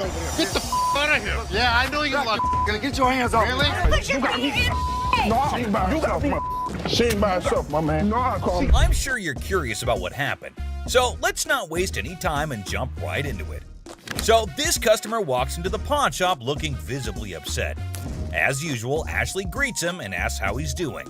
over there. Get the out of here. Yeah, I know you want. Gonna get your hands off. Really? You got me. No, she ain't by herself, man. She ain't by herself, my man. No, I call me. I'm sure you're curious about what happened, so let's not waste any time and jump right into it. So this customer walks into the pawn shop looking visibly upset. As usual, Ashley greets him and asks how he's doing.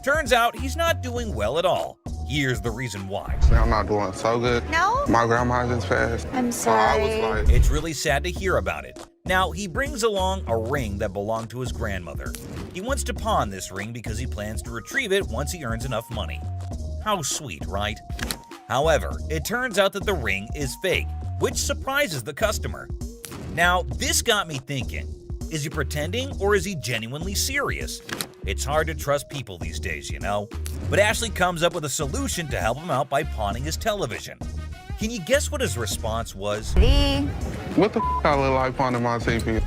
Turns out he's not doing well at all. Here's the reason why. I'm not doing so good. No? My grandma just passed. I'm I sorry. was like, It's really sad to hear about it. Now, he brings along a ring that belonged to his grandmother. He wants to pawn this ring because he plans to retrieve it once he earns enough money. How sweet, right? However, it turns out that the ring is fake, which surprises the customer. Now, this got me thinking, is he pretending or is he genuinely serious? It's hard to trust people these days, you know? But Ashley comes up with a solution to help him out by pawning his television. Can you guess what his response was? what the I look like on my TV?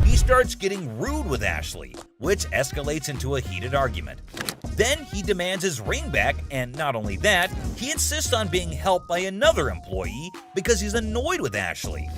He starts getting rude with Ashley, which escalates into a heated argument. Then he demands his ring back, and not only that, he insists on being helped by another employee because he's annoyed with Ashley.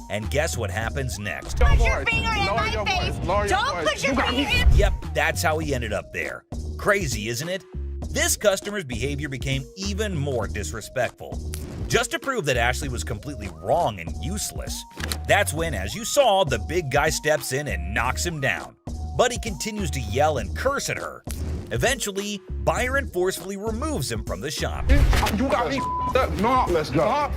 And guess what happens next? Put your finger in my face. Don't put your finger in. Yep, that's how he ended up there. Crazy, isn't it? This customer's behavior became even more disrespectful. Just to prove that Ashley was completely wrong and useless, that's when, as you saw, the big guy steps in and knocks him down. But he continues to yell and curse at her. Eventually, Byron forcefully removes him from the shop. You got me up. No, let's go.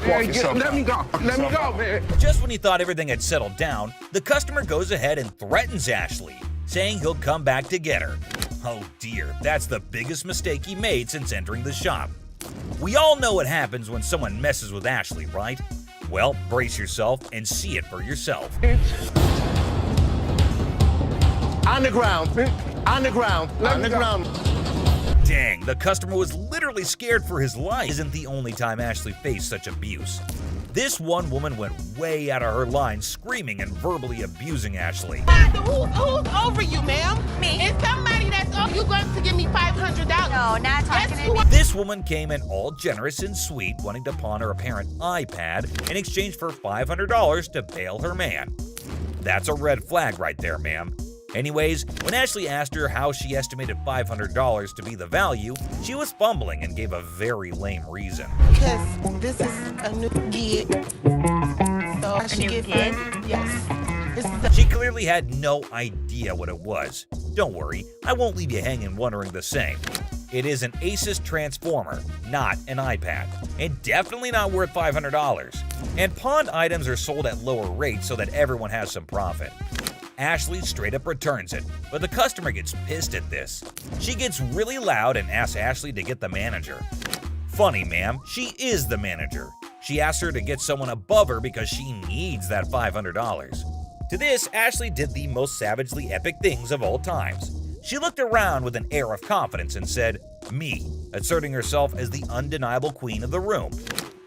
Man, let me go. Let me go, man. Just when he thought everything had settled down, the customer goes ahead and threatens Ashley, saying he'll come back to get her. Oh dear, that's the biggest mistake he made since entering the shop. We all know what happens when someone messes with Ashley, right? Well, brace yourself and see it for yourself. On the ground. On the ground. On the ground. Dang, the customer was literally scared for his life. Isn't the only time Ashley faced such abuse. This one woman went way out of her line, screaming and verbally abusing Ashley. Who's over you, ma'am? Me. It's somebody that's over you going to give me $500. No, not talking That's to who me. This woman came in all generous and sweet, wanting to pawn her apparent iPad in exchange for $500 to bail her man. That's a red flag right there, ma'am. Anyways, when Ashley asked her how she estimated $500 to be the value, she was fumbling and gave a very lame reason. Because this is a new gig. So I should get gig? Yes. This is She clearly had no idea what it was. Don't worry, I won't leave you hanging wondering the same. It is an Asus transformer, not an iPad, and definitely not worth $500. And pawned items are sold at lower rates so that everyone has some profit. Ashley straight up returns it, but the customer gets pissed at this. She gets really loud and asks Ashley to get the manager. Funny, ma'am, she is the manager. She asks her to get someone above her because she needs that $500. To this, Ashley did the most savagely epic things of all times. She looked around with an air of confidence and said, "Me," asserting herself as the undeniable queen of the room.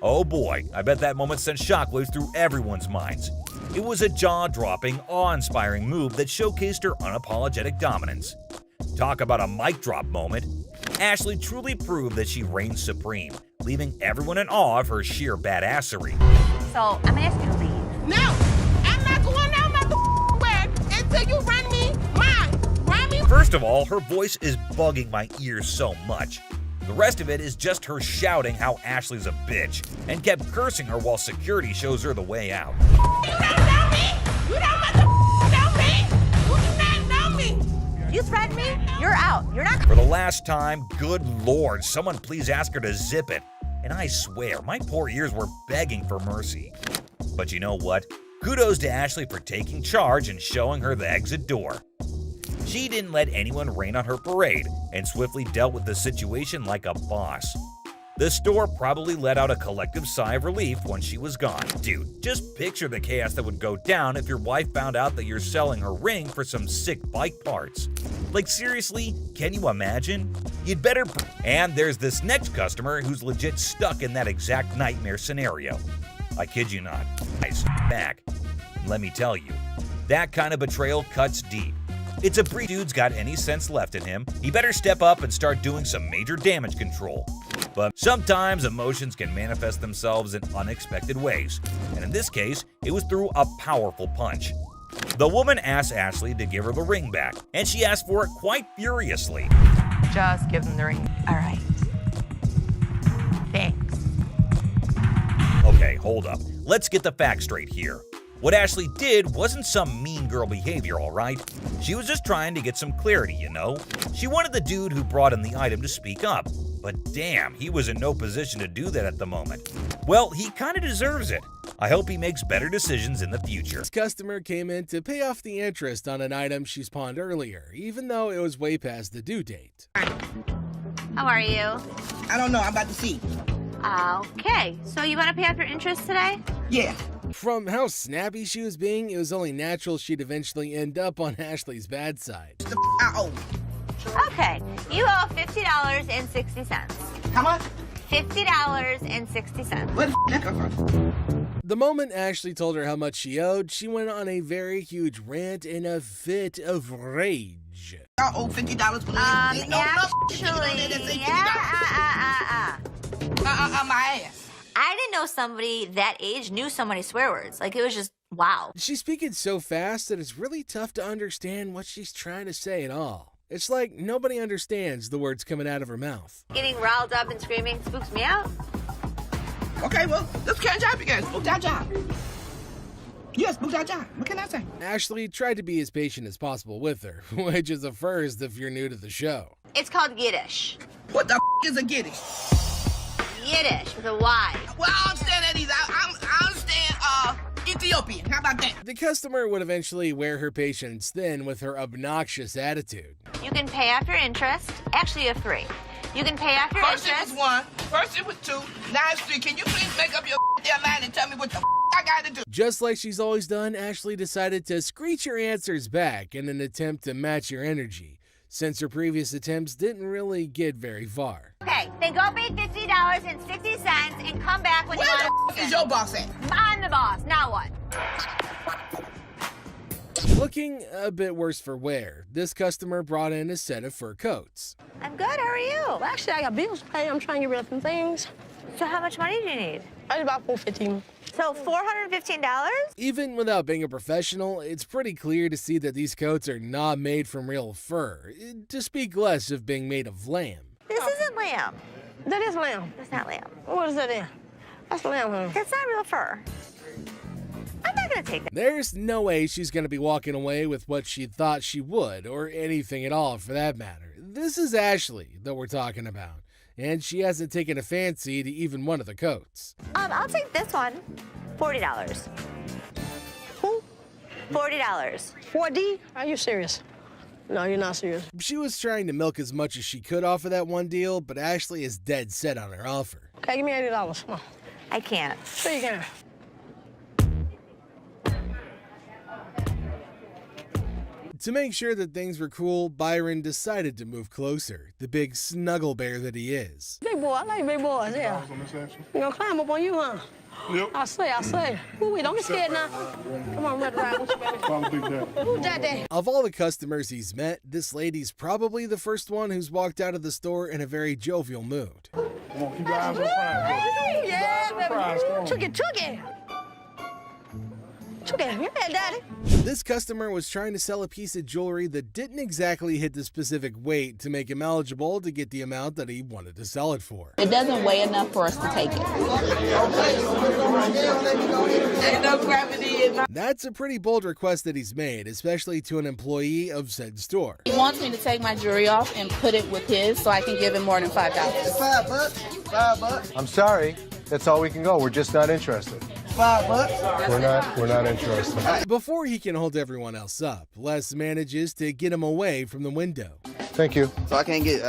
Oh boy, I bet that moment sent shockwaves through everyone's minds. It was a jaw-dropping, awe-inspiring move that showcased her unapologetic dominance. Talk about a mic drop moment. Ashley truly proved that she reigns supreme, leaving everyone in awe of her sheer badassery. So I'm gonna ask you to leave. No, I'm not going out my where until you run me mine. Run me. First of all, her voice is bugging my ears so much. The rest of it is just her shouting how Ashley's a bitch, and kept cursing her while security shows her the way out. You don't know me. You don't know me. You do not know me. You threaten me, you're out. You're not. For the last time, good lord, someone please ask her to zip it. And I swear, my poor ears were begging for mercy. But you know what? Kudos to Ashley for taking charge and showing her the exit door. She didn't let anyone rain on her parade and swiftly dealt with the situation like a boss. The store probably let out a collective sigh of relief when she was gone. Dude, just picture the chaos that would go down if your wife found out that you're selling her ring for some sick bike parts. Like seriously, can you imagine? You'd better. And there's this next customer who's legit stuck in that exact nightmare scenario. I kid you not. Back. And let me tell you, that kind of betrayal cuts deep. It's a breed. Dude's got any sense left in him, he better step up and start doing some major damage control. But sometimes emotions can manifest themselves in unexpected ways, and in this case, it was through a powerful punch. The woman asked Ashley to give her the ring back, and she asked for it quite furiously. Just give them the ring. All right. Thanks. Okay, hold up. Let's get the facts straight here. What Ashley did wasn't some mean girl behavior, alright? She was just trying to get some clarity, you know? She wanted the dude who brought in the item to speak up, but damn, he was in no position to do that at the moment. Well, he kinda deserves it. I hope he makes better decisions in the future. This customer came in to pay off the interest on an item she's pawned earlier, even though it was way past the due date. How are you? I don't know. I'm about to see. Okay, so you want to pay off your interest today? Yeah. From how snappy she was being, it was only natural she'd eventually end up on Ashley's bad side. I owe. Okay, you owe $50.60. How much? $50.60. Where the that come from? The moment Ashley told her how much she owed, she went on a very huge rant in a fit of rage. I owe $50 for Actually, my ass. I didn't know somebody that age knew so many swear words. Like, it was just, wow. She's speaking so fast that it's really tough to understand what she's trying to say at all. It's like nobody understands the words coming out of her mouth. Getting riled up and screaming spooks me out. Okay, well, let's catch up again. Spook that job. Yes, spook that job. What can I say? Ashley tried to be as patient as possible with her, which is a first if you're new to the show. It's called Yiddish. What the is a giddy? Yiddish with a Y. Well, I understand that either. I understand Ethiopian. How about that? The customer would eventually wear her patience thin with her obnoxious attitude. You can pay off your interest. Actually, you have three. You can pay off your First interest. it was one. First it was two. Now it's three. Can you please make up your damn mind and tell me what the I gotta do? Just like she's always done, Ashley decided to screech her answers back in an attempt to match your energy, since her previous attempts didn't really get very far. Okay, then go pay $50.60 and come back when Where you the want to. is your boss at? I'm the boss. Now what? Looking a bit worse for wear, this customer brought in a set of fur coats. I'm good. How are you? Well, actually, I got bills to pay. I'm trying to get rid of some things. So how much money do you need? I need about $415. So $415? Even without being a professional, it's pretty clear to see that these coats are not made from real fur, to speak less of being made of lamb. This isn't lamb. That is lamb. That's not lamb. What is that then? That's lamb, honey. That's not real fur. I'm not gonna take that. There's no way she's gonna be walking away with what she thought she would, or anything at all for that matter. This is Ashley that we're talking about, and she hasn't taken a fancy to even one of the coats. I'll take this one. $40. Who? $40. 4D? Are you serious? No, you're not serious. She was trying to milk as much as she could off of that one deal, but Ashley is dead set on her offer. Okay, give me $80. Come on. I can't. Sure you can. To make sure that things were cool, Byron decided to move closer, the big snuggle bear that he is. Big boy, I like big boys, yeah. You gonna climb up on you, huh? Yep. I say. Ooh, don't get scared now. Come on, Red Ride. Who's that there? Of all the customers he's met, this lady's probably the first one who's walked out of the store in a very jovial mood. Come on, keep your eyes on prize. Yeah, Prize, come on. baby. Chuggy. Yeah, daddy. This customer was trying to sell a piece of jewelry that didn't exactly hit the specific weight to make him eligible to get the amount that he wanted to sell it for. It doesn't weigh enough for us to take it. Ain't no gravity in my... That's a pretty bold request that he's made, especially to an employee of said store. He wants me to take my jewelry off and put it with his so I can give him more than $5. $5. $5. I'm sorry. That's all we can go. We're just not interested. $5. We're not interested. Before he can hold everyone else up, Les manages to get him away from the window. Thank you. So I can't get,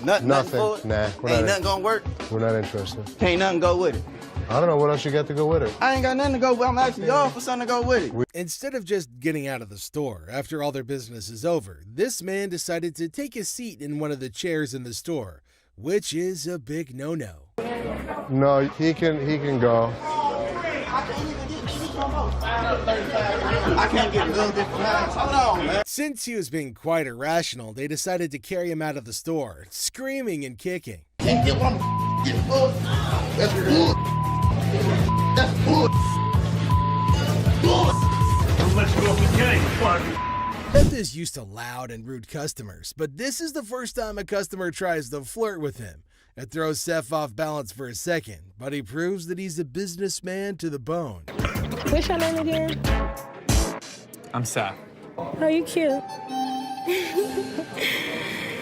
nothing for it? Nah, Ain't nothing gonna work? We're not interested. Can't nothing go with it. I don't know what else you got to go with it. I ain't got nothing to go with. I'm asking y'all for something to go with it. Instead of just getting out of the store after all their business is over, this man decided to take a seat in one of the chairs in the store, which is a big no-no. No, he can go. I can't even get cheap no more. I can't get little different lines. Hold on, man. Since he was being quite irrational, they decided to carry him out of the store, screaming and kicking. Can't get one. Get full. That's bull. That's bull. Let's go up the game, buddy. Seth is used to loud and rude customers, but this is the first time a customer tries to flirt with him. It throws Seth off balance for a second, but he proves that he's a businessman to the bone. What's your name again? I'm Seth. Oh, you cute.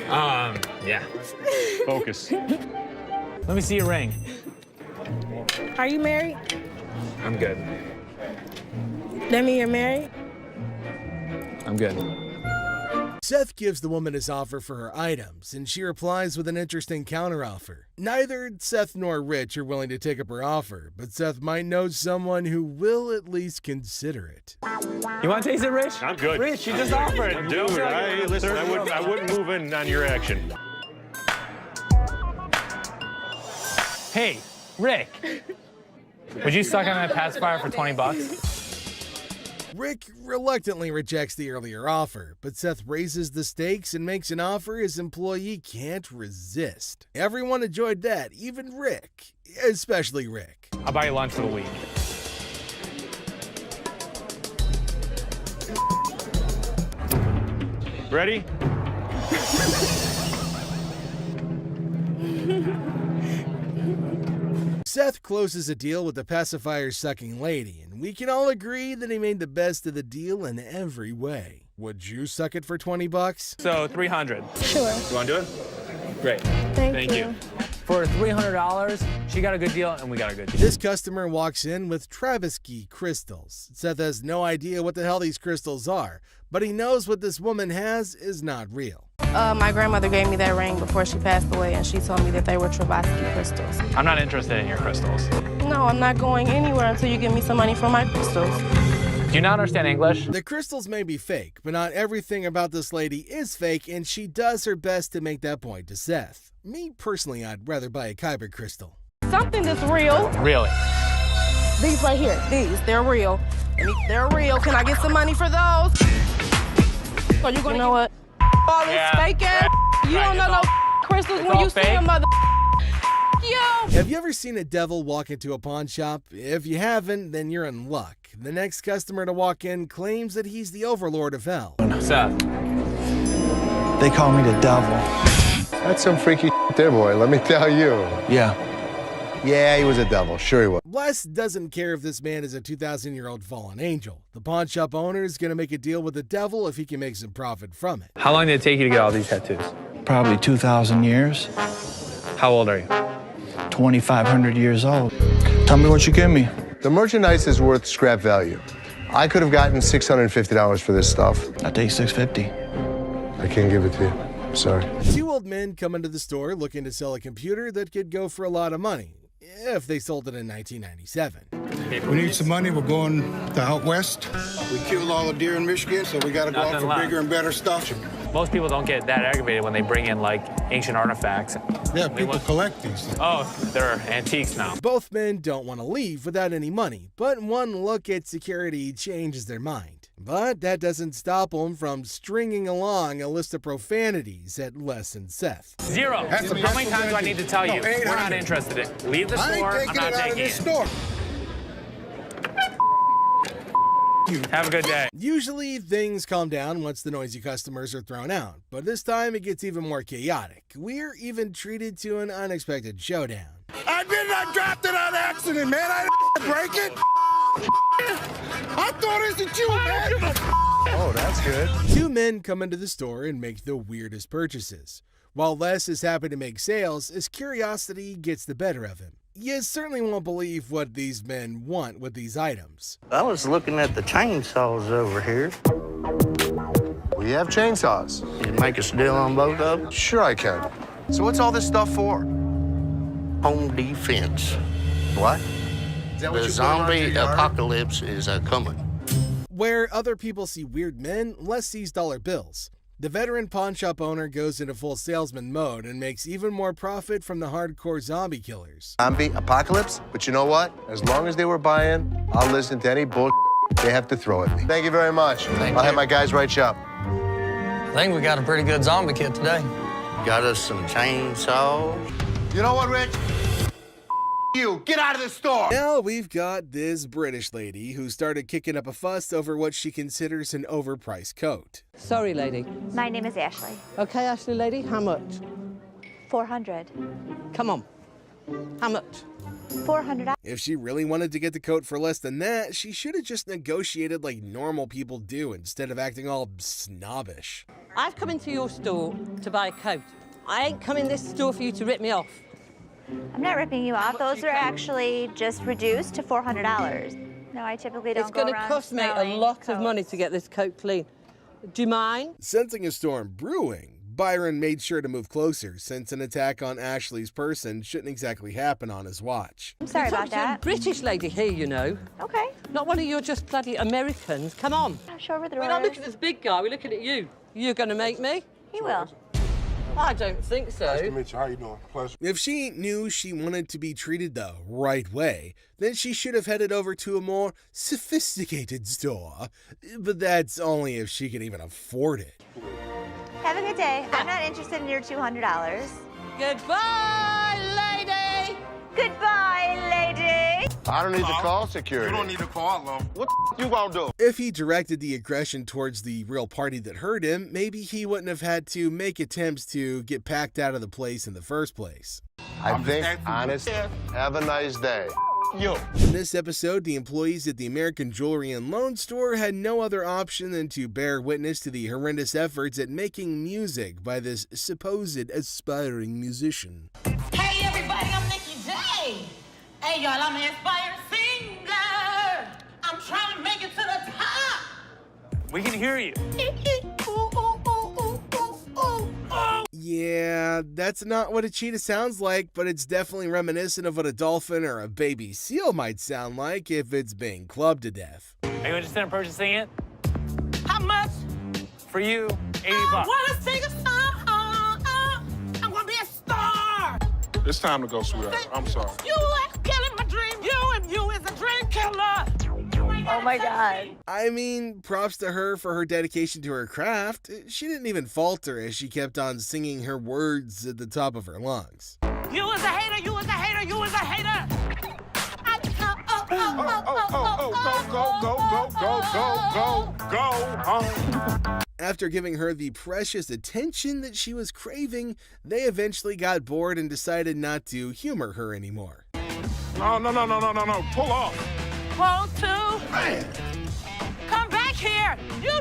Yeah. Focus. Let me see your ring. Are you married? I'm good. That mean you're married? I'm good. Seth gives the woman his offer for her items, and she replies with an interesting counteroffer. Neither Seth nor Rich are willing to take up her offer, but Seth might know someone who will at least consider it. You want to taste it, Rich? I'm good. Rich, you just offered. Dude, listen, I wouldn't move in on your action. Hey, Rick. Would you suck on that pacifier for $20? Rick reluctantly rejects the earlier offer, but Seth raises the stakes and makes an offer his employee can't resist. Everyone enjoyed that, even Rick, especially Rick. I'll buy you lunch for the week. Ready? Seth closes a deal with the pacifier-sucking lady, and we can all agree that he made the best of the deal in every way. Would you suck it for $20? So, $300. Sure. You want to do it? Great. Thank you. For $300, she got a good deal, and we got a good deal. This customer walks in with Travisky crystals. Seth has no idea what the hell these crystals are, but he knows what this woman has is not real. My grandmother gave me that ring before she passed away, and she told me that they were Travisky crystals. I'm not interested in your crystals. No, I'm not going anywhere until you give me some money for my crystals. Do you not understand English? The crystals may be fake, but not everything about this lady is fake, and she does her best to make that point to Seth. Me, personally, I'd rather buy a Kyber crystal. Something that's real. Really? These right here, they're real. They're real. Can I get some money for those? So you're gonna, you know what? All this fake ass. You don't know no crystals when you see a mother. Yo. Have you ever seen a devil walk into a pawn shop? If you haven't, then you're in luck. The next customer to walk in claims that he's the overlord of hell. Seth. They call me the devil. That's some freaky there, boy, let me tell you. Yeah. Yeah, he was a devil. Sure he was. Les doesn't care if this man is a 2,000-year-old fallen angel. The pawn shop owner is going to make a deal with the devil if he can make some profit from it. How long did it take you to get all these tattoos? Probably 2,000 years. How old are you? 2,500 years old. Tell me what you give me. The merchandise is worth scrap value. I could have gotten $650 for this stuff. I take $650. I can't give it to you. Sorry. Two old men come into the store looking to sell a computer that could go for a lot of money, if they sold it in 1997. We need some money. We're going to out west. We killed all the deer in Michigan, so we got to go out for bigger and better stuff. Most people don't get that aggravated when they bring in, like, ancient artifacts. Yeah, people collect these. Oh, they're antiques now. Both men don't want to leave without any money, but one look at security changes their mind. But that doesn't stop them from stringing along a list of profanities at Les and Seth. Zero. How many times do I need to tell you? We're not interested in. Leave the store. I'm not taking it. Store. Have a good day. Usually things calm down once the noisy customers are thrown out, but this time it gets even more chaotic. We're even treated to an unexpected showdown. I did not drop it on accident, man. I didn't break it. I thought it was you, man. Oh, that's good. Two men come into the store and make the weirdest purchases. While Les is happy to make sales, his curiosity gets the better of him. You certainly won't believe what these men want with these items. I was looking at the chainsaws over here. We have chainsaws. Can you make us a deal on both of them? Sure I can. So what's all this stuff for? Home defense. What? Is that what The you put around zombie your yard? apocalypse is coming. Where other people see weird men, Les sees dollar bills. The veteran pawn shop owner goes into full salesman mode and makes even more profit from the hardcore zombie killers. Zombie apocalypse, but you know what? As long as they were buying, I'll listen to any bull they have to throw at me. Thank you very much. I'll have my guys write you up. I think we got a pretty good zombie kit today. Got us some chainsaws. You know what, Rich? You, get out of the store. Now we've got this British lady who started kicking up a fuss over what she considers an overpriced coat. Sorry, lady. My name is Ashley. Okay, Ashley, lady, how much? 400. Come on. How much? $400. If she really wanted to get the coat for less than that, she should have just negotiated like normal people do instead of acting all snobbish. I've come into your store to buy a coat. I ain't come in this store for you to rip me off. I'm not ripping you off. Those are actually just reduced to $400. No, I typically don't It's go going to around cost me a smelling lot of coats. money to get this coat clean. Do you mind? Sensing a storm brewing, Byron made sure to move closer since an attack on Ashley's person shouldn't exactly happen on his watch. I'm sorry about that. British lady here, you know. Okay. Not one of your just bloody Americans. Come on. Show her the We're not looking at this big guy. We're looking at you. You're going to make me? He will. I don't think so. Nice to meet you. How you doing? Pleasure. If she knew she wanted to be treated the right way, then she should have headed over to a more sophisticated store. But that's only if she can even afford it. Have a good day. I'm not interested in your $200. Goodbye, lady. Goodbye, lady. I don't need to call security. You don't need to call them. What you gonna do? If he directed the aggression towards the real party that hurt him, maybe he wouldn't have had to make attempts to get packed out of the place in the first place. I think, honest, have a nice day. You. In this episode, the employees at the American Jewelry and Loan Store had no other option than to bear witness to the horrendous efforts at making music by this supposed aspiring musician. Hey everybody, I'm Nikki J. Hey y'all, I'm an inspired singer. I'm trying to make it to the top. We can hear you. Yeah, that's not what a cheetah sounds like, but it's definitely reminiscent of what a dolphin or a baby seal might sound like if it's being clubbed to death. Are you interested in purchasing it? How much? For you, 80 I bucks. wanna sing a song. I wanna be a star. It's time to go, sweetheart. I'm sorry. You are killing my dream. You is a dream killer. Oh my God. I mean, props to her for her dedication to her craft. She didn't even falter as she kept on singing her words at the top of her lungs. You is a hater. You is a hater. You is a hater. Go home. After giving her the precious attention that she was craving, they eventually got bored and decided not to humor her anymore. No. Pull off. Want to? Man. Come back here. You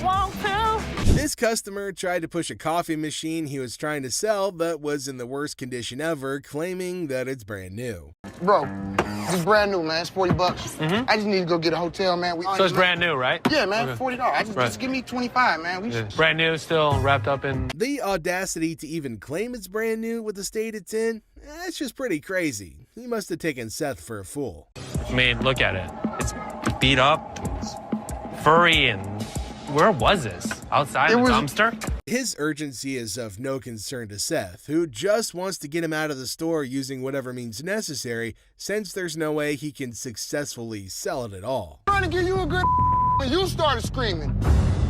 want to? This customer tried to push a coffee machine he was trying to sell but was in the worst condition ever, claiming that it's brand new. Bro, this is brand new, man. It's 40 bucks. I just need to go get a hotel, man. So it's brand new, right? Yeah, man, Okay. $40. Just give me 25, man. Brand new, still wrapped up in... The audacity to even claim it's brand new with the state it's in, that's just pretty crazy. He must have taken Seth for a fool. I mean, look at it. It's beat up, furry, and... Where was this? Outside the dumpster? His urgency is of no concern to Seth, who just wants to get him out of the store using whatever means necessary, since there's no way he can successfully sell it at all. Trying to give you a good when you started screaming.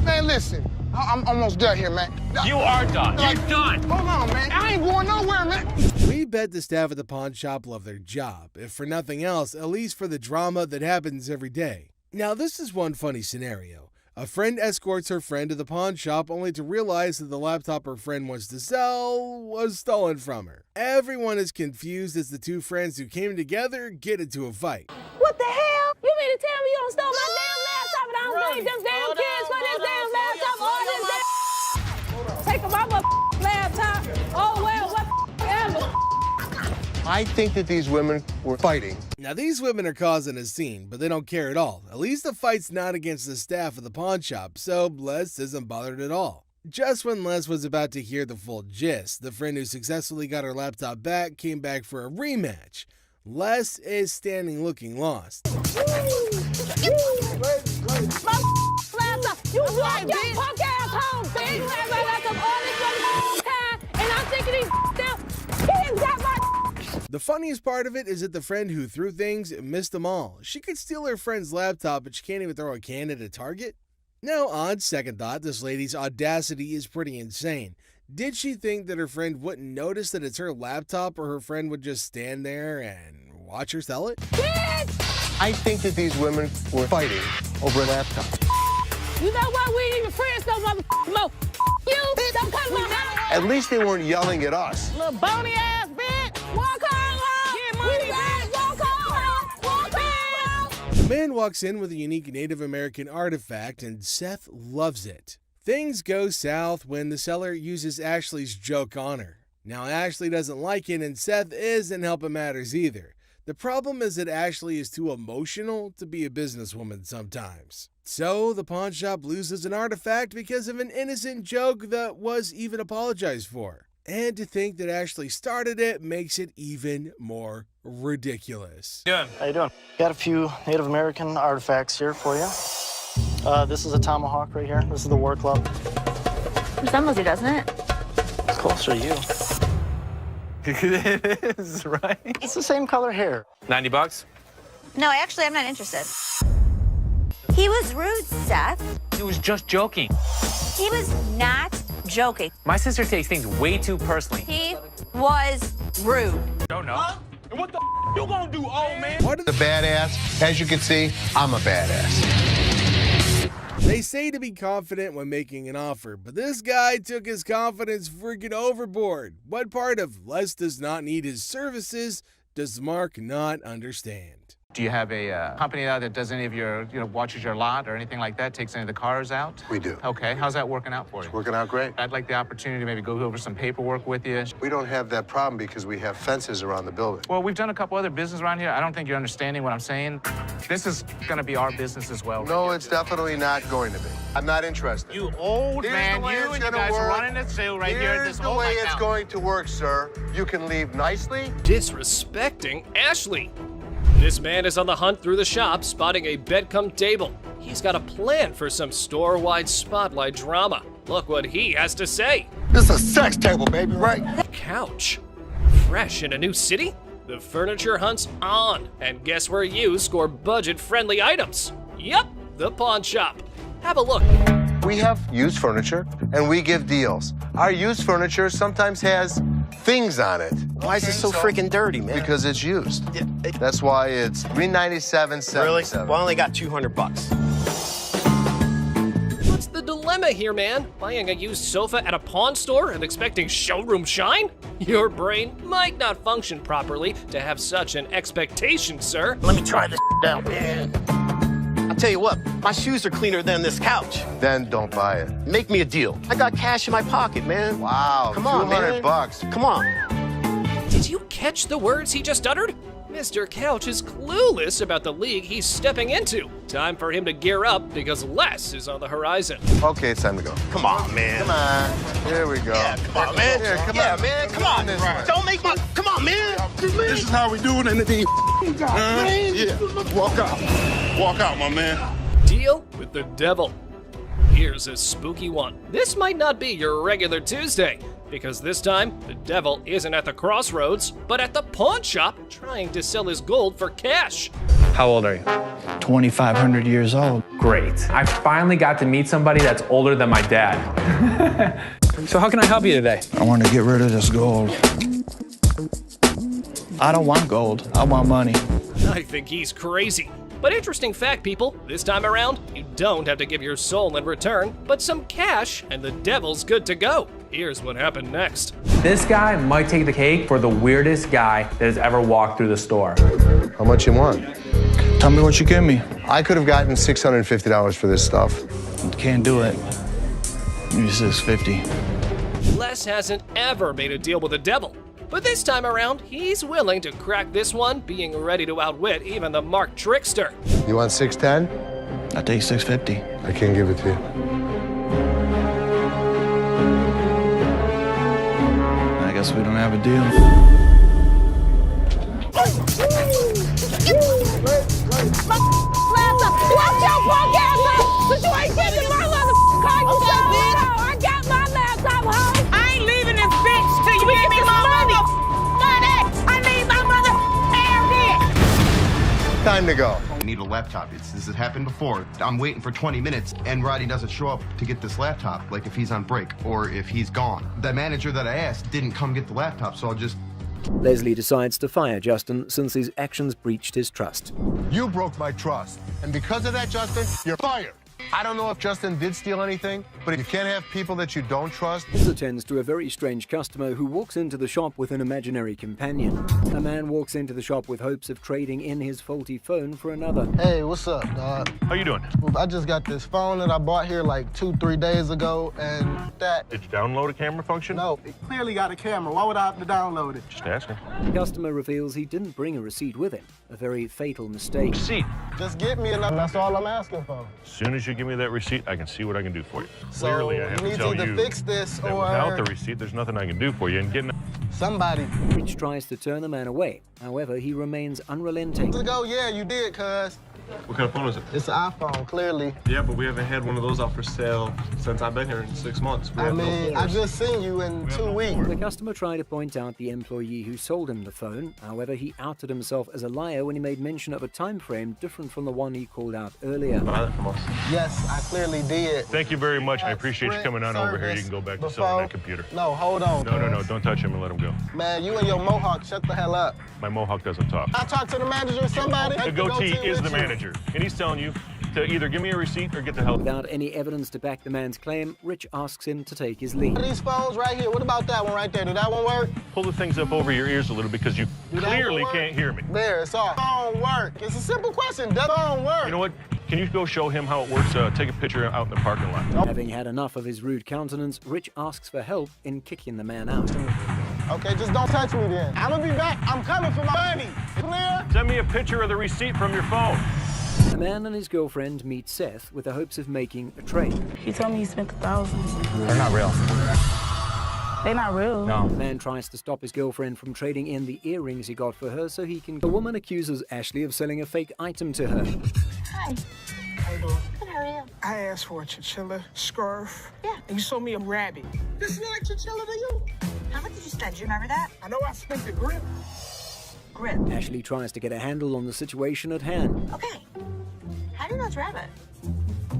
Man, listen, I'm almost done here, man. You are done. You're done. Hold on, man. I ain't going nowhere, man. We bet the staff at the pawn shop love their job, if for nothing else, at least for the drama that happens every day. Now, this is one funny scenario. A friend escorts her friend to the pawn shop only to realize that the laptop her friend wants to sell was stolen from her. Everyone is confused as the two friends who came together get into a fight. What the hell? You mean to tell me you don't stole my damn laptop and I don't blame them damn kids for this damn laptop or this damn... Take my laptop. Oh, well, whatever. I think that these women were fighting. Now, these women are causing a scene, but they don't care at all. At least the fight's not against the staff of the pawn shop, so Les isn't bothered at all. Just when Les was about to hear the full gist, the friend who successfully got her laptop back came back for a rematch. Les is standing looking lost. My laptop. You walk your punk ass home, bitch. The funniest part of it is that the friend who threw things missed them all. She could steal her friend's laptop, but she can't even throw a can at a target? Now, on second thought, this lady's audacity is pretty insane. Did she think that her friend wouldn't notice that it's her laptop, or her friend would just stand there and watch her sell it? I think that these women were fighting over a laptop. You know what? We ain't even friends no motherfucking more. You don't come to my house. At least they weren't yelling at us. Little bony ass bitch. Walk home. Get money, bitch. Walk home. Walk home. A man walks in with a unique Native American artifact, and Seth loves it. Things go south when the seller uses Ashley's joke on her. Now, Ashley doesn't like it, and Seth isn't helping matters either. The problem is that Ashley is too emotional to be a businesswoman sometimes. So, the pawn shop loses an artifact because of an innocent joke that was even apologized for. And to think that Ashley started it makes it even more ridiculous. How you doing? Got a few Native American artifacts here for you. This is a tomahawk right here. This is the War Club. Resembles you, doesn't it? It's closer to you. It is, right? It's the same color hair. $90? No, actually, I'm not interested. He was rude, Seth. He was just joking. He was not joking. My sister takes things way too personally. He was rude. Don't know. And what the you gonna do, old man? What the badass? As you can see, I'm a badass. They say to be confident when making an offer, but this guy took his confidence freaking overboard. What part of Les does not need his services does Mark not understand? Do you have a company now that does any of your, watches your lot or anything like that, takes any of the cars out? We do. Okay, how's that working out for you? It's working out great. I'd like the opportunity to maybe go over some paperwork with you. We don't have that problem because we have fences around the building. Well, we've done a couple other business around here. I don't think you're understanding what I'm saying. This is gonna be our business as well. No, it's definitely not going to be. I'm not interested. You old Here's man, the way you it's and you gonna guys work. are running this sale right here at Here's this the way night it's now. going to work, sir. You can leave nicely. Disrespecting Ashley. This man is on the hunt through the shop, spotting a bedcom table. He's got a plan for some store-wide spotlight drama. Look what he has to say. This is a sex table, baby, right? Couch. Fresh in a new city? The furniture hunt's on. And guess where you score budget-friendly items? Yep, the pawn shop. Have a look. We have used furniture, and we give deals. Our used furniture sometimes has things on it. Why is it so freaking dirty, man? Because it's used. That's why it's $397.77. Really? Well, I only got $200. What's the dilemma here, man? Buying a used sofa at a pawn store and expecting showroom shine? Your brain might not function properly to have such an expectation, sir. Let me try this out, man. I'll tell you what, my shoes are cleaner than this couch. Then don't buy it. Make me a deal. I got cash in my pocket, man. Wow, Come on, man. $200. Come on. Did you catch the words he just uttered? Mr. Couch is clueless about the league he's stepping into. Time for him to gear up because less is on the horizon. Okay, it's time to go. Come on, man. Come on. Here we go. Yeah, come on, man. Here, come yeah, on. man. Come on. Right. Don't make my. Come on, man. This is how we do it in the D. Yeah. Walk out. Walk out, my man. Deal with the devil. Here's a spooky one. This might not be your regular Tuesday, because this time, the devil isn't at the crossroads, but at the pawn shop trying to sell his gold for cash. How old are you? 2,500 years old. Great. I finally got to meet somebody that's older than my dad. So how can I help you today? I want to get rid of this gold. I don't want gold. I want money. I think he's crazy. But interesting fact, people, this time around, you don't have to give your soul in return, but some cash, and the devil's good to go. Here's what happened next. This guy might take the cake for the weirdest guy that has ever walked through the store. How much you want? Tell me what you give me. I could have gotten $650 for this stuff. Can't do it. Give me $650. Les hasn't ever made a deal with the devil. But this time around, he's willing to crack this one, being ready to outwit even the Mark Trickster. You want $610? I'll take $650. I can't give it to you. I guess we don't have a deal. Watch your punk ass up, but you ain't getting my motherfucking car. I got my laptop home. I ain't leaving this bitch till you give me my money. I need my time to go. I need a laptop. This has happened before. I'm waiting for 20 minutes and Roddy doesn't show up to get this laptop, like if he's on break or if he's gone. The manager that I asked didn't come get the laptop, so I'll just... Leslie decides to fire Justin since his actions breached his trust. You broke my trust. And because of that, Justin, you're fired. I don't know if Justin did steal anything, but you can't have people that you don't trust. This attends to a very strange customer who walks into the shop with an imaginary companion. A man walks into the shop with hopes of trading in his faulty phone for another. Hey, what's up, dog? How you doing? I just got this phone that I bought here like 2-3 days ago, and that... Did you download a camera function? No, it clearly got a camera. Why would I have to download it? Just asking. The customer reveals he didn't bring a receipt with him. A very fatal mistake. Receipt? Just get me enough. That's all I'm asking for. As soon as you give me that receipt, I can see what I can do for you. So Clearly, I have you to tell need to you fix this that or... without the receipt, there's nothing I can do for you. And getting... Somebody. Rich tries to turn the man away. However, he remains unrelenting. Let's go. Yeah, you did, cuz. What kind of phone is it? It's an iPhone, clearly. Yeah, but we haven't had one of those out for sale since I've been here in 6 months. I mean, I just seen you in 2 weeks. The customer tried to point out the employee who sold him the phone. However, he outed himself as a liar when he made mention of a time frame different from the one he called out earlier. Yes, I clearly did. Thank you very much. I appreciate you coming on over here. You can go back to selling that computer. No, hold on. No. Don't touch him and let him go. Man, you and your mohawk, shut the hell up. My mohawk doesn't talk. I talked to the manager or somebody. The goatee is the manager, and he's telling you to either give me a receipt or get the hell. Without any evidence to back the man's claim, Rich asks him to take his leave. These phones right here, what about that one right there? Did that one work? Pull the things up over your ears a little because you clearly can't hear me. There, it's off. Phone work. It's a simple question. Does phone work? You know what? Can you go show him how it works? Take a picture out in the parking lot. Having had enough of his rude countenance, Rich asks for help in kicking the man out. Okay, just don't touch me then. I'm gonna be back. I'm coming for my money. Clear? Send me a picture of the receipt from your phone. The man and his girlfriend meet Seth with the hopes of making a trade. He told me he spent $1,000. They're not real. They're not real. No. The man tries to stop his girlfriend from trading in the earrings he got for her so he can... The woman accuses Ashley of selling a fake item to her. Hi. How you doing? Good, how are you? I asked for a chinchilla scarf. Yeah. And you sold me a rabbit. This is like chinchilla to you. How much did you spend? Do you remember that? I know I spent the grip. Grip. Ashley tries to get a handle on the situation at hand. Okay. How do you know it's rabbit?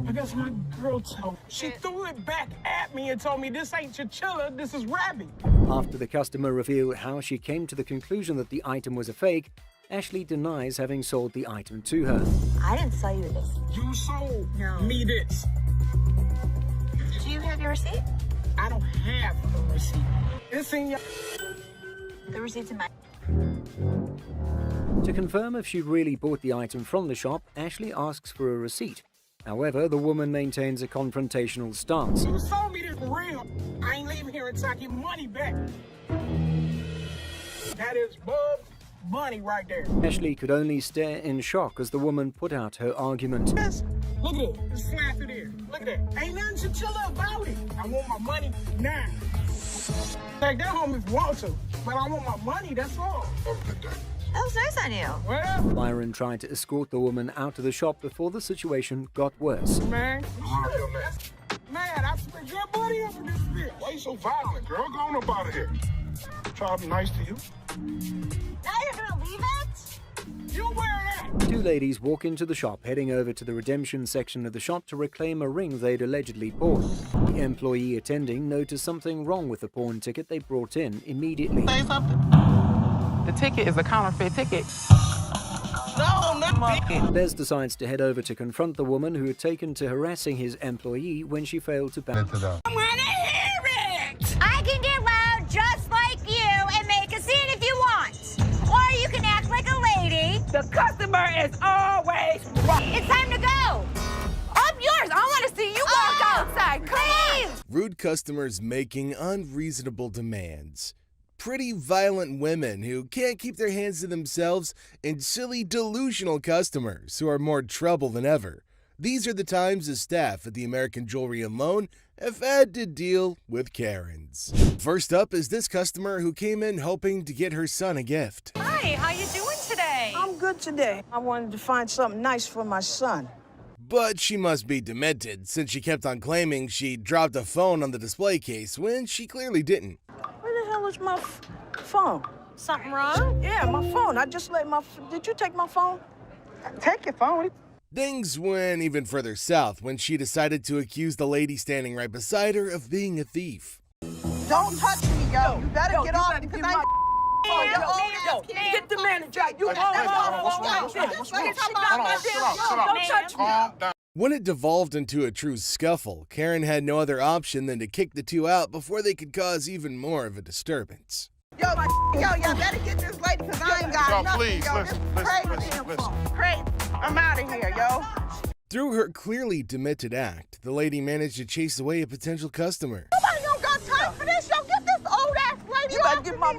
I guess my girl told me. She threw it back at me and told me this ain't chinchilla, this is rabbit. After the customer revealed how she came to the conclusion that the item was a fake, Ashley denies having sold the item to her. I didn't sell you this. You sold me this. Do you have your receipt? I don't have a receipt. It's in your... The receipt's in my... To confirm if she really bought the item from the shop, Ashley asks for a receipt. However, the woman maintains a confrontational stance. You sold me this for real. I ain't leaving here until I get money back. That is Bub's money right there. Ashley could only stare in shock as the woman put out her argument. Yes. Look at it. It's flat through there. Look at that. Ain't nothing chinchilla about it. I want my money now. Take that home if you want to. But I want my money, that's all. That was nice on you. Well, Byron tried to escort the woman out of the shop before the situation got worse. man, I spent your money up for this bit. Why you so violent, girl? Go on up out of here. Try to be nice to you. Now you're gonna leave it? You wear that. Two ladies walk into the shop, heading over to the redemption section of the shop to reclaim a ring they'd allegedly bought. The employee attending noticed something wrong with the pawn ticket they brought in immediately. Say something. The ticket is a counterfeit ticket. No, not Les decides to head over to confront the woman who had taken to harassing his employee when she failed to bounce. I wanna hear it! I can get loud just like you and make a scene if you want. Or you can act like a lady. The customer is always right. It's time to go. I'm yours. I want to see you walk outside. Come on. Rude customers making unreasonable demands. Pretty violent women who can't keep their hands to themselves, and silly delusional customers who are more trouble than ever. These are the times the staff at the American Jewelry and Loan have had to deal with Karens. First up is this customer who came in hoping to get her son a gift. Hi, how you doing today? I'm good today. I wanted to find something nice for my son. But she must be demented, since she kept on claiming she dropped a phone on the display case when she clearly didn't. Where the hell is my phone? Something wrong? Yeah, my phone. I just let my... Did you take my phone? Take your phone. Things went even further south when she decided to accuse the lady standing right beside her of being a thief. Don't touch me, yo. You better get off because I Get the manager. You Don't touch me. When it devolved into a true scuffle, Karen had no other option than to kick the two out before they could cause even more of a disturbance. Yo, y'all better get this lady because I ain't got nothing, please, yo. listen, This is crazy. Crazy. I'm out of here, yo. Through her clearly demented act, the lady managed to chase away a potential customer. Nobody don't got time for this, yo. Get this old ass lady. You better get my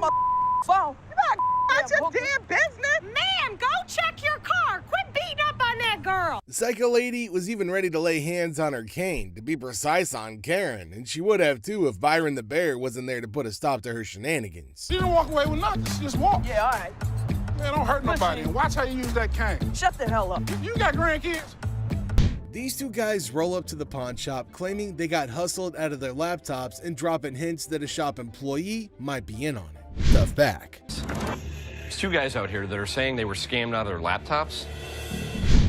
phone. You better mind your damn business. Man, go check your car. Quit beating up on that girl. The psycho lady was even ready to lay hands on her cane, to be precise on Karen, and she would have too if Byron the Bear wasn't there to put a stop to her shenanigans. You don't walk away with nothing. Just walk. Yeah, all right. Man, don't hurt nobody. And watch how you use that cane. Shut the hell up. You got grandkids? These two guys roll up to the pawn shop claiming they got hustled out of their laptops and dropping hints that a shop employee might be in on it. Tough back. There's two guys out here that are saying they were scammed out of their laptops.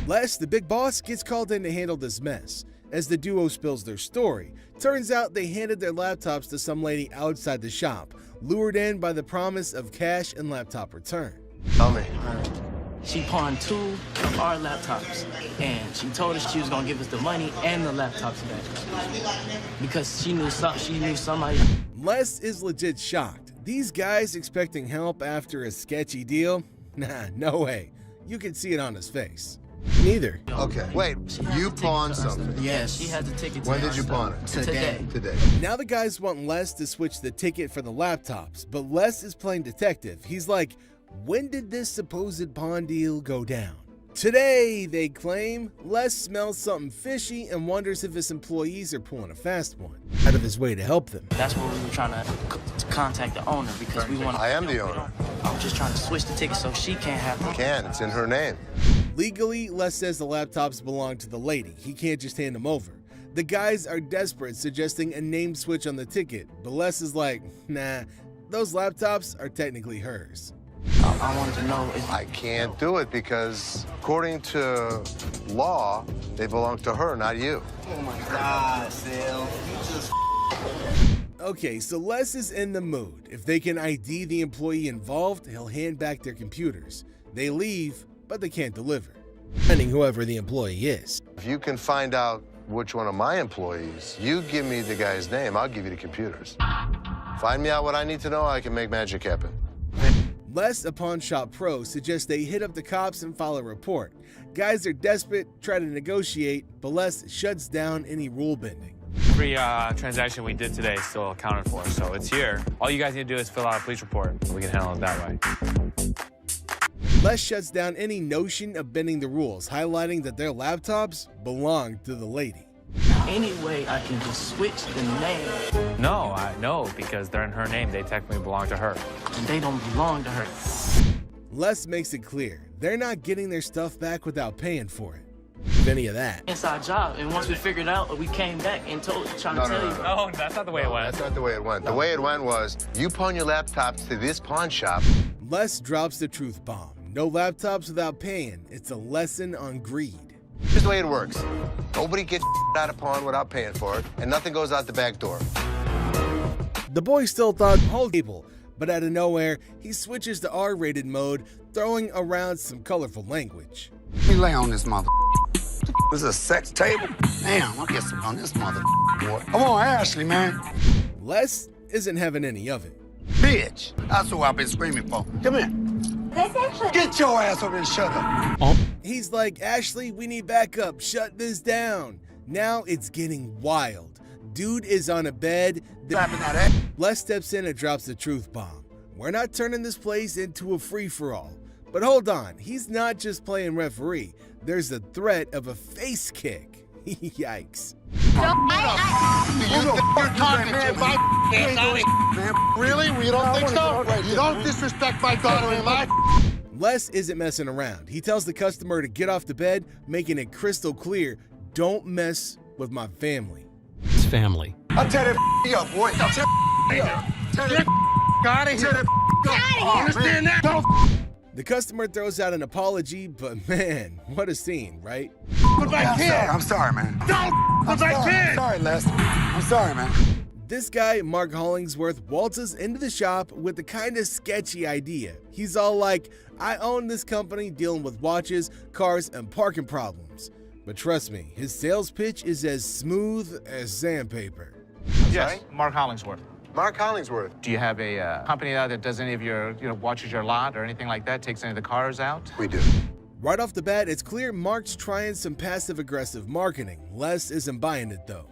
Les, the big boss, gets called in to handle this mess. As the duo spills their story, turns out they handed their laptops to some lady outside the shop, lured in by the promise of cash and laptop return. Tell me. She pawned 2 of our laptops, and she told us she was gonna give us the money and the laptops back because she knew somebody. Les is legit shocked. These guys expecting help after a sketchy deal? Nah, no way. You can see it on his face. Neither. Okay, wait, you pawned something? Yeah, she had the ticket. When did you pawn it? Today. Now the guys want Les to switch the ticket for the laptops, but Les is playing detective. He's like, when did this supposed pawn deal go down? Today, they claim, Les smells something fishy and wonders if his employees are pulling a fast one, out of his way to help them. That's what we were trying to contact the owner because we want. I am the owner. I was just trying to switch the ticket so she can't have them. Can, it's in her name. Legally, Les says the laptops belong to the lady. He can't just hand them over. The guys are desperate, suggesting a name switch on the ticket, but Les is like, nah, those laptops are technically hers. I wanted to know if I can't do it because, according to law, they belong to her, not you. Oh my God, Sal. You just. Okay, so Les is in the mood. If they can ID the employee involved, he'll hand back their computers. They leave, but they can't deliver, depending whoever the employee is. If you can find out which one of my employees, you give me the guy's name, I'll give you the computers. Find me out what I need to know, I can make magic happen. Les, a pawn shop pro, suggests they hit up the cops and file a report. Guys are desperate, try to negotiate, but Les shuts down any rule bending. Every transaction we did today is still accounted for, so it's here. All you guys need to do is fill out a police report, and we can handle it that way. Les shuts down any notion of bending the rules, highlighting that their laptops belong to the lady. Any way I can just switch the name. No, because they're in her name. They technically belong to her. And they don't belong to her. Les makes it clear they're not getting their stuff back without paying for it. If any of that. Inside job, and once we figured it out, we came back and trying to tell you. No, that's not the way it went. That's not the way it went. The way it went was, you pawn your laptops to this pawn shop. Les drops the truth bomb. No laptops without paying. It's a lesson on greed. Here's the way it works. Nobody gets out of pawn without paying for it, and nothing goes out the back door. The boy still thought whole table, but out of nowhere, he switches to R-rated mode, throwing around some colorful language. Let me lay on this mother. This is a sex table? Damn, I'll get some on this mother boy. Come on, Ashley, man. Les isn't having any of it. Bitch, that's who I've been screaming for. Come here. Get your ass over and shut up. He's like, Ashley, we need backup. Shut this down. Now it's getting wild. Dude is on a bed. Les steps in and drops the truth bomb. We're not turning this place into a free-for-all. But hold on, he's not just playing referee. There's the threat of a face kick. Yikes. Really? We don't think so? You don't disrespect my daughter-in-law? Les isn't messing around. He tells the customer to get off the bed, making it crystal clear, don't mess with my family. It's family. I'll tear that up, boy. Tear that up. Tear that out of here. Understand that? The customer throws out an apology, but man, what a scene, right? I'm sorry, man. I'm sorry, Les. I'm sorry, man. This guy, Mark Hollingsworth, waltzes into the shop with a kind of sketchy idea. He's all like, I own this company dealing with watches, cars, and parking problems. But trust me, his sales pitch is as smooth as sandpaper. Yes, Mark Hollingsworth. Mark Hollingsworth. Do you have a company out that does any of your, watches your lot or anything like that, takes any of the cars out? We do. Right off the bat, it's clear Mark's trying some passive-aggressive marketing. Les isn't buying it, though.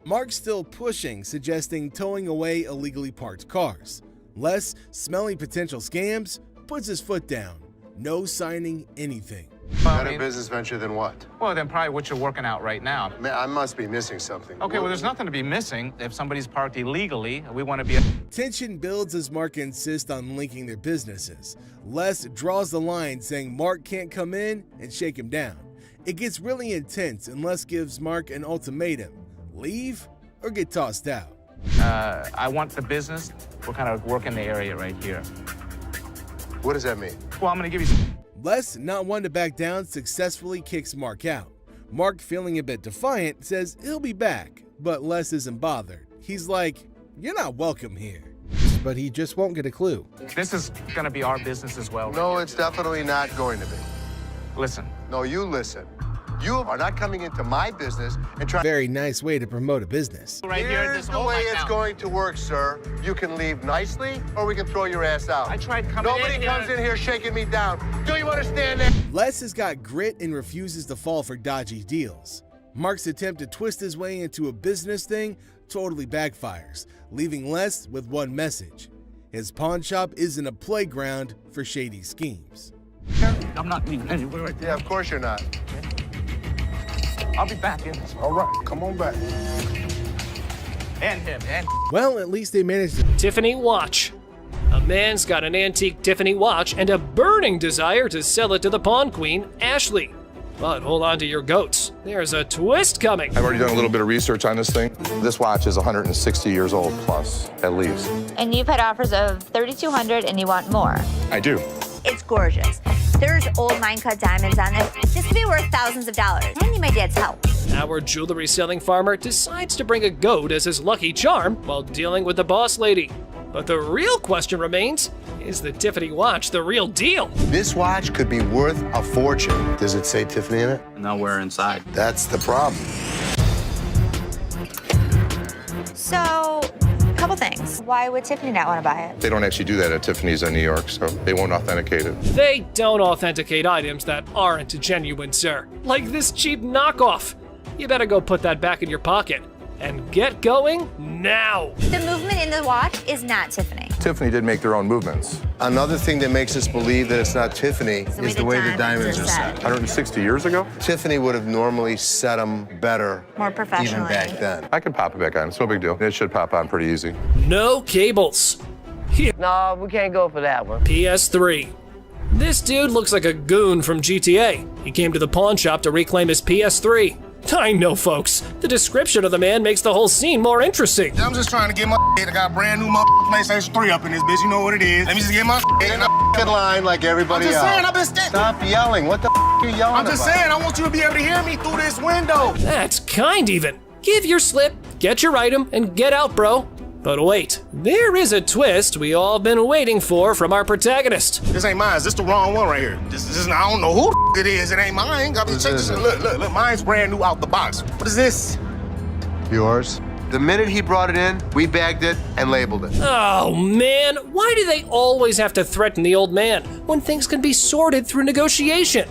Mark's still pushing, suggesting towing away illegally parked cars. Les, smelling potential scams, puts his foot down. No signing anything. Better business venture than what? Well, then probably what you're working out right now. I must be missing something. Okay, well, there's nothing to be missing. If somebody's parked illegally, we want to be... Tension builds as Mark insists on linking their businesses. Les draws the line, saying Mark can't come in and shake him down. It gets really intense, and Les gives Mark an ultimatum. Leave or get tossed out. I want the business. We're kind of working the area right here. What does that mean? Well, I'm going to give you some... Les, not one to back down, successfully kicks Mark out. Mark, feeling a bit defiant, says he'll be back, but Les isn't bothered. He's like, you're not welcome here. But he just won't get a clue. This is going to be our business as well. No, it's definitely not going to be. Listen. No, you listen. You are not coming into my business and trying... Very nice way to promote a business. Right here, Here's the way it's going to work, sir. You can leave nicely, or we can throw your ass out. I tried coming Nobody in comes in here shaking me down. Do you understand that? Les has got grit and refuses to fall for dodgy deals. Mark's attempt to twist his way into a business thing totally backfires, leaving Les with one message. His pawn shop isn't a playground for shady schemes. I'm not leaving anywhere right Yeah, of course you're not. I'll be back in. All right, come on back. And him, and... Well, at least they managed to... Tiffany watch. A man's got an antique Tiffany watch and a burning desire to sell it to the pawn queen, Ashley. But hold on to your goats. There's a twist coming. I've already done a little bit of research on this thing. This watch is 160 years old plus, at least. And you've had offers of $3,200 and you want more. I do. It's gorgeous. There's old mine-cut diamonds on this. This could be worth thousands of dollars. I need my dad's help. Our jewelry-selling farmer decides to bring a goat as his lucky charm while dealing with the boss lady. But the real question remains, is the Tiffany watch the real deal? This watch could be worth a fortune. Does it say Tiffany in it? No, we're inside. That's the problem. So, a couple things. Why would Tiffany not want to buy it? They don't actually do that at Tiffany's in New York, so they won't authenticate it. They don't authenticate items that aren't genuine, sir. Like this cheap knockoff. You better go put that back in your pocket. And get going now. The movement in the watch is not Tiffany. Tiffany did make their own movements. Another thing that makes us believe that it's not Tiffany is the way the diamonds are set. 160 years ago? Tiffany would have normally set them better. More professionally. Even back then. I can pop it back on. It's no big deal. It should pop on pretty easy. No cables. No, we can't go for that one. PS3. This dude looks like a goon from GTA. He came to the pawn shop to reclaim his PS3. I know, folks. The description of the man makes the whole scene more interesting. I'm just trying to get my I got brand new PlayStation 3 up in this bitch. You know what it is. Let me just get my in line like everybody else. I'm just saying, I've been standing. Stop yelling. What the are you yelling I'm just about? saying, I want you to be able to hear me through this window. That's kind even. Give your slip, get your item, and get out, bro. But wait, there is a twist we all been waiting for from our protagonist. This ain't mine. This the wrong one right here. This is, I don't know who it is. It ain't mine. Got me check this. Look. Mine's brand new out the box. What is this? Yours. The minute he brought it in, we bagged it and labeled it. Oh man, why do they always have to threaten the old man when things can be sorted through negotiation?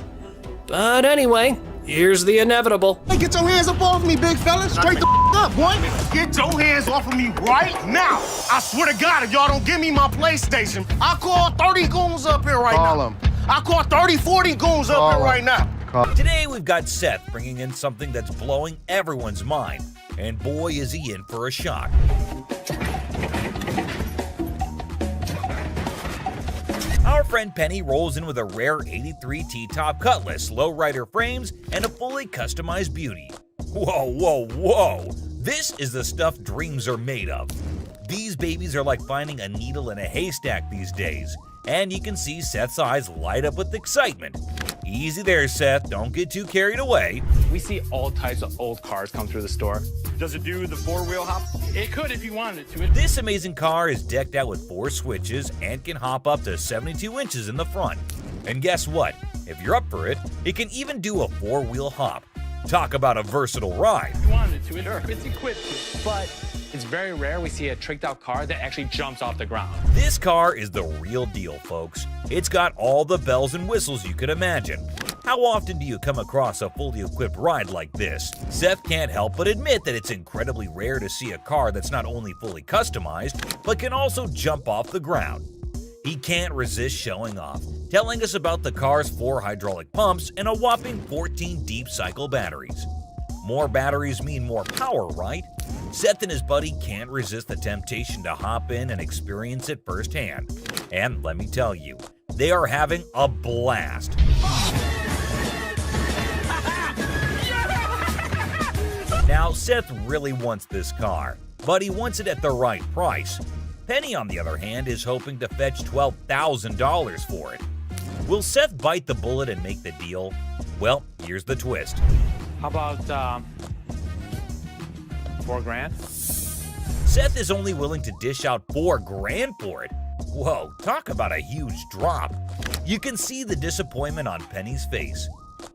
But anyway, here's the inevitable. Hey, get your hands up off me, big fella. Straight the up, boy. Get your hands off of me right now. I swear to God, if y'all don't give me my PlayStation, I'll call 30 goons up here right now. Call them. I'll call 30, 40 goons up here right now. Today we've got Seth bringing in something that's blowing everyone's mind. And boy, is he in for a shock. Our friend Penny rolls in with a rare 83 T-top Cutlass, lowrider frames, and a fully customized beauty. Whoa. This is the stuff dreams are made of. These babies are like finding a needle in a haystack these days. and you can see Seth's eyes light up with excitement. Easy there, Seth, don't get too carried away. We see all types of old cars come through the store. Does it do the four-wheel hop? It could if you wanted it to. This amazing car is decked out with 4 switches and can hop up to 72 inches in the front. And guess what? If you're up for it, it can even do a 4-wheel hop. Talk about a versatile ride. If you wanted it to, it's equipped to. But it's very rare we see a tricked out car that actually jumps off the ground. This car is the real deal, folks. It's got all the bells and whistles you could imagine. How often do you come across a fully equipped ride like this? Seth can't help but admit that it's incredibly rare to see a car that's not only fully customized, but can also jump off the ground. He can't resist showing off, telling us about the car's 4 hydraulic pumps and a whopping 14 deep cycle batteries. More batteries mean more power, right? Seth and his buddy can't resist the temptation to hop in and experience it firsthand. And let me tell you, they are having a blast. Now, Seth really wants this car, but he wants it at the right price. Penny, on the other hand, is hoping to fetch $12,000 for it. Will Seth bite the bullet and make the deal? Well, here's the twist. How about $4 grand? Seth is only willing to dish out $4 grand for it. Whoa, talk about a huge drop. You can see the disappointment on Penny's face.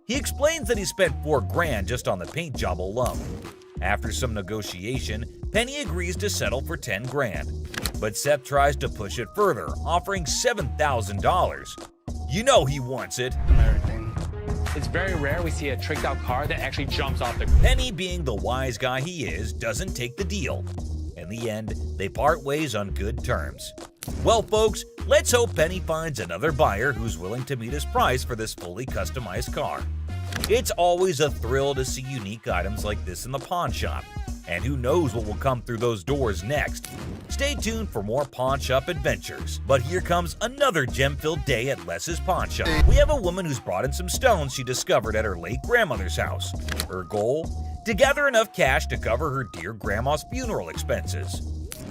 He explains that he spent $4 grand just on the paint job alone. After some negotiation, Penny agrees to settle for $10 grand. But Seth tries to push it further, offering $7,000. You know he wants it. It's very rare we see a tricked out car that actually jumps off the... Penny, being the wise guy he is, doesn't take the deal. In the end, they part ways on good terms. Well, folks, let's hope Penny finds another buyer who's willing to meet his price for this fully customized car. It's always a thrill to see unique items like this in the pawn shop. And who knows what will come through those doors next. Stay tuned for more pawn shop adventures. But here comes another gem-filled day at Les's Pawn Shop. We have a woman who's brought in some stones she discovered at her late grandmother's house. Her goal? To gather enough cash to cover her dear grandma's funeral expenses.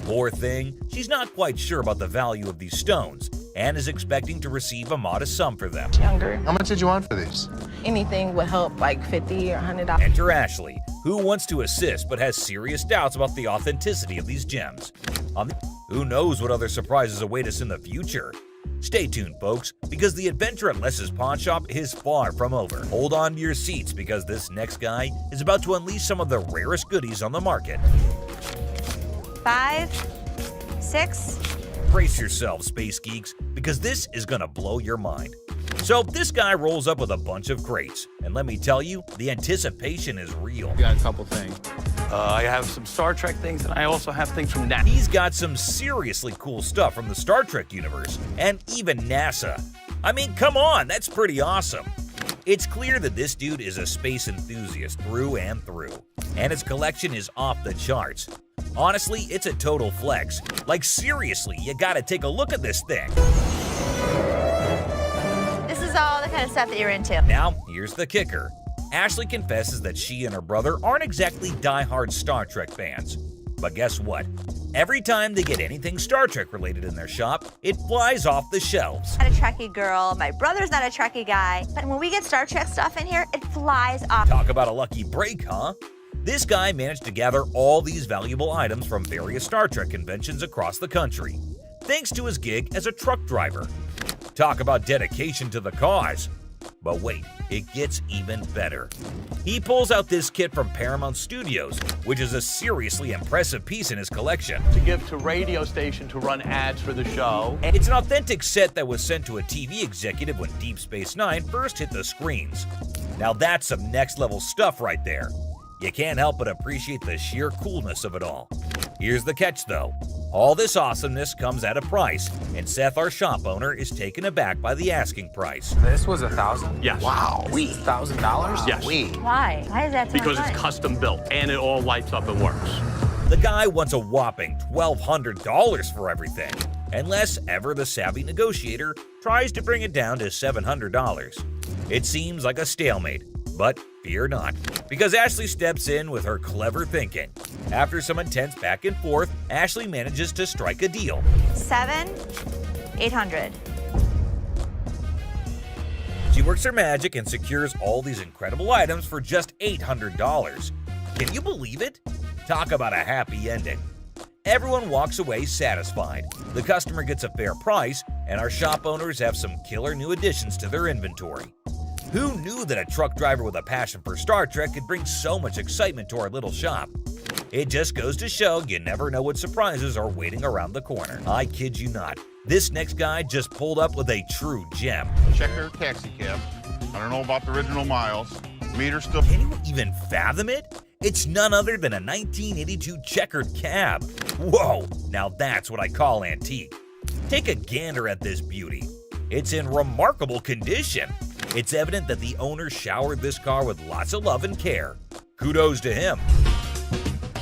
Poor thing, she's not quite sure about the value of these stones and is expecting to receive a modest sum for them. Younger. How much did you want for these? Anything would help, like $50 or $100. Enter Ashley, who wants to assist but has serious doubts about the authenticity of these gems. Who knows what other surprises await us in the future? Stay tuned, folks, because the adventure at Les's Pawn Shop is far from over. Hold on to your seats because this next guy is about to unleash some of the rarest goodies on the market. 5, 6. Brace yourselves, space geeks, because this is gonna blow your mind. So this guy rolls up with a bunch of crates, and let me tell you, the anticipation is real. Got a couple things. I have some Star Trek things, and I also have things from NASA. He's got some seriously cool stuff from the Star Trek universe, and even NASA. I mean, come on, that's pretty awesome. It's clear that this dude is a space enthusiast through and through, and his collection is off the charts. Honestly, it's a total flex. Like, seriously, you gotta take a look at this thing. This is all the kind of stuff that you're into. Now, here's the kicker. Ashley confesses that she and her brother aren't exactly die-hard Star Trek fans. But guess what? Every time they get anything Star Trek related in their shop, it flies off the shelves. I'm not a Trekkie girl, my brother's not a Trekkie guy, but when we get Star Trek stuff in here, it flies off. Talk about a lucky break, huh? This guy managed to gather all these valuable items from various Star Trek conventions across the country, thanks to his gig as a truck driver. Talk about dedication to the cause. But wait, it gets even better. He pulls out this kit from Paramount Studios, which is a seriously impressive piece in his collection. To give to radio station to run ads for the show. And it's an authentic set that was sent to a TV executive when Deep Space Nine first hit the screens. Now that's some next level stuff right there. You can't help but appreciate the sheer coolness of it all. Here's the catch though. All this awesomeness comes at a price, and Seth, our shop owner, is taken aback by the asking price. This was $1,000? Yes. Wow. $1,000? Yes. Why? Why is that so Because much? it's custom built and it all lights up and works. The guy wants a whopping $1,200 for everything, unless ever the savvy negotiator tries to bring it down to $700. It seems like a stalemate, but fear not, because Ashley steps in with her clever thinking. After some intense back and forth, Ashley manages to strike a deal. 7, 800. She works her magic and secures all these incredible items for just $800. Can you believe it? Talk about a happy ending. Everyone walks away satisfied. The customer gets a fair price, and our shop owners have some killer new additions to their inventory. Who knew that a truck driver with a passion for Star Trek could bring so much excitement to our little shop? It just goes to show you never know what surprises are waiting around the corner. I kid you not. This next guy just pulled up with a true gem. Checker taxi cab. I don't know about the original miles. Meter still. Can you even fathom it? It's none other than a 1982 checkered cab. Whoa, now that's what I call antique. Take a gander at this beauty. It's in remarkable condition. It's evident that the owner showered this car with lots of love and care. Kudos to him.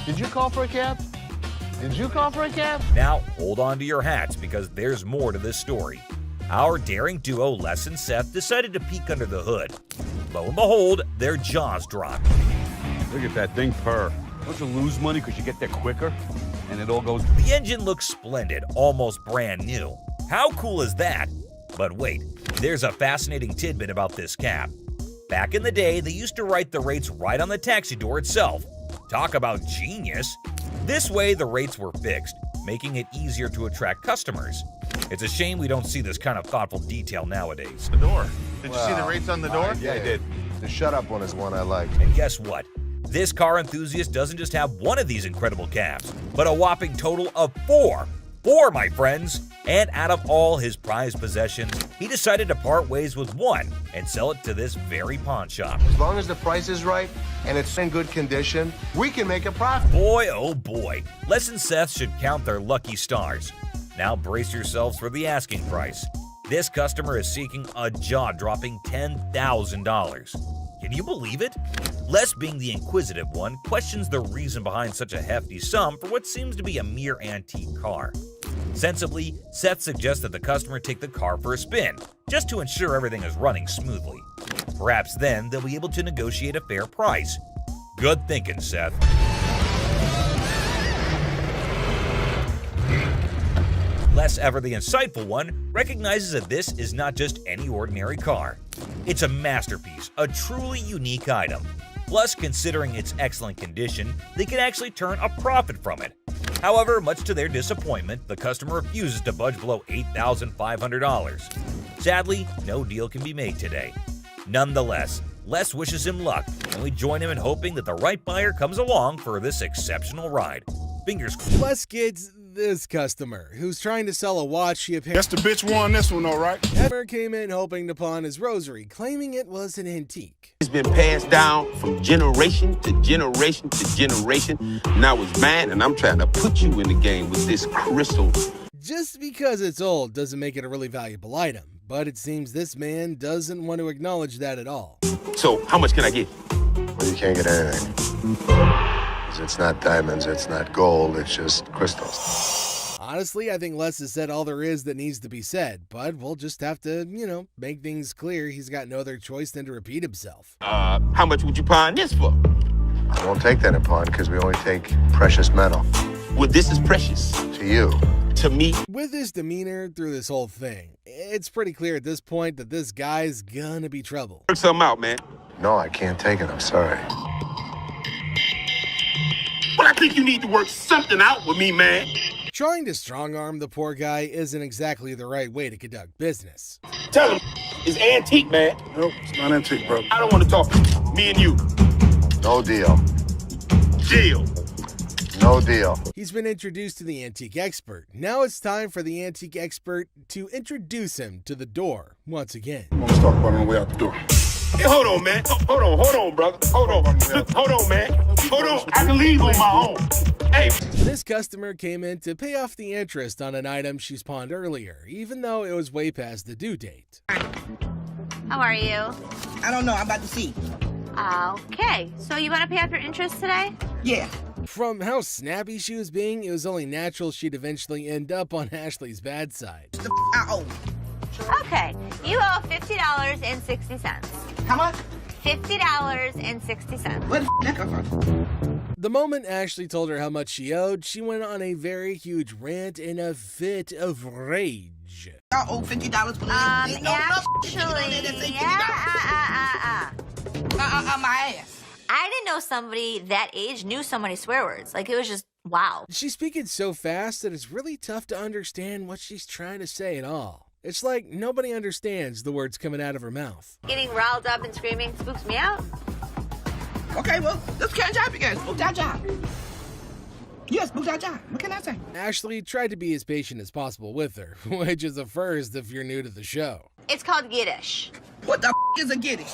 Did you call for a cab? Did you call for a cab? Now, hold on to your hats because there's more to this story. Our daring duo, Les and Seth, decided to peek under the hood. Lo and behold, their jaws dropped. Look at that thing purr. Don't you lose money because you get there quicker? And it all goes... The engine looks splendid, almost brand new. How cool is that? But wait, there's a fascinating tidbit about this cab. Back in the day, they used to write the rates right on the taxi door itself. Talk about genius! This way, the rates were fixed, making it easier to attract customers. It's a shame we don't see this kind of thoughtful detail nowadays. The door. Did you see the rates on the door? Yeah, I did. The shut up one is one I like. And guess what? This car enthusiast doesn't just have one of these incredible cabs, but a whopping total of 4. 4, my friends! And out of all his prized possessions, he decided to part ways with one and sell it to this very pawn shop. As long as the price is right and it's in good condition, we can make a profit. Boy, oh boy, Les and Seth should count their lucky stars. Now brace yourselves for the asking price. This customer is seeking a jaw-dropping $10,000. Can you believe it? Les, being the inquisitive one, questions the reason behind such a hefty sum for what seems to be a mere antique car. Sensibly, Seth suggests that the customer take the car for a spin, just to ensure everything is running smoothly. Perhaps then they'll be able to negotiate a fair price. Good thinking, Seth. Les, ever the insightful one, recognizes that this is not just any ordinary car. It's a masterpiece, a truly unique item. Plus, considering its excellent condition, they can actually turn a profit from it. However, much to their disappointment, the customer refuses to budge below $8,500. Sadly, no deal can be made today. Nonetheless, Les wishes him luck, and we join him in hoping that the right buyer comes along for this exceptional ride. Fingers crossed. Les gets this customer who's trying to sell a watch she apparently... That's the bitch won this one, all right? Customer came in hoping to pawn his rosary, claiming it was an antique. It's been passed down from generation to generation to generation. Now it's mine, and I'm trying to put you in the game with this crystal. Just because it's old doesn't make it a really valuable item, but it seems this man doesn't want to acknowledge that at all. So, how much can I get? Well, you can't get anything. It's not diamonds, it's not gold, it's just crystals. Honestly, I think Les has said all there is that needs to be said, but we'll just have to, make things clear. He's got no other choice than to repeat himself. How much would you pawn this for? I won't take that in pawn because we only take precious metal. Well, this is precious. To you. To me. With his demeanor through this whole thing, it's pretty clear at this point that this guy's gonna be trouble. Work something out, man. No, I can't take it, I'm sorry. Well, I think you need to work something out with me, man. Trying to strong-arm the poor guy isn't exactly the right way to conduct business. Tell him it's antique, man. Nope, it's not antique, bro. I don't want to talk. Me and you. No deal. Deal. No deal. He's been introduced to the antique expert. Now it's time for the antique expert to introduce him to the door once again. I'm gonna talk about it on the way out the door. Hey, hold on, man. Hold on, brother. Hold on, man. Hold on. I can leave on my own. Hey. This customer came in to pay off the interest on an item she's pawned earlier, even though it was way past the due date. How are you? I don't know. I'm about to see. Okay, so you want to pay off your interest today? Yeah. From how snappy she was being, it was only natural she'd eventually end up on Ashley's bad side. I owe. Okay, you owe $50.60. How much? $50.60. Where the that come from? The moment Ashley told her how much she owed, she went on a very huge rant in a fit of rage. I owe $50 for Actually, my ass. I didn't know somebody that age knew so many swear words. Like, it was just, wow. She's speaking so fast that it's really tough to understand what she's trying to say at all. It's like nobody understands the words coming out of her mouth. Getting riled up and screaming spooks me out. Okay, well, let's catch up again. Spook that job. Yes, spook that job. What can I say? Ashley tried to be as patient as possible with her, which is a first if you're new to the show. It's called Yiddish. What the is a Yiddish?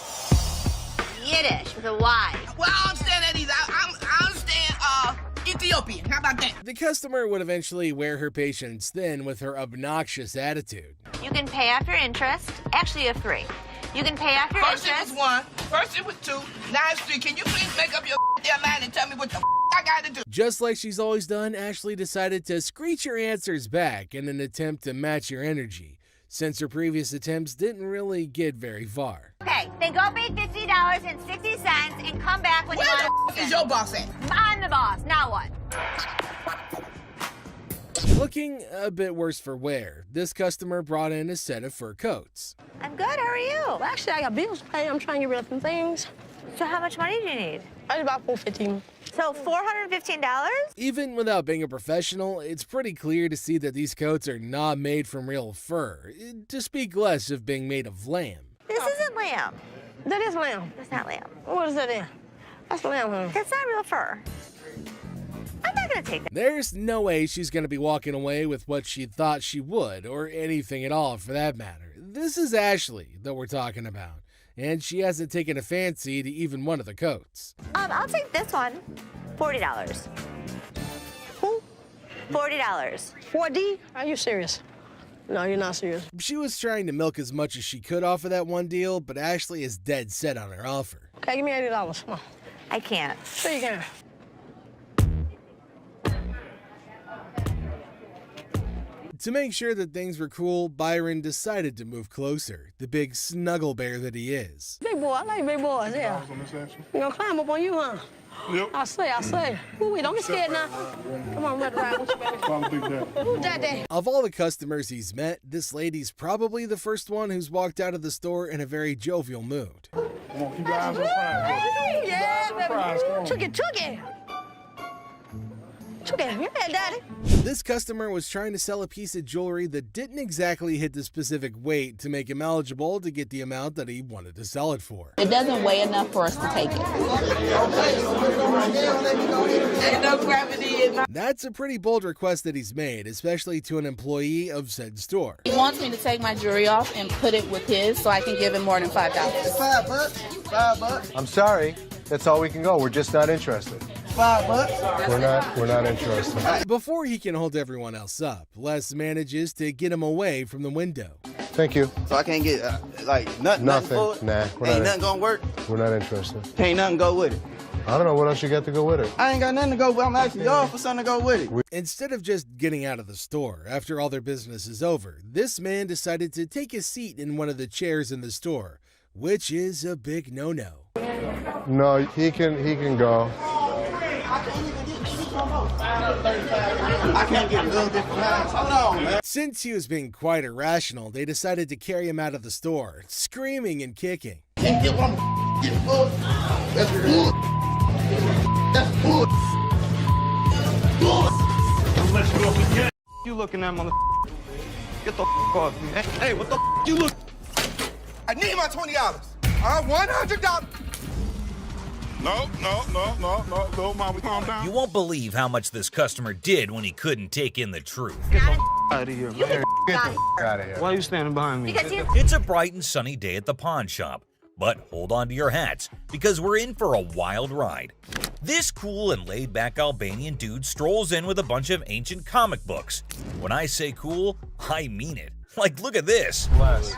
Yiddish with a Y. Well, I understand that either. I understand Ethiopian. How about that? The customer would eventually wear her patience thin with her obnoxious attitude. You can pay after interest. Actually, you have 3. You can pay after First interest. it was 1. First it was 2. Now it's 3. Can you please make up your damn mind and tell me what the I gotta do? Just like she's always done, Ashley decided to screech her answers back in an attempt to match your energy, since her previous attempts didn't really get very far. Okay, then go pay $50.60 and come back when you Where want the is your boss at? I'm the boss. Now what? Looking a bit worse for wear, this customer brought in a set of fur coats. I'm good. How are you? Well, actually, I got bills to pay. I'm trying to get rid of some things. So how much money do you need? I need about $415. So $415? Even without being a professional, it's pretty clear to see that these coats are not made from real fur, to speak less of being made of lamb. This isn't lamb. That is lamb. That's not lamb. What is that then? That's lamb, honey. That's not real fur. I'm not gonna take that. There's no way she's gonna be walking away with what she thought she would, or anything at all for that matter. This is Ashley that we're talking about, and she hasn't taken a fancy to even one of the coats. I'll take this one. $40. Who? $40. 4D? Are you serious? No, you're not serious. She was trying to milk as much as she could off of that one deal, but Ashley is dead set on her offer. Okay, give me $80. Come on. I can't. Sure you can. To make sure that things were cool, Byron decided to move closer, the big snuggle bear that he is. Big boy, I like big boys, yeah. You gonna climb up on you, huh? Yep. I say. Ooh, wait, don't get scared now. Come on, Red Ride with you, baby. Who's that there? Of all the customers he's met, this lady's probably the first one who's walked out of the store in a very jovial mood. Come on, keep your eyes on Prime. Yeah, baby. Took it. Yeah, daddy. This customer was trying to sell a piece of jewelry that didn't exactly hit the specific weight to make him eligible to get the amount that he wanted to sell it for. It doesn't weigh enough for us to take it. Ain't no gravity in my... That's a pretty bold request that he's made, especially to an employee of said store. He wants me to take my jewelry off and put it with his so I can give him more than $5. $5. I'm sorry. That's all we can go. We're just not interested. $5. We're not interested. Before he can hold everyone else up, Les manages to get him away from the window. Thank you. So I can't get, nothing Nothing. for it? Nah, Ain't nothing gonna work? We're not interested. Ain't nothing go with it. I don't know what else you got to go with it. I ain't got nothing to go with. I'm asking y'all for something to go with it. Instead of just getting out of the store after all their business is over, this man decided to take a seat in one of the chairs in the store, which is a big no-no. No, he can go. I can't get a little bit from that. Hold on, man. Since he was being quite irrational, they decided to carry him out of the store, screaming and kicking. Can't get what I'm getting for. That's bull. That's bull. You looking at mother? Get the off me. Hey, what the you look? I need my $20. $100. No, mama, calm down. You won't believe how much this customer did when he couldn't take in the truth. Get the out of here, man. Get the out of here. Why are you standing behind me? It's a bright and sunny day at the pawn shop, but hold on to your hats because we're in for a wild ride. This cool and laid-back Albanian dude strolls in with a bunch of ancient comic books. When I say cool, I mean it. Like, look at this. Les.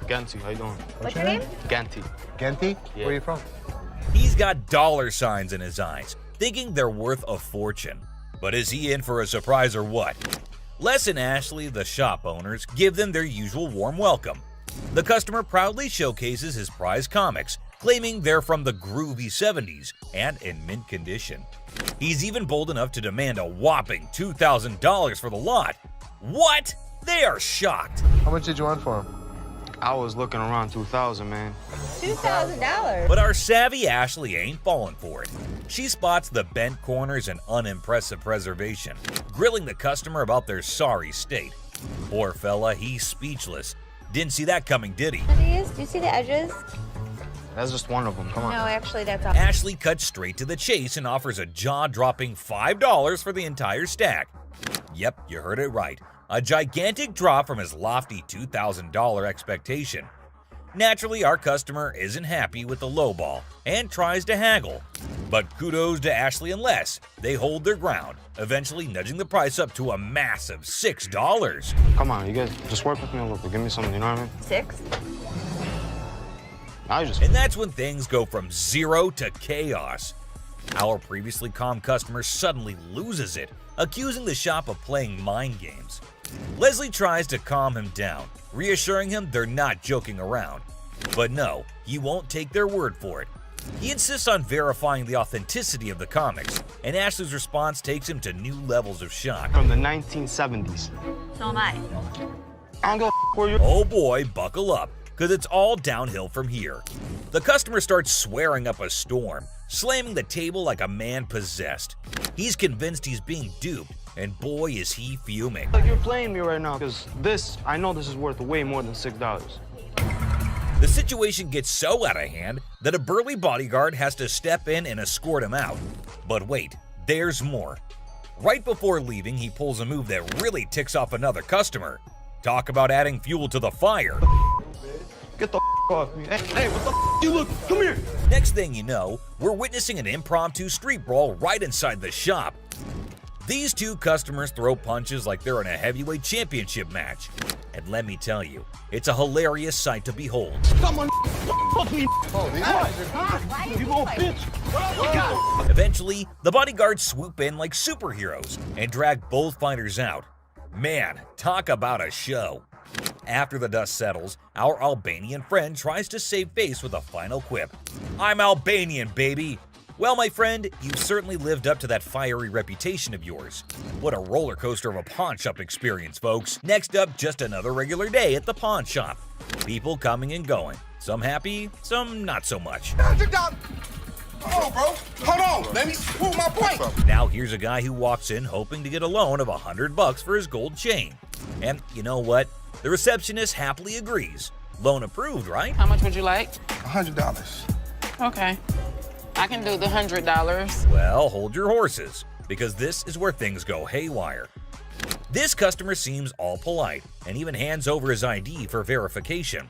Ganti, how you doing? What's your name? Ganti. Genti? Yeah. Where are you from? He's got dollar signs in his eyes, thinking they're worth a fortune. But is he in for a surprise or what? Les and Ashley, the shop owners, give them their usual warm welcome. The customer proudly showcases his prized comics, claiming they're from the groovy 70s and in mint condition. He's even bold enough to demand a whopping $2,000 for the lot. What? They are shocked. How much did you want for him? I was looking around 2,000, man. $2,000. But our savvy Ashley ain't falling for it. She spots the bent corners and unimpressive preservation, grilling the customer about their sorry state. Poor fella, he's speechless. Didn't see that coming, did he? Do you see the edges? That's just one of them. Come on. No, actually, that's all. Ashley cuts straight to the chase and offers a jaw-dropping $5 for the entire stack. Yep, you heard it right. A gigantic drop from his lofty $2,000 expectation. Naturally, our customer isn't happy with the lowball and tries to haggle. But kudos to Ashley and Les. They hold their ground, eventually nudging the price up to a massive $6. Come on, you guys, just work with me a little bit. Give me something, you know what I mean? 6? And that's when things go from zero to chaos. Our previously calm customer suddenly loses it, accusing the shop of playing mind games. Leslie tries to calm him down, reassuring him they're not joking around. But no, he won't take their word for it. He insists on verifying the authenticity of the comics, and Ashley's response takes him to new levels of shock. From the 1970s. So am I. I don't go where you. Oh boy, buckle up, because it's all downhill from here. The customer starts swearing up a storm, slamming the table like a man possessed. He's convinced he's being duped, and boy is he fuming. Like you're playing me right now, because I know this is worth way more than $6. The situation gets so out of hand that a burly bodyguard has to step in and escort him out. But wait, there's more. Right before leaving, he pulls a move that really ticks off another customer. Talk about adding fuel to the fire. Get the off me. Hey, what the you look? Come here. Next thing you know, we're witnessing an impromptu street brawl right inside the shop. These two customers throw punches like they're in a heavyweight championship match. And let me tell you, it's a hilarious sight to behold. Someone fuck me. You little bitch. Eventually, the bodyguards swoop in like superheroes and drag both fighters out. Man, talk about a show. After the dust settles, our Albanian friend tries to save face with a final quip. I'm Albanian, baby! Well, my friend, you've certainly lived up to that fiery reputation of yours. What a roller coaster of a pawn shop experience, folks. Next up, just another regular day at the pawn shop. People coming and going. Some happy, some not so much. Hold on, bro. Hold on. Let me prove my point. Now here's a guy who walks in hoping to get a loan of $100 for his gold chain. And you know what? The receptionist happily agrees. Loan approved, right? How much would you like? $100. Okay. I can do the $100. Well, hold your horses, because this is where things go haywire. This customer seems all polite and even hands over his ID for verification.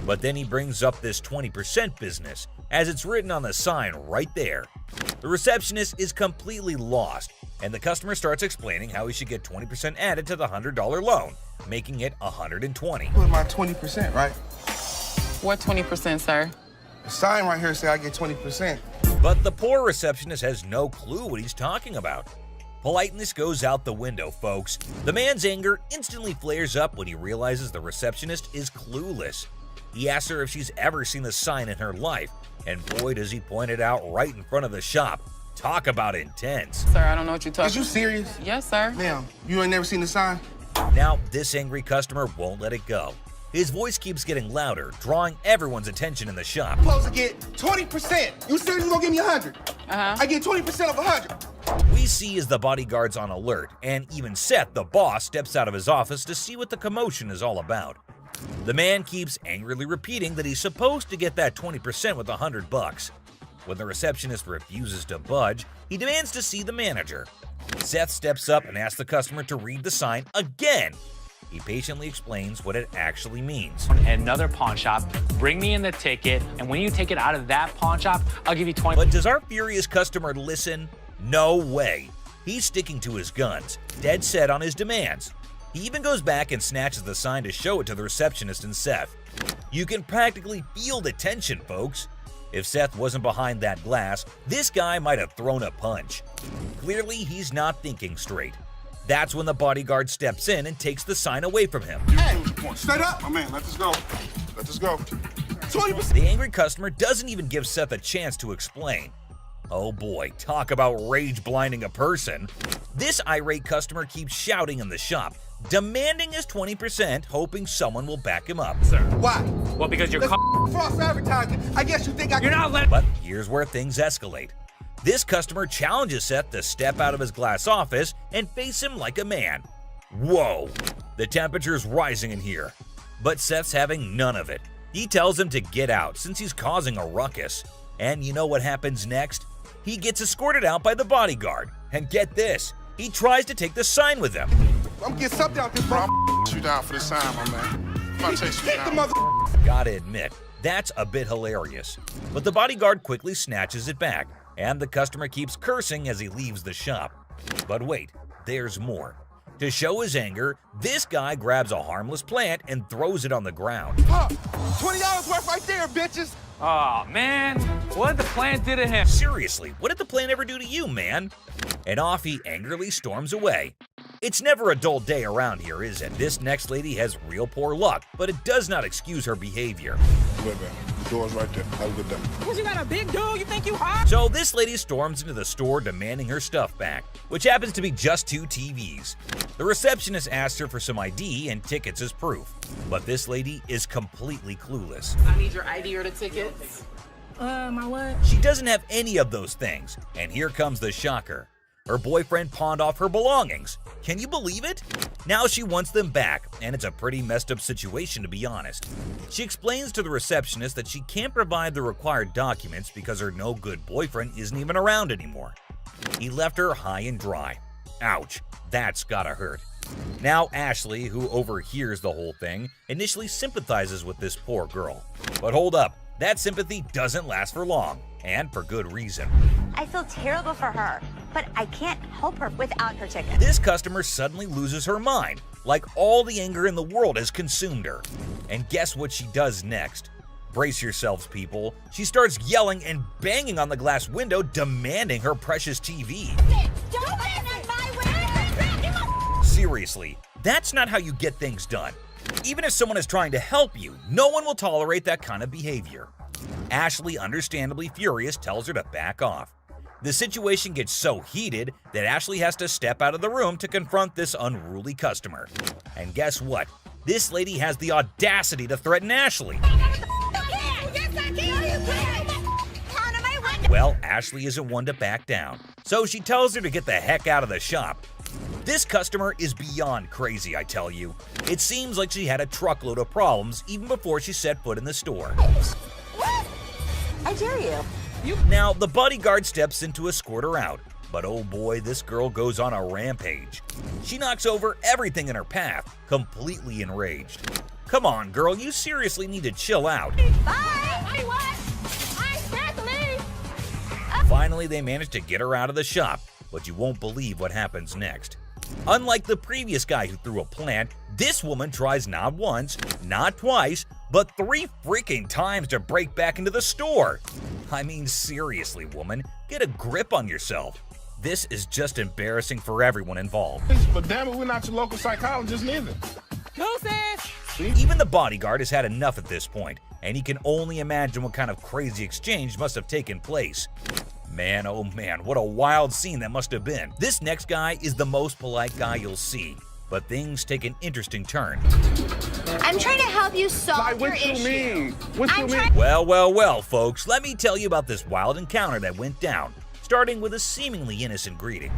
But then he brings up this 20% business, as it's written on the sign right there. The receptionist is completely lost, and the customer starts explaining how he should get 20% added to the $100 loan, making it $120. Put my 20%, right? What 20%, sir? The sign right here say I get 20%. But the poor receptionist has no clue what he's talking about. Politeness goes out the window, folks. The man's anger instantly flares up when he realizes the receptionist is clueless. He asks her if she's ever seen the sign in her life, and boy does he point it out right in front of the shop. Talk about intense. Sir, I don't know what you're talking about. Is you serious? Yes, sir. Ma'am, you ain't never seen the sign? Now, this angry customer won't let it go. His voice keeps getting louder, drawing everyone's attention in the shop. I'm supposed to get 20%. You said you gonna give me 100. I get 20% of 100. We see as the bodyguard's on alert, and even Seth, the boss, steps out of his office to see what the commotion is all about. The man keeps angrily repeating that he's supposed to get that 20% with $100. When the receptionist refuses to budge, he demands to see the manager. Seth steps up and asks the customer to read the sign again. He patiently explains what it actually means. At another pawn shop, bring me in the ticket, and when you take it out of that pawn shop, I'll give you 20. But does our furious customer listen? No way. He's sticking to his guns, dead set on his demands. He even goes back and snatches the sign to show it to the receptionist and Seth. You can practically feel the tension, folks. If Seth wasn't behind that glass, this guy might have thrown a punch. Clearly, he's not thinking straight. That's when the bodyguard steps in and takes the sign away from him. Hey, straight up. My man, let this go. Let this go. 20%. The angry customer doesn't even give Seth a chance to explain. Oh boy, talk about rage blinding a person. This irate customer keeps shouting in the shop, demanding his 20%, hoping someone will back him up. Sir. Why? Well, because you're False advertising. I guess you think I can. You're not letting. But here's where things escalate. This customer challenges Seth to step out of his glass office and face him like a man. Whoa, the temperature's rising in here. But Seth's having none of it. He tells him to get out since he's causing a ruckus. And you know what happens next? He gets escorted out by the bodyguard. And get this, he tries to take the sign with him. I'm getting something out this, bro. You down for this sign, my man. I'm gonna chase you down. Gotta admit, that's a bit hilarious. But the bodyguard quickly snatches it back, and the customer keeps cursing as he leaves the shop. But wait, there's more. To show his anger, this guy grabs a harmless plant and throws it on the ground. Huh, $20 worth right there, bitches. Oh, man. What did the plant do to him? Seriously, what did the plant ever do to you, man? And off he angrily storms away. It's never a dull day around here, is it? This next lady has real poor luck, but it does not excuse her behavior. Wait, man. The door's right there. Have a good day. What, you got a big dude? You think you hot? So this lady storms into the store demanding her stuff back, which happens to be just 2 TVs. The receptionist asks her for some ID and tickets as proof, but this lady is completely clueless. I need your ID or the tickets. My what? She doesn't have any of those things, and here comes the shocker. Her boyfriend pawned off her belongings. Can you believe it? Now she wants them back, and it's a pretty messed up situation to be honest. She explains to the receptionist that she can't provide the required documents because her no-good boyfriend isn't even around anymore. He left her high and dry. Ouch, that's gotta hurt. Now Ashley, who overhears the whole thing, initially sympathizes with this poor girl. But hold up, that sympathy doesn't last for long, and for good reason. I feel terrible for her, but I can't help her without her ticket. This customer suddenly loses her mind, like all the anger in the world has consumed her. And guess what she does next? Brace yourselves, people. She starts yelling and banging on the glass window, demanding her precious TV. Don't bang on my window! Seriously, that's not how you get things done. Even if someone is trying to help you, no one will tolerate that kind of behavior. Ashley, understandably furious, tells her to back off. The situation gets so heated that Ashley has to step out of the room to confront this unruly customer. And guess what? This lady has the audacity to threaten Ashley. Well, Ashley isn't one to back down, so she tells her to get the heck out of the shop. This customer is beyond crazy, I tell you. It seems like she had a truckload of problems even before she set foot in the store. What? I dare you. Now, the bodyguard steps in to escort her out, but oh boy, this girl goes on a rampage. She knocks over everything in her path, completely enraged. Come on, girl, you seriously need to chill out. Bye! Wait, what? I'm scared to leave. Finally, they manage to get her out of the shop, but you won't believe what happens next. Unlike the previous guy who threw a plant, this woman tries not once, not twice, but 3 freaking times to break back into the store. I mean, seriously, woman, get a grip on yourself. This is just embarrassing for everyone involved. But damn it, we're not your local psychologist neither. Even the bodyguard has had enough at this point, and he can only imagine what kind of crazy exchange must have taken place. Man, oh man, what a wild scene that must have been. This next guy is the most polite guy you'll see, but things take an interesting turn. I'm trying to help you solve your issue. Well, folks, let me tell you about this wild encounter that went down, starting with a seemingly innocent greeting.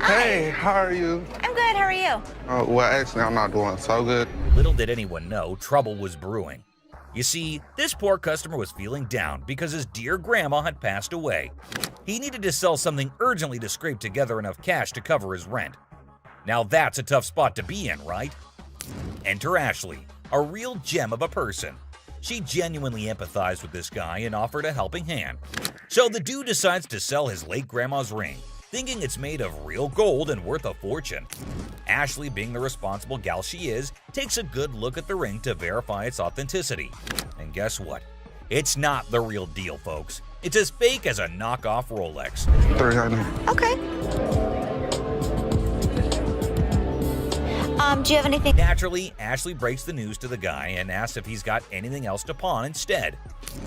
Hey, how are you? I'm good, how are you? Well, actually, I'm not doing so good. Little did anyone know, trouble was brewing. You see, this poor customer was feeling down because his dear grandma had passed away. He needed to sell something urgently to scrape together enough cash to cover his rent. Now that's a tough spot to be in, right? Enter Ashley, a real gem of a person. She genuinely empathized with this guy and offered a helping hand. So the dude decides to sell his late grandma's ring, thinking it's made of real gold and worth a fortune. Ashley, being the responsible gal she is, takes a good look at the ring to verify its authenticity. And guess what? It's not the real deal, folks. It's as fake as a knockoff Rolex. Okay. Do you have anything? Naturally, Ashley breaks the news to the guy and asks if he's got anything else to pawn instead.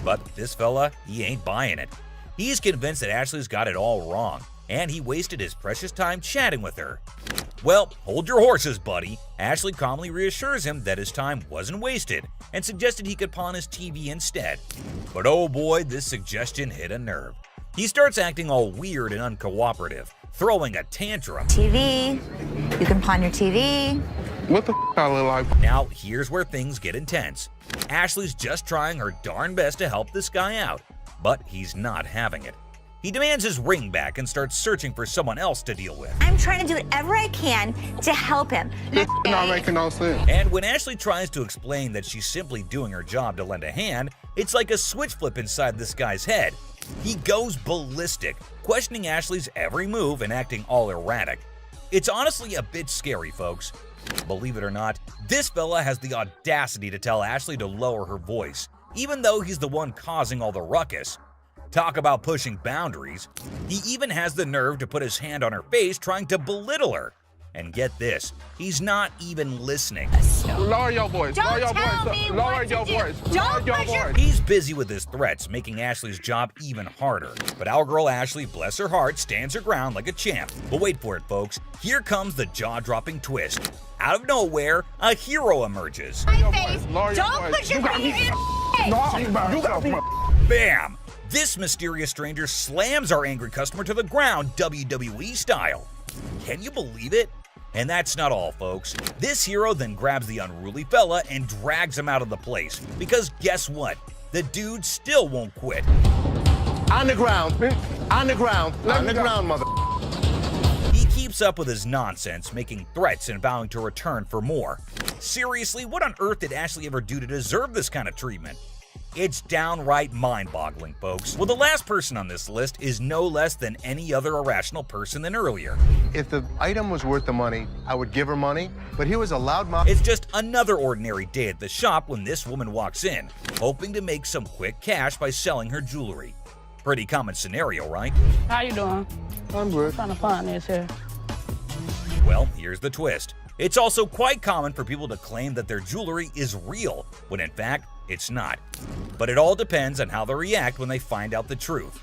But this fella, he ain't buying it. He's convinced that Ashley's got it all wrong, and he wasted his precious time chatting with her. Well, hold your horses, buddy. Ashley calmly reassures him that his time wasn't wasted and suggested he could pawn his TV instead. But oh boy, this suggestion hit a nerve. He starts acting all weird and uncooperative, throwing a tantrum. TV. You can pawn your TV. What the I look like? Now, here's where things get intense. Ashley's just trying her darn best to help this guy out, but he's not having it. He demands his ring back and starts searching for someone else to deal with. I'm trying to do whatever I can to help him. This not making no sense. And when Ashley tries to explain that she's simply doing her job to lend a hand, it's like a switch flip inside this guy's head. He goes ballistic, questioning Ashley's every move and acting all erratic. It's honestly a bit scary, folks. Believe it or not, this fella has the audacity to tell Ashley to lower her voice, even though he's the one causing all the ruckus. Talk about pushing boundaries. He even has the nerve to put his hand on her face trying to belittle her. And get this, he's not even listening. Lower your voice. Lower your voice. Lower your voice. Lower your voice. He's busy with his threats, making Ashley's job even harder. But our girl Ashley, bless her heart, stands her ground like a champ. But wait for it, folks. Here comes the jaw-dropping twist. Out of nowhere, a hero emerges. My face. Don't put your finger in. Bam! This mysterious stranger slams our angry customer to the ground, WWE style. Can you believe it? And that's not all, folks. This hero then grabs the unruly fella and drags him out of the place. Because guess what? The dude still won't quit. On the ground. On the ground. On the ground, mother. He keeps up with his nonsense, making threats and vowing to return for more. Seriously, what on earth did Ashley ever do to deserve this kind of treatment? It's downright mind-boggling, folks. Well, the last person on this list is no less than any other irrational person than earlier. If the item was worth the money, I would give her money, but he was a loudmouth. It's just another ordinary day at the shop when this woman walks in, hoping to make some quick cash by selling her jewelry. Pretty common scenario, right? How you doing? I'm good. Trying to find this here. Well, here's the twist. It's also quite common for people to claim that their jewelry is real, when in fact, it's not. But it all depends on how they react when they find out the truth.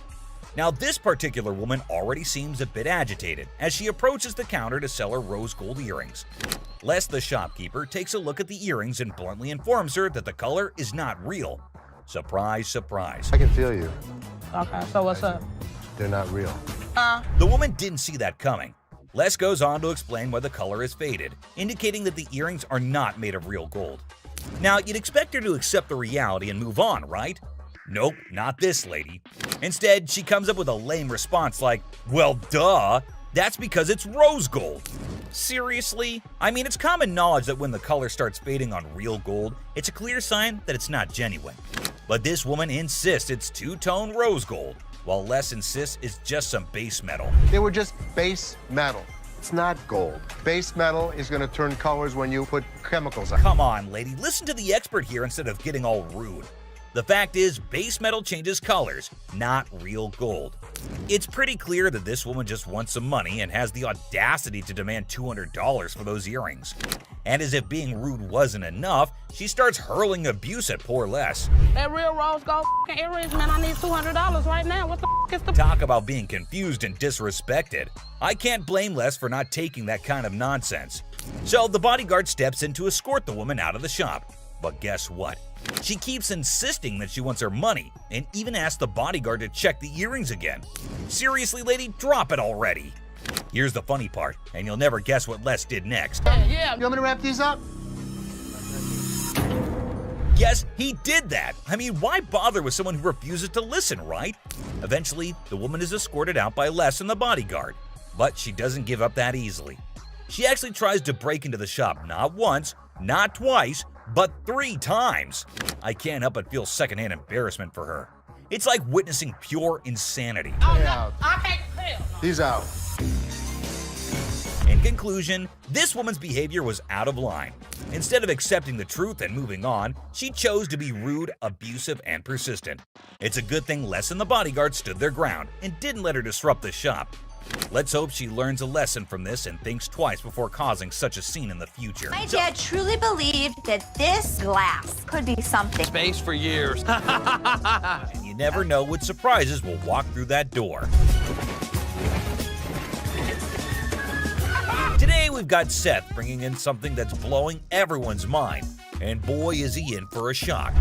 Now, this particular woman already seems a bit agitated as she approaches the counter to sell her rose gold earrings. Les, the shopkeeper, takes a look at the earrings and bluntly informs her that the color is not real. Surprise, surprise. I can feel you. Okay, so what's up? They're not real. The woman didn't see that coming. Les goes on to explain why the color is faded, indicating that the earrings are not made of real gold. Now, you'd expect her to accept the reality and move on, right? Nope, not this lady. Instead, she comes up with a lame response like, well, duh, that's because it's rose gold. Seriously? I mean, it's common knowledge that when the color starts fading on real gold, it's a clear sign that it's not genuine. But this woman insists it's two-tone rose gold, while Les insists it's just some base metal. They were just base metal. It's not gold. Base metal is going to turn colors when you put chemicals on. Come on, lady, listen to the expert here instead of getting all rude. The fact is, base metal changes colors, not real gold. It's pretty clear that this woman just wants some money and has the audacity to demand $200 for those earrings. And as if being rude wasn't enough, she starts hurling abuse at poor Les. That real rose gold earrings, man, I need $200 right now. What the is the... Talk about being confused and disrespected. I can't blame Les for not taking that kind of nonsense. So the bodyguard steps in to escort the woman out of the shop. But guess what? She keeps insisting that she wants her money and even asks the bodyguard to check the earrings again. Seriously, lady, drop it already. Here's the funny part, and you'll never guess what Les did next. Yeah. You want me to wrap these up? Yes, he did that. I mean, why bother with someone who refuses to listen, right? Eventually, the woman is escorted out by Les and the bodyguard. But she doesn't give up that easily. She actually tries to break into the shop not once, not twice, but 3 times. I can't help but feel secondhand embarrassment for her. It's like witnessing pure insanity. Oh, no. I can't tell. He's out. In conclusion, this woman's behavior was out of line. Instead of accepting the truth and moving on, she chose to be rude, abusive, and persistent. It's a good thing Les and the bodyguard stood their ground and didn't let her disrupt the shop. Let's hope she learns a lesson from this and thinks twice before causing such a scene in the future. My dad truly believed that this glass could be something. Space for years. And you never know what surprises will walk through that door. Today we've got Seth bringing in something that's blowing everyone's mind, and boy is he in for a shock.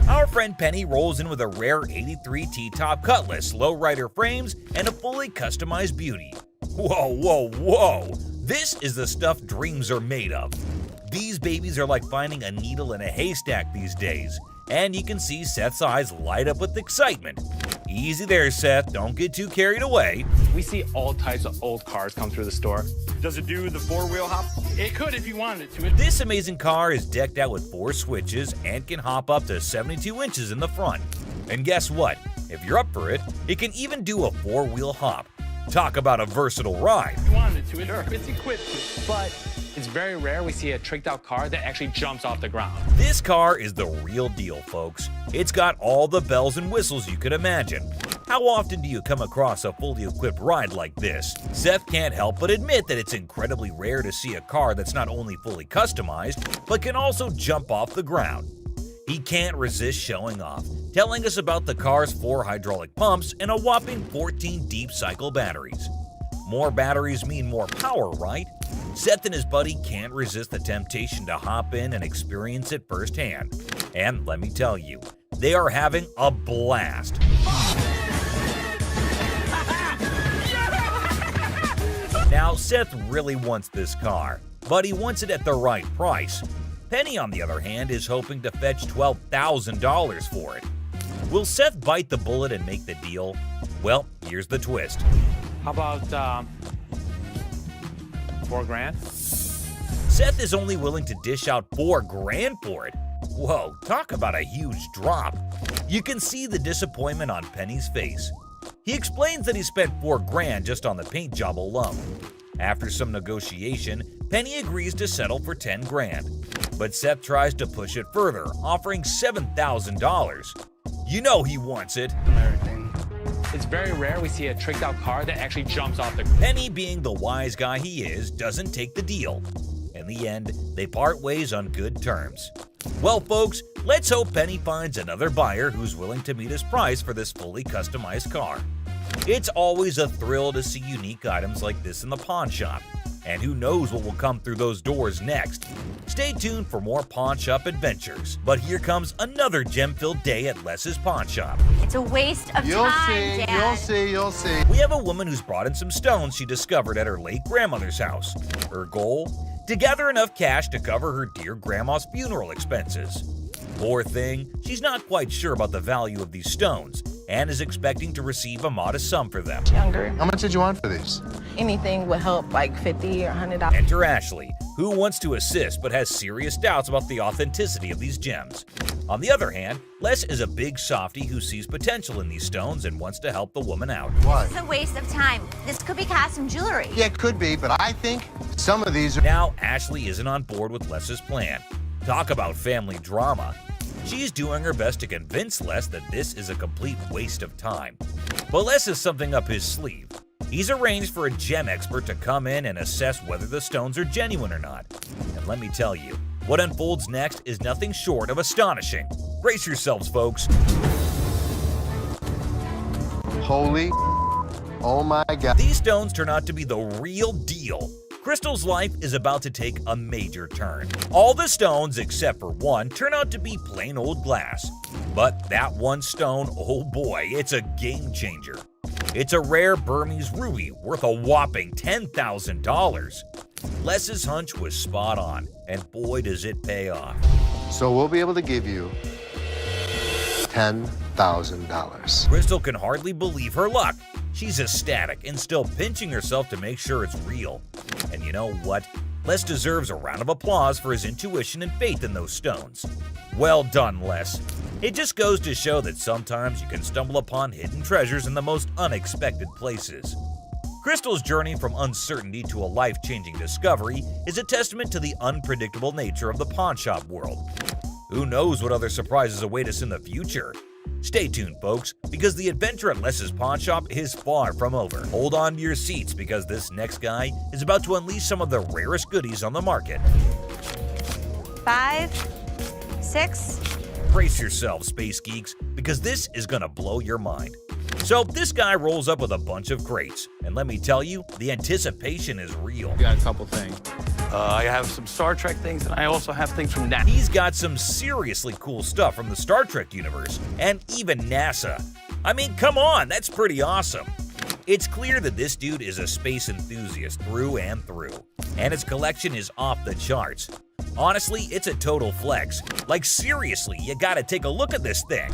Our friend Penny rolls in with a rare 83 T-top Cutlass, lowrider frames, and a fully customized beauty. Whoa, whoa, whoa! This is the stuff dreams are made of. These babies are like finding a needle in a haystack these days, and you can see Seth's eyes light up with excitement. Easy there, Seth, don't get too carried away. We see all types of old cars come through the store. Does it do the four-wheel hop? It could if you wanted it to. This amazing car is decked out with 4 switches and can hop up to 72 inches in the front. And guess what? If you're up for it, it can even do a 4-wheel hop. Talk about a versatile ride. If you wanted it to, it's equipped to. But it's very rare we see a tricked out car that actually jumps off the ground. This car is the real deal, folks. It's got all the bells and whistles you could imagine. How often do you come across a fully equipped ride like this? Seth can't help but admit that it's incredibly rare to see a car that's not only fully customized, but can also jump off the ground. He can't resist showing off, telling us about the car's 4 hydraulic pumps and a whopping 14 deep cycle batteries. More batteries mean more power, right? Seth and his buddy can't resist the temptation to hop in and experience it firsthand. And let me tell you, they are having a blast. Now, Seth really wants this car, but he wants it at the right price. Penny, on the other hand, is hoping to fetch $12,000 for it. Will Seth bite the bullet and make the deal? Well, here's the twist. How about $4,000? Seth is only willing to dish out $4,000 for it. Whoa, talk about a huge drop. You can see the disappointment on Penny's face. He explains that he spent $4,000 just on the paint job alone. After some negotiation, Penny agrees to settle for $10,000. But Seth tries to push it further, offering $7,000. You know he wants it. It's very rare we see a tricked out car that actually jumps off the ground. Penny, being the wise guy he is, doesn't take the deal. In the end, they part ways on good terms. Well, folks, let's hope Penny finds another buyer who's willing to meet his price for this fully customized car. It's always a thrill to see unique items like this in the pawn shop. And who knows what will come through those doors next. Stay tuned for more pawn shop adventures. But here comes another gem-filled day at Les's Pawn Shop. It's a waste of time, Dad. You'll see. We have a woman who's brought in some stones she discovered at her late grandmother's house. Her goal? To gather enough cash to cover her dear grandma's funeral expenses. Poor thing, she's not quite sure about the value of these stones and is expecting to receive a modest sum for them. Younger. How much did you want for these? Anything would help, like $50 or $100. Enter Ashley, who wants to assist but has serious doubts about the authenticity of these gems. On the other hand, Les is a big softie who sees potential in these stones and wants to help the woman out. Why? It's a waste of time. This could be costume jewelry. Yeah, it could be, but I think some of these are... Now, Ashley isn't on board with Les's plan. Talk about family drama. She's doing her best to convince Les that this is a complete waste of time. But Les has something up his sleeve. He's arranged for a gem expert to come in and assess whether the stones are genuine or not. And let me tell you, what unfolds next is nothing short of astonishing. Brace yourselves, folks. Holy... Oh my God. These stones turn out to be the real deal. Crystal's life is about to take a major turn. All the stones, except for one, turn out to be plain old glass. But that one stone, oh boy, it's a game changer. It's a rare Burmese ruby worth a whopping $10,000. Les's hunch was spot on, and boy does it pay off. So we'll be able to give you $10,000. Crystal can hardly believe her luck. She's ecstatic and still pinching herself to make sure it's real. And you know what? Les deserves a round of applause for his intuition and faith in those stones. Well done, Les. It just goes to show that sometimes you can stumble upon hidden treasures in the most unexpected places. Crystal's journey from uncertainty to a life-changing discovery is a testament to the unpredictable nature of the pawn shop world. Who knows what other surprises await us in the future? Stay tuned, folks, because the adventure at Les's Pawn Shop is far from over. Hold on to your seats because this next guy is about to unleash some of the rarest goodies on the market. 5, 6. Brace yourselves, space geeks, because this is gonna blow your mind. So this guy rolls up with a bunch of crates, and let me tell you, the anticipation is real. Got a couple things. I have some Star Trek things, and I also have things from NASA. He's got some seriously cool stuff from the Star Trek universe, and even NASA. I mean, come on, that's pretty awesome. It's clear that this dude is a space enthusiast through and through, and his collection is off the charts. Honestly, it's a total flex. Like seriously, you gotta take a look at this thing.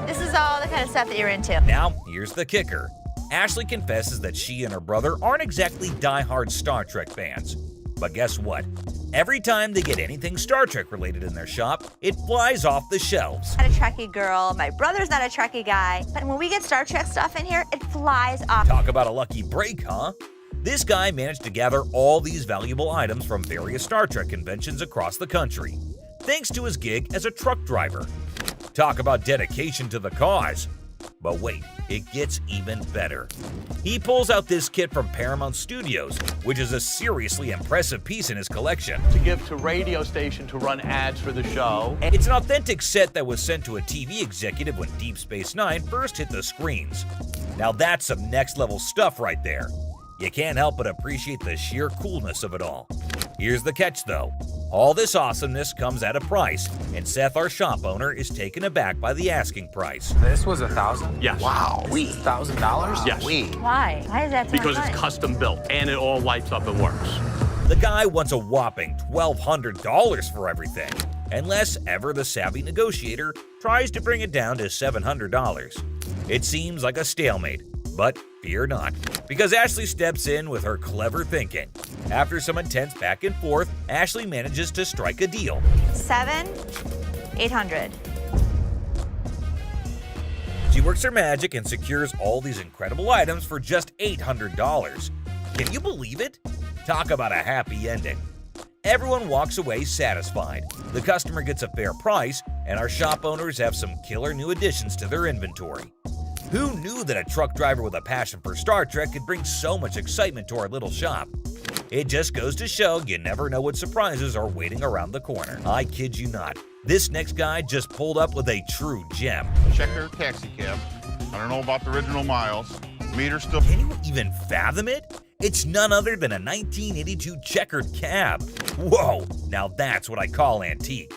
This is all the kind of stuff that you're into. Now, here's the kicker. Ashley confesses that she and her brother aren't exactly die-hard Star Trek fans. But guess what? Every time they get anything Star Trek related in their shop, it flies off the shelves. I'm not a Trekkie girl, my brother's not a Trekkie guy, but when we get Star Trek stuff in here, it flies off. Talk about a lucky break, huh? This guy managed to gather all these valuable items from various Star Trek conventions across the country, thanks to his gig as a truck driver. Talk about dedication to the cause. But wait, it gets even better. He pulls out this kit from Paramount Studios, which is a seriously impressive piece in his collection. To give to radio station to run ads for the show. And it's an authentic set that was sent to a TV executive when Deep Space Nine first hit the screens. Now that's some next level stuff right there. You can't help but appreciate the sheer coolness of it all. Here's the catch though. All this awesomeness comes at a price, and Seth, our shop owner, is taken aback by the asking price. This was $1,000? Yes. Wow. $1,000? Yes. Why? Why is that so Because much? it's custom built and it all lights up and works. The guy wants a whopping $1,200 for everything, unless ever the savvy negotiator tries to bring it down to $700. It seems like a stalemate, but fear not, because Ashley steps in with her clever thinking. After some intense back and forth, Ashley manages to strike a deal. $7,800. She works her magic and secures all these incredible items for just $800. Can you believe it? Talk about a happy ending. Everyone walks away satisfied. The customer gets a fair price, and our shop owners have some killer new additions to their inventory. Who knew that a truck driver with a passion for Star Trek could bring so much excitement to our little shop? It just goes to show you never know what surprises are waiting around the corner. I kid you not. This next guy just pulled up with a true gem. Checker taxi cab. I don't know about the original miles. Meter still. Can you even fathom it? It's none other than a 1982 checkered cab. Whoa, now that's what I call antique.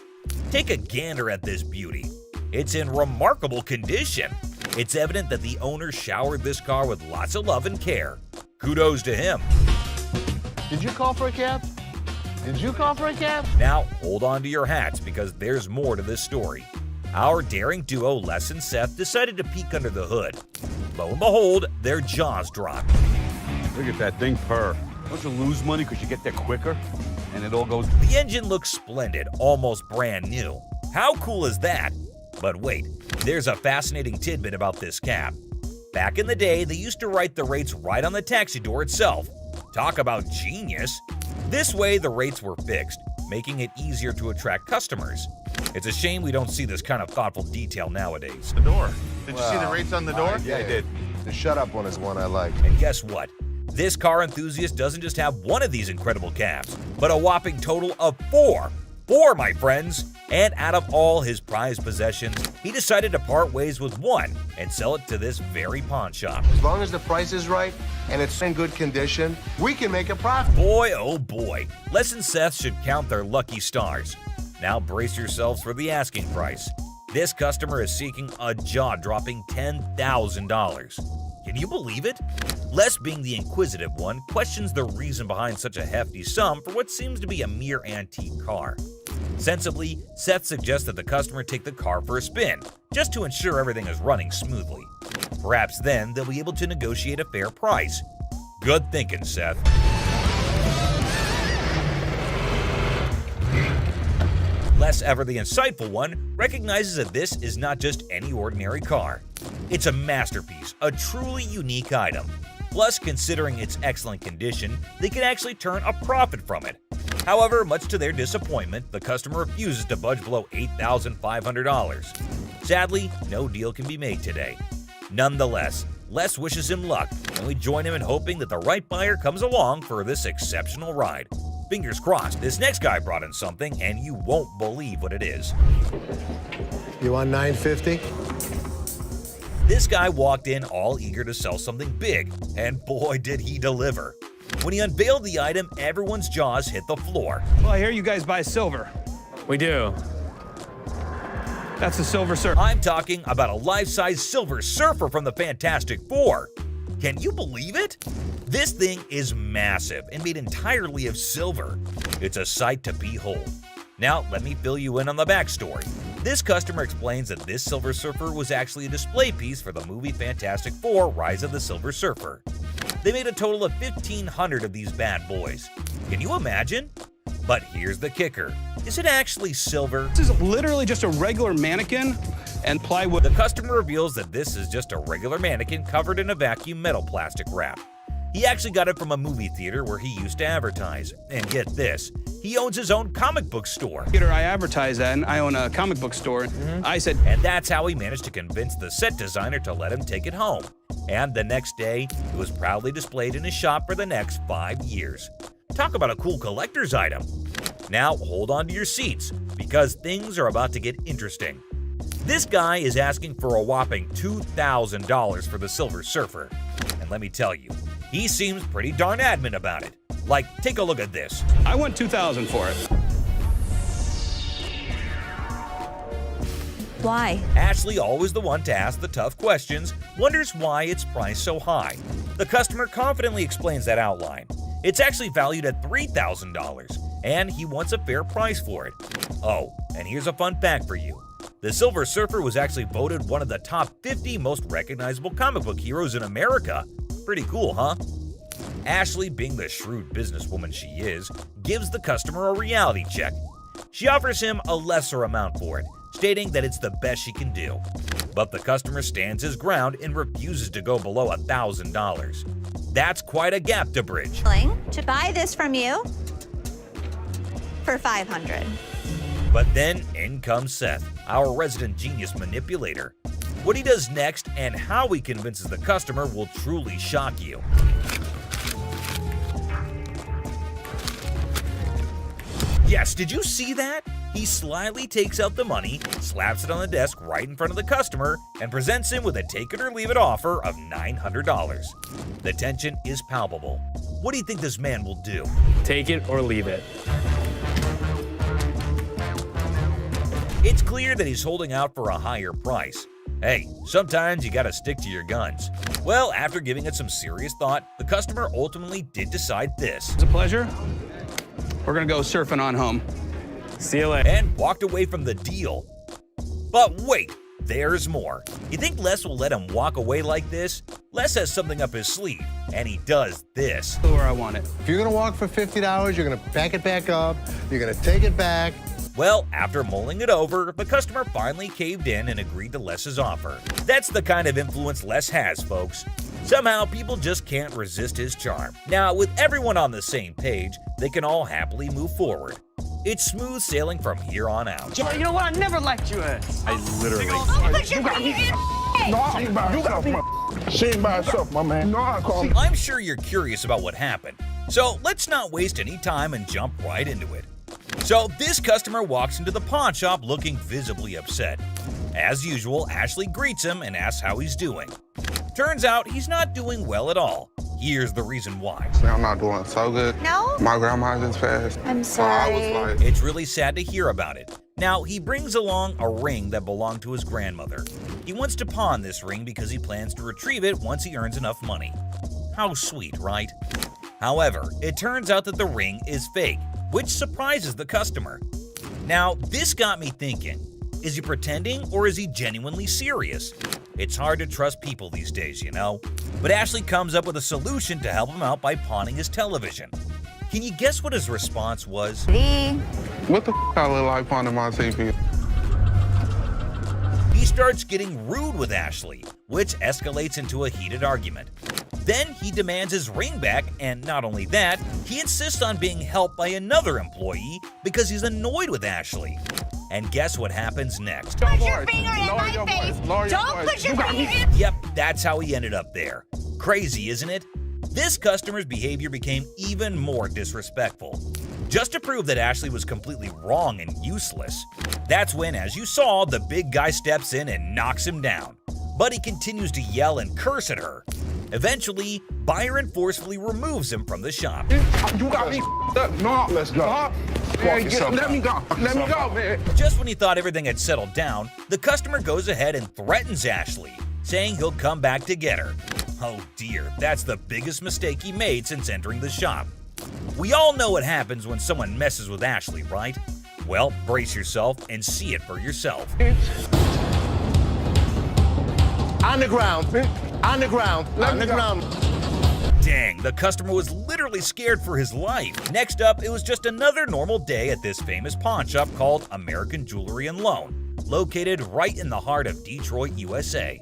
Take a gander at this beauty. It's in remarkable condition. It's evident that the owner showered this car with lots of love and care. Kudos to him. Did you call for a cab? Did you call for a cab? Now, hold on to your hats because there's more to this story. Our daring duo, Les and Seth, decided to peek under the hood. Lo and behold, their jaws dropped. Look at that thing purr. Don't you lose money because you get there quicker? And it all goes... The engine looks splendid, almost brand new. How cool is that? But wait, there's a fascinating tidbit about this cab. Back in the day, they used to write the rates right on the taxi door itself. Talk about genius. This way, the rates were fixed, making it easier to attract customers. It's a shame we don't see this kind of thoughtful detail nowadays. The door. Did you see the rates on the door? Yeah, I did. The shut up one is one I like. And guess what? This car enthusiast doesn't just have one of these incredible cabs, but a whopping total of 4. 4, my friends! And out of all his prized possessions, he decided to part ways with one and sell it to this very pawn shop. As long as the price is right and it's in good condition, we can make a profit. Boy, oh boy, Les and Seth should count their lucky stars. Now brace yourselves for the asking price. This customer is seeking a jaw-dropping $10,000. Can you believe it? Les, being the inquisitive one, questions the reason behind such a hefty sum for what seems to be a mere antique car. Sensibly, Seth suggests that the customer take the car for a spin, just to ensure everything is running smoothly. Perhaps then they'll be able to negotiate a fair price. Good thinking, Seth. Les, ever the insightful one, recognizes that this is not just any ordinary car. It's a masterpiece, a truly unique item. Plus, considering its excellent condition, they can actually turn a profit from it. However, much to their disappointment, the customer refuses to budge below $8,500. Sadly, no deal can be made today. Nonetheless, Les wishes him luck, and we join him in hoping that the right buyer comes along for this exceptional ride. Fingers crossed, this next guy brought in something, and you won't believe what it is. You want $950? This guy walked in all eager to sell something big, and boy did he deliver. When he unveiled the item, everyone's jaws hit the floor. Well, I hear you guys buy silver. We do. That's the Silver Surfer. I'm talking about a life-size Silver Surfer from the Fantastic Four. Can you believe it? This thing is massive and made entirely of silver. It's a sight to behold. Now, let me fill you in on the backstory. This customer explains that this Silver Surfer was actually a display piece for the movie Fantastic Four: Rise of the Silver Surfer. They made a total of 1,500 of these bad boys. Can you imagine? But here's the kicker. Is it actually silver? This is literally just a regular mannequin and plywood. The customer reveals that this is just a regular mannequin covered in a vacuum metal plastic wrap. He actually got it from a movie theater where he used to advertise. And get this, he owns his own comic book store. I advertise that, and I own a comic book store. I said, and that's how he managed to convince the set designer to let him take it home. And the next day, it was proudly displayed in his shop for the next 5 years. Talk about a cool collector's item. Now hold on to your seats, because things are about to get interesting. This guy is asking for a whopping $2,000 for the Silver Surfer. And let me tell you, he seems pretty darn adamant about it. Like, take a look at this. I want $2,000 for it. Why? Ashley, always the one to ask the tough questions, wonders why it's priced so high. The customer confidently explains that outline. It's actually valued at $3,000, and he wants a fair price for it. Oh, and here's a fun fact for you. The Silver Surfer was actually voted one of the top 50 most recognizable comic book heroes in America. Pretty cool, huh? Ashley, being the shrewd businesswoman she is, gives the customer a reality check. She offers him a lesser amount for it, stating that it's the best she can do. But the customer stands his ground and refuses to go below $1,000. That's quite a gap to bridge. To buy this from you for $500. But then in comes Seth, our resident genius manipulator. What he does next and how he convinces the customer will truly shock you. Yes, did you see that? He slyly takes out the money, slaps it on the desk right in front of the customer, and presents him with a take it or leave it offer of $900. The tension is palpable. What do you think this man will do? Take it or leave it. It's clear that he's holding out for a higher price. Hey, sometimes you gotta stick to your guns. Well, after giving it some serious thought, the customer ultimately did decide this. It's a pleasure. We're gonna go surfing on home. See you later. And walked away from the deal. But wait, there's more. You think Les will let him walk away like this? Les has something up his sleeve, and he does this. Where I want it. If you're gonna walk for $50, you're gonna back it back up, you're gonna take it back. Well, after mulling it over, the customer finally caved in and agreed to Les's offer. That's the kind of influence Les has, folks. Somehow, people just can't resist his charm. Now, with everyone on the same page, they can all happily move forward. It's smooth sailing from here on out. You know what? I never liked you as. I literally... She ain't by herself, my man. No, I call me. I'm sure you're curious about what happened, so let's not waste any time and jump right into it. So this customer walks into the pawn shop looking visibly upset. As usual, Ashley greets him and asks how he's doing. Turns out he's not doing well at all. Here's the reason why. I'm not doing so good. No? My grandma just passed. I'm sorry. It's really sad to hear about it. Now, he brings along a ring that belonged to his grandmother. He wants to pawn this ring because he plans to retrieve it once he earns enough money. How sweet, right? However, it turns out that the ring is fake, which surprises the customer. Now, this got me thinking. Is he pretending or is he genuinely serious? It's hard to trust people these days, you know? But Ashley comes up with a solution to help him out by pawning his television. Can you guess what his response was? What the I look like pawning my TV? He starts getting rude with Ashley, which escalates into a heated argument. Then he demands his ring back, and not only that, he insists on being helped by another employee because he's annoyed with Ashley. And guess what happens next? Put your finger in my face! Don't put your finger in... Yep, that's how he ended up there. Crazy, isn't it? This customer's behavior became even more disrespectful. Just to prove that Ashley was completely wrong and useless, that's when, as you saw, the big guy steps in and knocks him down. but he continues to yell and curse at her. Eventually, Byron forcefully removes him from the shop. You got me up. No, let's go. Man, let me go. Let me go, man. Just when he thought everything had settled down, the customer goes ahead and threatens Ashley, saying he'll come back to get her. Oh dear, that's the biggest mistake he made since entering the shop. We all know what happens when someone messes with Ashley, right? Well, brace yourself and see it for yourself. On the ground. On the ground. On the ground. Dang, the customer was literally scared for his life. Next up, it was just another normal day at this famous pawn shop called American Jewelry and Loan, located right in the heart of Detroit, USA.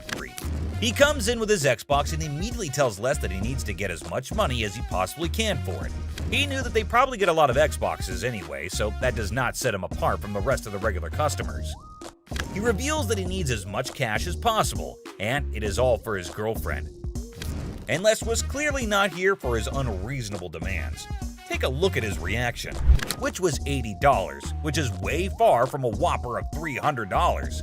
He comes in with his Xbox and immediately tells Les that he needs to get as much money as he possibly can for it. He knew that they probably get a lot of Xboxes anyway, so that does not set him apart from the rest of the regular customers. He reveals that he needs as much cash as possible, and it is all for his girlfriend. And Les was clearly not here for his unreasonable demands. Take a look at his reaction, which was $80, which is way far from a whopper of $300.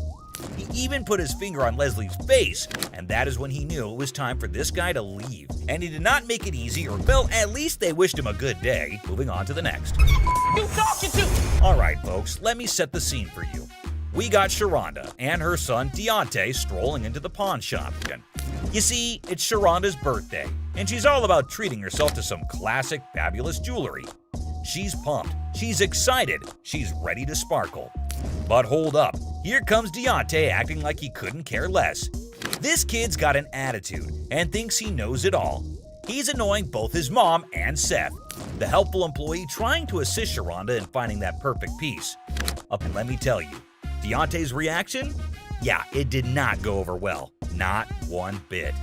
He even put his finger on Leslie's face, and that is when he knew it was time for this guy to leave. And he did not make it easy, or well, at least they wished him a good day. Moving on to the next. You talking to? Alright folks, let me set the scene for you. We got Sharonda and her son Deontay strolling into the pawn shop. You see, it's Sharonda's birthday, and she's all about treating herself to some classic, fabulous jewelry. She's pumped, she's excited, she's ready to sparkle. But hold up, here comes Deontay acting like he couldn't care less. This kid's got an attitude and thinks he knows it all. He's annoying both his mom and Seth, the helpful employee trying to assist Sharonda in finding that perfect piece. And let me tell you, Deontay's reaction? Yeah, it did not go over well. Not one bit.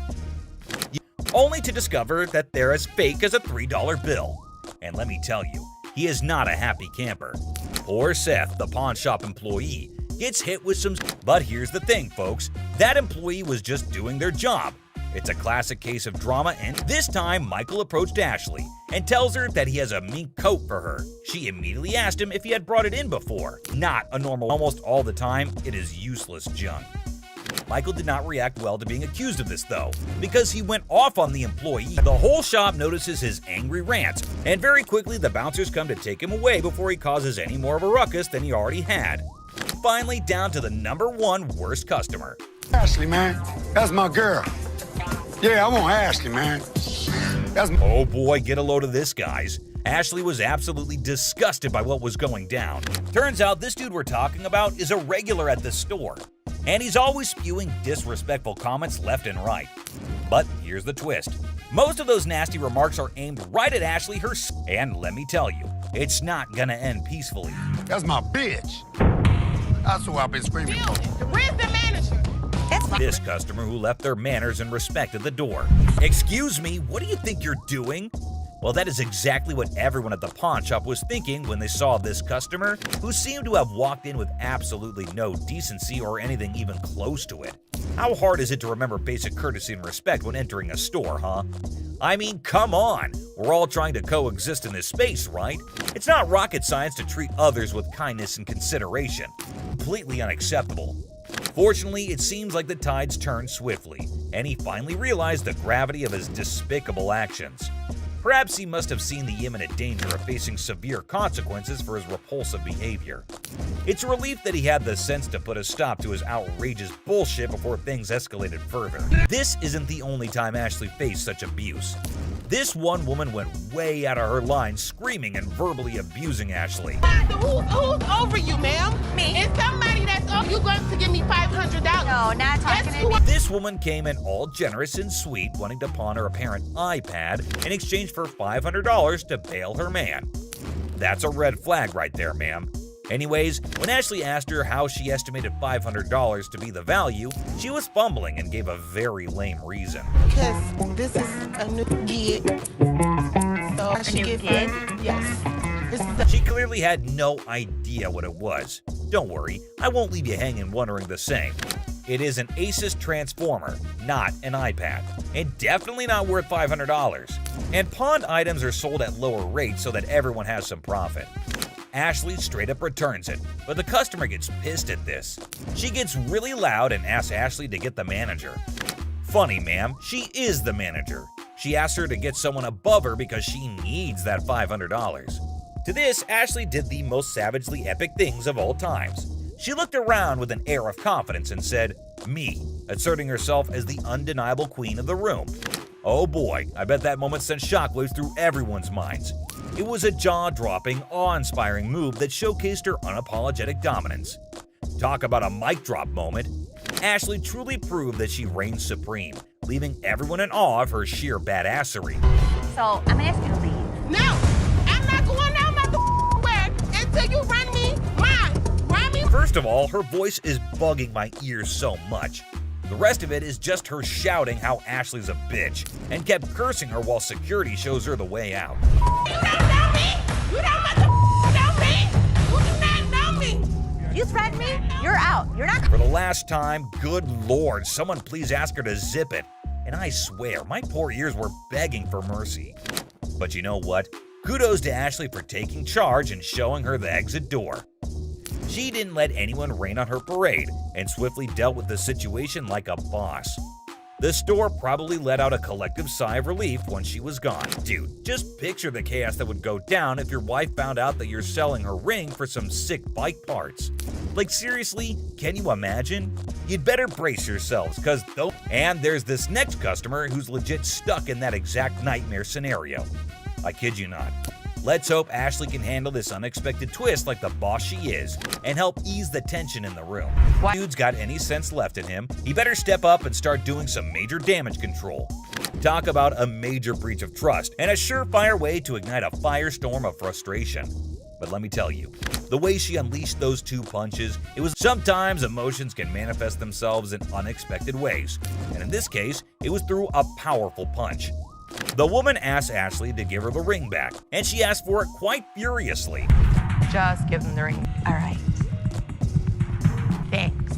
Only to discover that they're as fake as a $3 bill. And let me tell you, he is not a happy camper. Poor Seth, the pawn shop employee, gets hit with some... But here's the thing, folks. That employee was just doing their job. It's a classic case of drama, and this time Michael approached Ashley and tells her that he has a mink coat for her. She immediately asked him if he had brought it in before. Not a normal. Almost all the time, it is useless junk. Michael did not react well to being accused of this though, because he went off on the employee. The whole shop notices his angry rants, and very quickly the bouncers come to take him away before he causes any more of a ruckus than he already had. Finally, down to the #1 worst customer. Ashley, man, that's my girl. Yeah, I want Ashley, man. Oh boy, get a load of this, guys. Ashley was absolutely disgusted by what was going down. Turns out this dude we're talking about is a regular at the store, and he's always spewing disrespectful comments left and right. But here's the twist. Most of those nasty remarks are aimed right at Ashley herself, and let me tell you, it's not gonna end peacefully. That's my bitch. That's who I've been screaming for. Where's the manager? This customer who left their manners and respect at the door. Excuse me, what do you think you're doing? Well, that is exactly what everyone at the pawn shop was thinking when they saw this customer, who seemed to have walked in with absolutely no decency or anything even close to it. How hard is it to remember basic courtesy and respect when entering a store, huh? I mean, come on! We're all trying to coexist in this space, right? It's not rocket science to treat others with kindness and consideration. Completely unacceptable. Fortunately, it seems like the tides turned swiftly, and he finally realized the gravity of his despicable actions. Perhaps he must have seen the imminent danger of facing severe consequences for his repulsive behavior. It's a relief that he had the sense to put a stop to his outrageous bullshit before things escalated further. This isn't the only time Ashley faced such abuse. This one woman went way out of her line, screaming and verbally abusing Ashley. Who's over you, ma'am? Me. It's somebody that's over you going to give me $500. No, not talking to me. This woman came in all generous and sweet, wanting to pawn her apparent iPad in exchange for $500 to bail her man. That's a red flag right there, ma'am. Anyways, when Ashley asked her how she estimated $500 to be the value, she was fumbling and gave a very lame reason. Because this is a new gig. So I should give her, yes. She clearly had no idea what it was. Don't worry, I won't leave you hanging wondering the same. It is an Asus Transformer, not an iPad, and definitely not worth $500. And pawned items are sold at lower rates so that everyone has some profit. Ashley straight up returns it, but the customer gets pissed at this. She gets really loud and asks Ashley to get the manager. Funny, ma'am, she is the manager. She asks her to get someone above her because she needs that $500. To this, Ashley did the most savagely epic things of all times. She looked around with an air of confidence and said, "Me," asserting herself as the undeniable queen of the room. Oh boy, I bet that moment sent shockwaves through everyone's minds. It was a jaw-dropping, awe-inspiring move that showcased her unapologetic dominance. Talk about a mic drop moment. Ashley truly proved that she reigns supreme, leaving everyone in awe of her sheer badassery. So I'm gonna ask you to leave. No, I'm not going out my way until you run me mine. Run me. First of all, her voice is bugging my ears so much. The rest of it is just her shouting how Ashley's a bitch and kept cursing her while security shows her the way out. You don't know me. You don't know me. You do not know me. You threaten me, you're out. You're not. For the last time, good lord, someone please ask her to zip it. And I swear, my poor ears were begging for mercy. But you know what? Kudos to Ashley for taking charge and showing her the exit door. She didn't let anyone rain on her parade and swiftly dealt with the situation like a boss. The store probably let out a collective sigh of relief when she was gone. Dude, just picture the chaos that would go down if your wife found out that you're selling her ring for some sick bike parts. Like seriously, can you imagine? You'd better brace yourselves, cause though. And there's this next customer who's legit stuck in that exact nightmare scenario. I kid you not. Let's hope Ashley can handle this unexpected twist like the boss she is and help ease the tension in the room. If dude's got any sense left in him, he better step up and start doing some major damage control. Talk about a major breach of trust and a surefire way to ignite a firestorm of frustration. But let me tell you, the way she unleashed those two punches, it was sometimes emotions can manifest themselves in unexpected ways. And in this case, it was through a powerful punch. The woman asked Ashley to give her the ring back, and she asked for it quite furiously. Just give them the ring. All right. Thanks.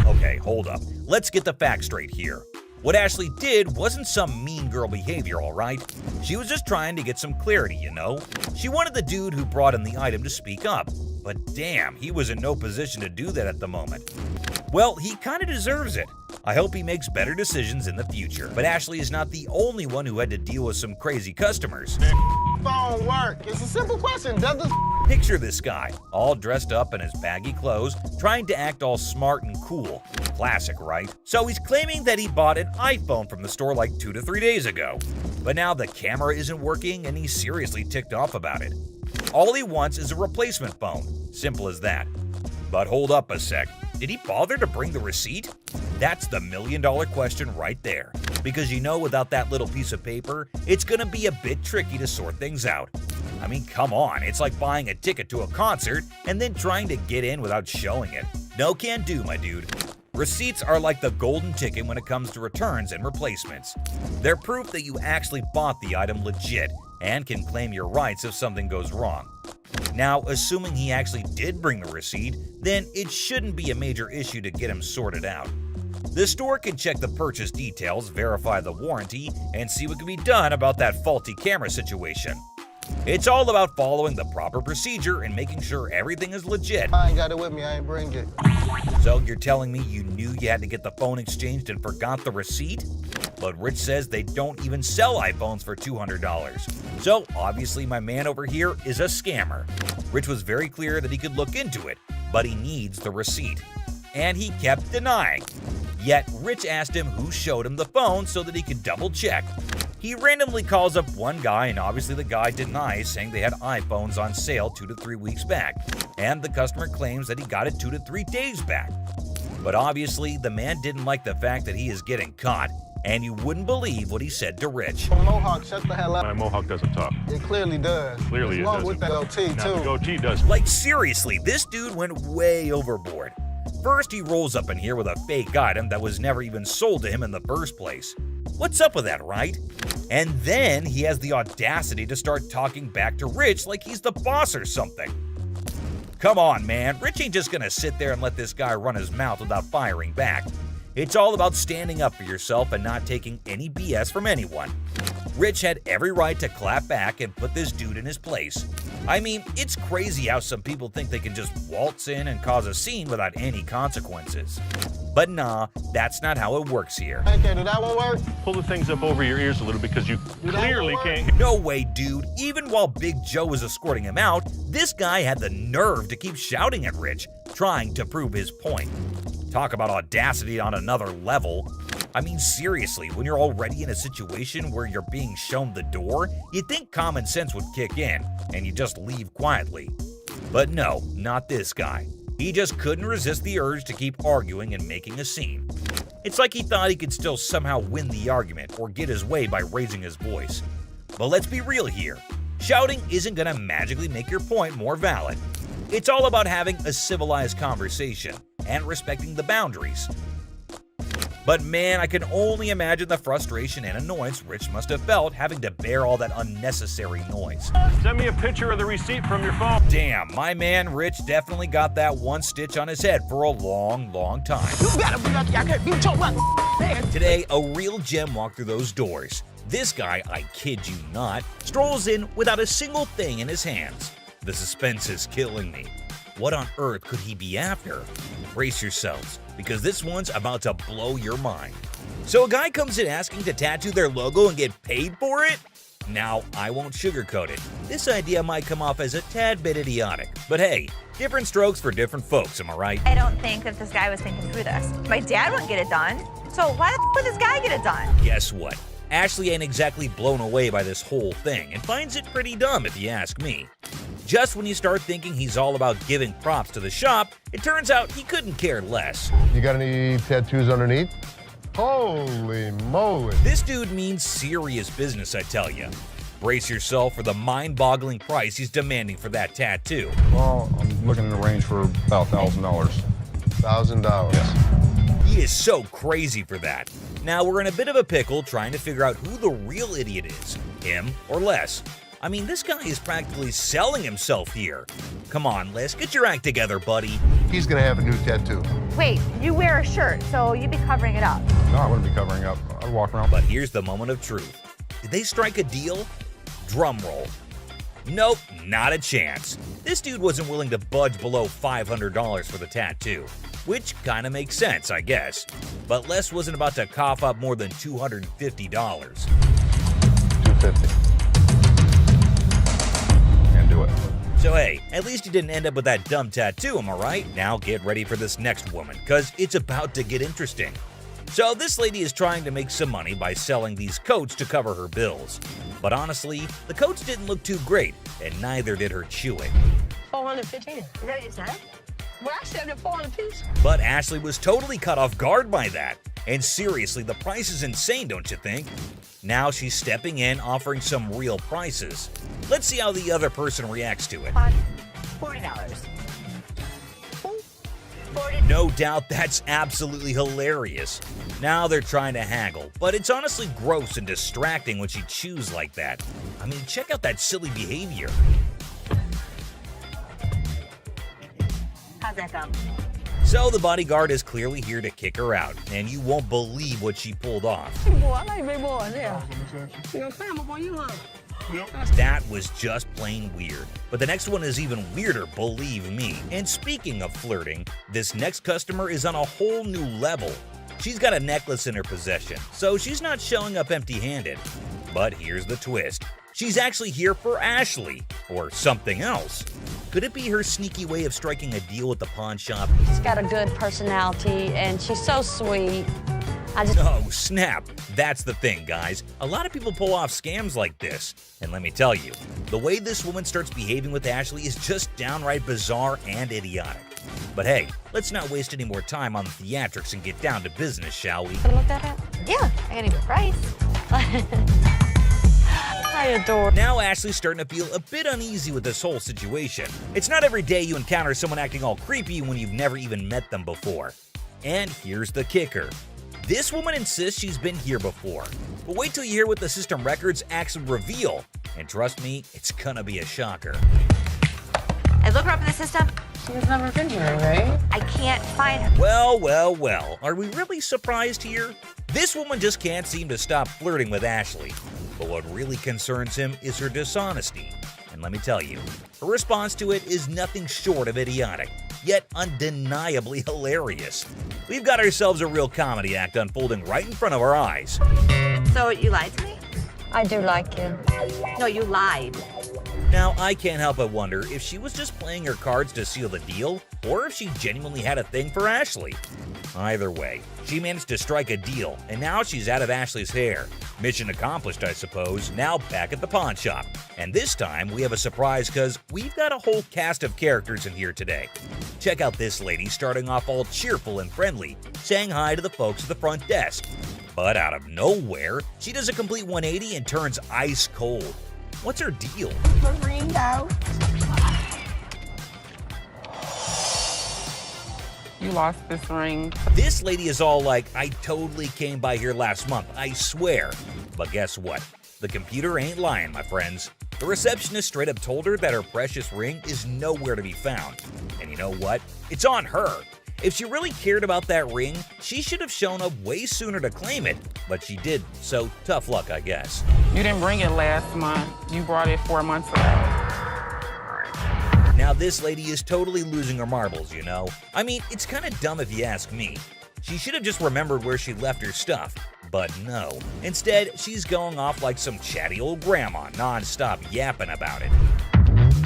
Okay, hold up. Let's get the facts straight here. What Ashley did wasn't some mean girl behavior, alright? She was just trying to get some clarity, you know? She wanted the dude who brought in the item to speak up, but damn, he was in no position to do that at the moment. Well, he kinda deserves it. I hope he makes better decisions in the future. But Ashley is not the only one who had to deal with some crazy customers. Phone work. It's a simple question. Does this Picture this guy, all dressed up in his baggy clothes, trying to act all smart and cool. Classic, right? So he's claiming that he bought an iPhone from the store like 2 to 3 days ago. But now the camera isn't working and he's seriously ticked off about it. All he wants is a replacement phone. Simple as that. But hold up a sec. Did he bother to bring the receipt? That's the million-dollar question right there. Because you know without that little piece of paper, it's gonna be a bit tricky to sort things out. I mean, come on, it's like buying a ticket to a concert and then trying to get in without showing it. No can do, my dude. Receipts are like the golden ticket when it comes to returns and replacements. They're proof that you actually bought the item legit and can claim your rights if something goes wrong. Now, assuming he actually did bring the receipt, then it shouldn't be a major issue to get him sorted out. The store can check the purchase details, verify the warranty, and see what can be done about that faulty camera situation. It's all about following the proper procedure and making sure everything is legit. I ain't got it with me. I ain't bring it. So you're telling me you knew you had to get the phone exchanged and forgot the receipt? But Rich says they don't even sell iPhones for $200. So obviously my man over here is a scammer. Rich was very clear that he could look into it, but he needs the receipt. And he kept denying. Yet Rich asked him who showed him the phone so that he could double check. He randomly calls up one guy and obviously the guy denies, saying they had iPhones on sale 2 to 3 weeks back. And the customer claims that he got it 2 to 3 days back. But obviously the man didn't like the fact that he is getting caught. And you wouldn't believe what he said to Rich. Mohawk, shut the hell up. My Mohawk doesn't talk. It clearly does. Clearly it Along doesn't. with that goatee, Now, too. the goatee does. Like seriously, this dude went way overboard. First, he rolls up in here with a fake item that was never even sold to him in the first place. What's up with that, right? And then he has the audacity to start talking back to Rich like he's the boss or something. Come on, man. Rich ain't just gonna sit there and let this guy run his mouth without firing back. It's all about standing up for yourself and not taking any BS from anyone. Rich had every right to clap back and put this dude in his place. I mean, it's crazy how some people think they can just waltz in and cause a scene without any consequences. But nah, that's not how it works here. Okay, did that one work? Pull the things up over your ears a little because you clearly can't. No way, dude. Even while Big Joe was escorting him out, this guy had the nerve to keep shouting at Rich, trying to prove his point. Talk about audacity on another level. I mean, seriously, when you're already in a situation where you're being shown the door, you'd think common sense would kick in, and you just leave quietly. But no, not this guy. He just couldn't resist the urge to keep arguing and making a scene. It's like he thought he could still somehow win the argument or get his way by raising his voice. But let's be real here. Shouting isn't gonna magically make your point more valid. It's all about having a civilized conversation and respecting the boundaries. But man, I can only imagine the frustration and annoyance Rich must have felt having to bear all that unnecessary noise. Send me a picture of the receipt from your phone. Damn, my man Rich definitely got that one stitch on his head for a long, long time. You better be lucky I can't beat your man. Today, a real gem walked through those doors. This guy, I kid you not, strolls in without a single thing in his hands. The suspense is killing me. What on earth could he be after? Brace yourselves, because this one's about to blow your mind. So a guy comes in asking to tattoo their logo and get paid for it? Now, I won't sugarcoat it. This idea might come off as a tad bit idiotic, but hey, different strokes for different folks, am I right? I don't think that this guy was thinking through this. My dad wouldn't get it done. So why the would this guy get it done? Guess what? Ashley ain't exactly blown away by this whole thing and finds it pretty dumb if you ask me. Just when you start thinking he's all about giving props to the shop, it turns out he couldn't care less. You got any tattoos underneath? Holy moly. This dude means serious business, I tell ya. Brace yourself for the mind-boggling price he's demanding for that tattoo. Well, I'm looking in the range for about $1,000. $1,000. Yes. He is so crazy for that. Now we're in a bit of a pickle trying to figure out who the real idiot is, him or Les. I mean, this guy is practically selling himself here. Come on, Les, get your act together, buddy. He's gonna have a new tattoo. Wait, you wear a shirt, so you'd be covering it up. No, I wouldn't be covering up. I'd walk around. But here's the moment of truth. Did they strike a deal? Drum roll. Nope, not a chance. This dude wasn't willing to budge below $500 for the tattoo, which kind of makes sense, I guess. But Les wasn't about to cough up more than $250. $250. Do it. So hey, at least you didn't end up with that dumb tattoo, am I right? Now get ready for this next woman, cause it's about to get interesting. So this lady is trying to make some money by selling these coats to cover her bills. But honestly, the coats didn't look too great, and neither did her chewing. 415. Is that what you said? Well, I said it 400 piece. But Ashley was totally caught off guard by that. And seriously, the price is insane, don't you think? Now she's stepping in, offering some real prices. Let's see how the other person reacts to it. $40. No doubt that's absolutely hilarious. Now they're trying to haggle, but it's honestly gross and distracting when she chews like that. I mean, check out that silly behavior. How's that go? So the bodyguard is clearly here to kick her out, and you won't believe what she pulled off. That was just plain weird. But the next one is even weirder, believe me. And speaking of flirting, this next customer is on a whole new level. She's got a necklace in her possession, so she's not showing up empty-handed. But here's the twist. She's actually here for Ashley, or something else. Could it be her sneaky way of striking a deal with the pawn shop? She's got a good personality, and she's so sweet. Oh, snap. That's the thing, guys. A lot of people pull off scams like this. And let me tell you, the way this woman starts behaving with Ashley is just downright bizarre and idiotic. But hey, let's not waste any more time on the theatrics and get down to business, shall we? Can I look that up? Yeah, I got even a price. I adore. Now Ashley's starting to feel a bit uneasy with this whole situation. It's not every day you encounter someone acting all creepy when you've never even met them before. And here's the kicker. This woman insists she's been here before. But wait till you hear what the system records actually reveal. And trust me, it's gonna be a shocker. I look her up in the system. She's never been here, right? I can't find her. Well, well, well. Are we really surprised here? This woman just can't seem to stop flirting with Ashley. But what really concerns him is her dishonesty. And And let me tell you, her response to it is nothing short of idiotic, yet undeniably hilarious. We've got ourselves a real comedy act unfolding right in front of our eyes. So you lied to me? I do like you. No, you lied. Now, I can't help but wonder if she was just playing her cards to seal the deal, or if she genuinely had a thing for Ashley. Either way, she managed to strike a deal, and now she's out of Ashley's hair. Mission accomplished, I suppose, now back at the pawn shop. And this time, we have a surprise because we've got a whole cast of characters in here today. Check out this lady starting off all cheerful and friendly, saying hi to the folks at the front desk. But out of nowhere, she does a complete 180 and turns ice cold. What's her deal? Ringo. You lost this ring. This lady is all like, I totally came by here last month, I swear. But guess what? The computer ain't lying, my friends. The receptionist straight up told her that her precious ring is nowhere to be found. And you know what? It's on her. If she really cared about that ring, she should have shown up way sooner to claim it, but she didn't, so tough luck, I guess. You didn't bring it last month. You brought it 4 months ago. Now this lady is totally losing her marbles, you know? I mean, it's kind of dumb if you ask me. She should have just remembered where she left her stuff, but no. Instead, she's going off like some chatty old grandma, non-stop yapping about it.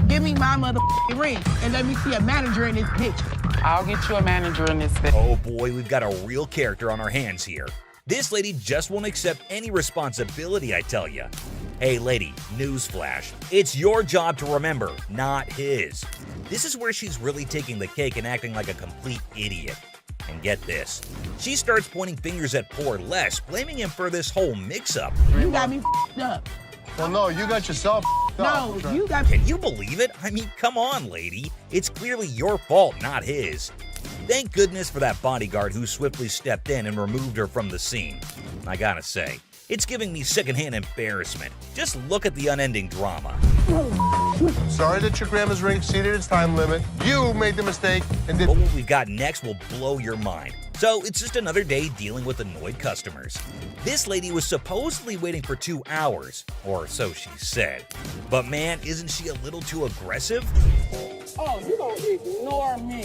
Give me my motherfucking ring and let me see a manager in this bitch. I'll get you a manager in this bitch. Oh boy, we've got a real character on our hands here. This lady just won't accept any responsibility, I tell ya. Hey lady, newsflash. It's your job to remember, not his. This is where she's really taking the cake and acting like a complete idiot. And get this, she starts pointing fingers at poor Les, blaming him for this whole mix-up. You got me up. Well, no, you got yourself up. No, you got. Can you believe it? I mean, come on, lady. It's clearly your fault, not his. Thank goodness for that bodyguard who swiftly stepped in and removed her from the scene. I gotta say, it's giving me secondhand embarrassment. Just look at the unending drama. Sorry that your grandma's ring exceeded its time limit. You made the mistake and did. But what we've got next will blow your mind. So it's just another day dealing with annoyed customers. This lady was supposedly waiting for 2 hours, or so she said. But man, isn't she a little too aggressive? Oh, you gonna ignore me.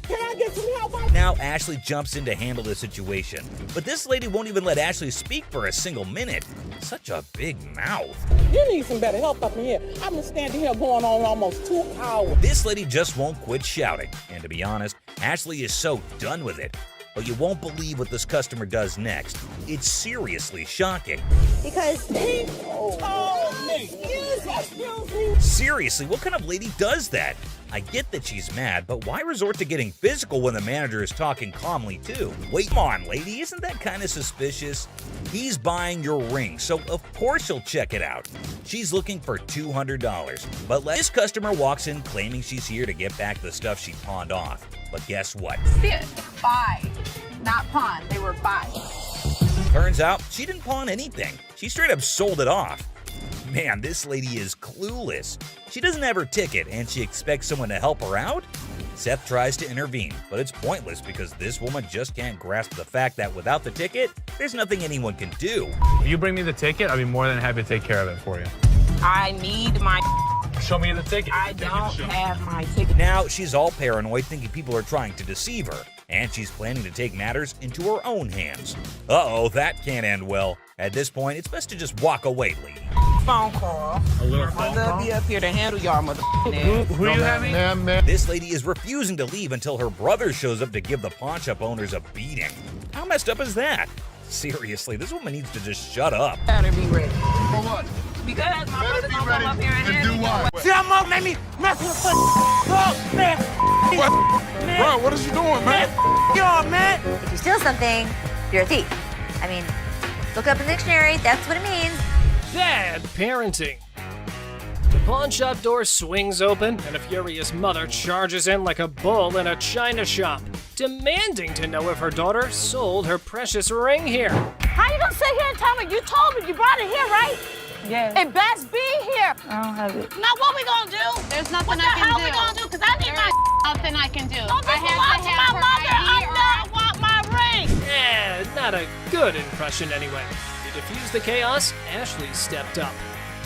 Can I get some help? Now Ashley jumps in to handle the situation, but this lady won't even let Ashley speak for a single minute. Such a big mouth. You need some better help up in here. I've been standing here going on almost 2 hours. This lady just won't quit shouting, and to be honest, Ashley is so done with it. But you won't believe what this customer does next. It's seriously shocking. Because he told me. Excuse me. Seriously, what kind of lady does that? I get that she's mad, but why resort to getting physical when the manager is talking calmly too? Wait, come on, lady, isn't that kind of suspicious? He's buying your ring, so of course she'll check it out. She's looking for $200, but this customer walks in claiming she's here to get back the stuff she pawned off. But guess what? Buy, not pawn. They were buy. Turns out she didn't pawn anything. She straight up sold it off. Man, this lady is clueless. She doesn't have her ticket and she expects someone to help her out? Seth tries to intervene, but it's pointless because this woman just can't grasp the fact that without the ticket, there's nothing anyone can do. If you bring me the ticket, I'd be more than happy to take care of it for you. I need my. Show me the ticket. I don't have my ticket. Now she's all paranoid, thinking people are trying to deceive her, and she's planning to take matters into her own hands. Uh-oh, that can't end well. At this point, it's best to just walk away, lady. Phone call. A little phone call? I'll be up here to handle y'all motherfucking. Who you having? Ma'am. This lady is refusing to leave until her brother shows up to give the pawn shop owners a beating. How messed up is that? Seriously, this woman needs to just shut up. Better be ready. For what? Because my brother gonna ready come up here and to handle do y'all. what? See, I'm gonna make me mess with the man. Bro, what is you doing, man? Y'all, man. if you steal something, you're a thief. I mean, look up in the dictionary, that's what it means. Bad parenting. The pawn shop door swings open, and a furious mother charges in like a bull in a china shop, demanding to know if her daughter sold her precious ring here. How you gonna sit here and tell me? You told me you brought it here, right? Yeah. It best be here. I don't have it. Now what we gonna do? There's nothing What the I can hell do. we gonna do? Cause I need my Nothing I can do. Don't I this belong to my mother. I want my ring. Not a good impression anyway. To defuse the chaos, Ashley stepped up.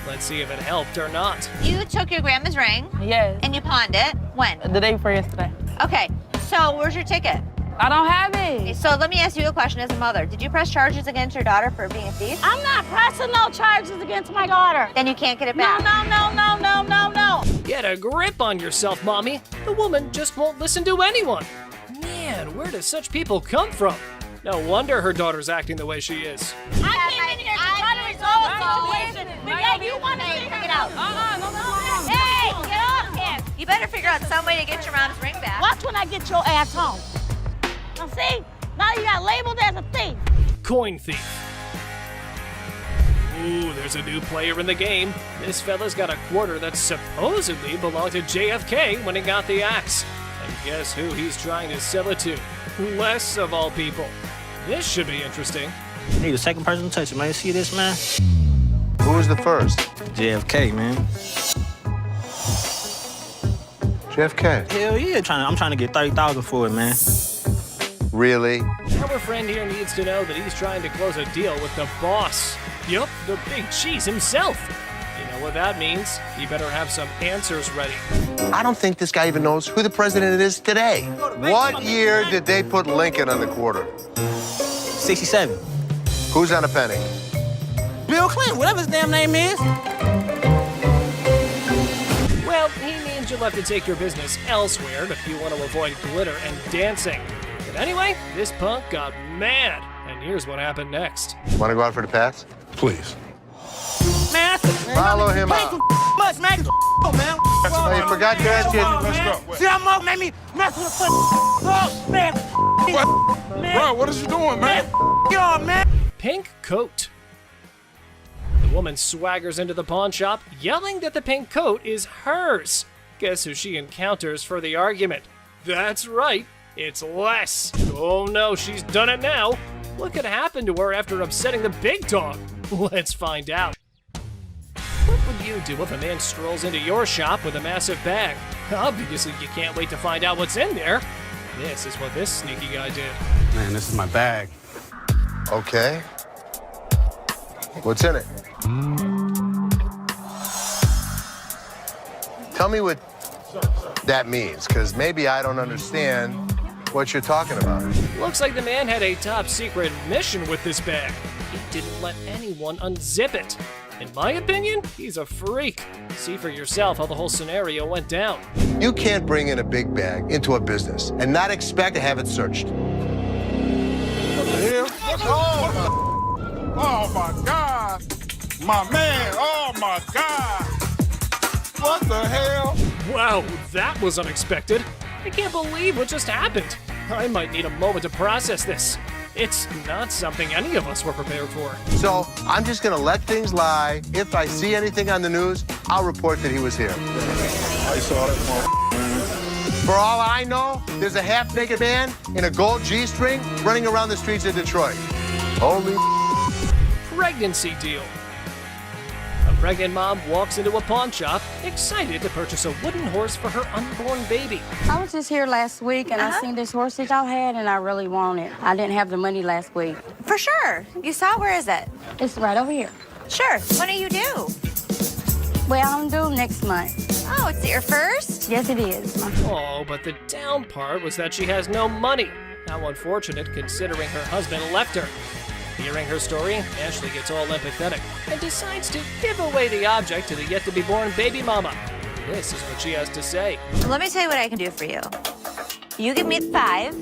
Let's see if it helped or not. You took your grandma's ring. Yes. And you pawned it. When? The day before yesterday. Okay, so where's your ticket? I don't have it. So let me ask you a question as a mother. Did you press charges against your daughter for being a thief? I'm not pressing no charges against my daughter. Then you can't get it back. No. Get a grip on yourself, Mommy. The woman just won't listen to anyone. Man, where do such people come from? No wonder her daughter's acting the way she is. I came in here to try to resolve the situation. But yeah, you want to figure it out. No. Hey, get off him. You better figure out some way to get your mom's ring back. Watch when I get your ass home. Now see? Now you got labeled as a thief. Coin thief. Ooh, there's a new player in the game. This fella's got a quarter that supposedly belonged to JFK when he got the axe. And guess who he's trying to sell it to? Les, of all people. This should be interesting. Need a second person to touch it, man. See this, man? Who was the first? JFK, man. JFK. Hell yeah, I'm trying to get $30,000 for it, man. Really? Our friend here needs to know that he's trying to close a deal with the boss. Yup, the big cheese himself. You know what that means? He better have some answers ready. I don't think this guy even knows who the president is today. What year did they put Lincoln on the quarter? 67. Who's on a penny? Bill Clinton, whatever his damn name is. Well, he means you'll have to take your business elsewhere if you want to avoid glitter and dancing. But anyway, this punk got mad, and here's what happened next. Want to go out for the pass? Please. Man, Follow him out. Much, man. Man. Oh, you forgot to ask you. Let's go. See how Mo made me mess with the man. Bro, what is you doing, man? Yo, man. Pink coat. The woman swaggers into the pawn shop, yelling that the pink coat is hers. Guess who she encounters for the argument? That's right, it's Les. Oh no, she's done it now. What could happen to her after upsetting the big dog? Let's find out. What would you do if a man strolls into your shop with a massive bag? Obviously, you can't wait to find out what's in there. This is what this sneaky guy did. Man, this is my bag. Okay. What's in it? Tell me what that means, because maybe I don't understand what you're talking about. Looks like the man had a top secret mission with this bag. He didn't let anyone unzip it. In my opinion, he's a freak. See for yourself how the whole scenario went down. You can't bring in a big bag into a business and not expect to have it searched. Oh my God. My man, oh my God. What the hell? Wow, that was unexpected. I can't believe what just happened. I might need a moment to process this. It's not something any of us were prepared for. So I'm just gonna let things lie. If I see anything on the news, I'll report that he was here. I saw that. For all I know, there's a half-naked man in a gold G-string running around the streets of Detroit. Holy Pregnancy deal. A pregnant mom walks into a pawn shop, excited to purchase a wooden horse for her unborn baby. I was just here last week and I seen this horse that y'all had and I really want it. I didn't have the money last week. For sure. You saw it? Where is it? It's right over here. Sure. When are you due? Well, I'm due next month. Oh, it's your first? Yes, it is. Oh, but the down part was that she has no money. How unfortunate considering her husband left her. Hearing her story, Ashley gets all empathetic and decides to give away the object to the yet-to-be-born baby mama. This is what she has to say. Let me tell you what I can do for you. You give me the 5,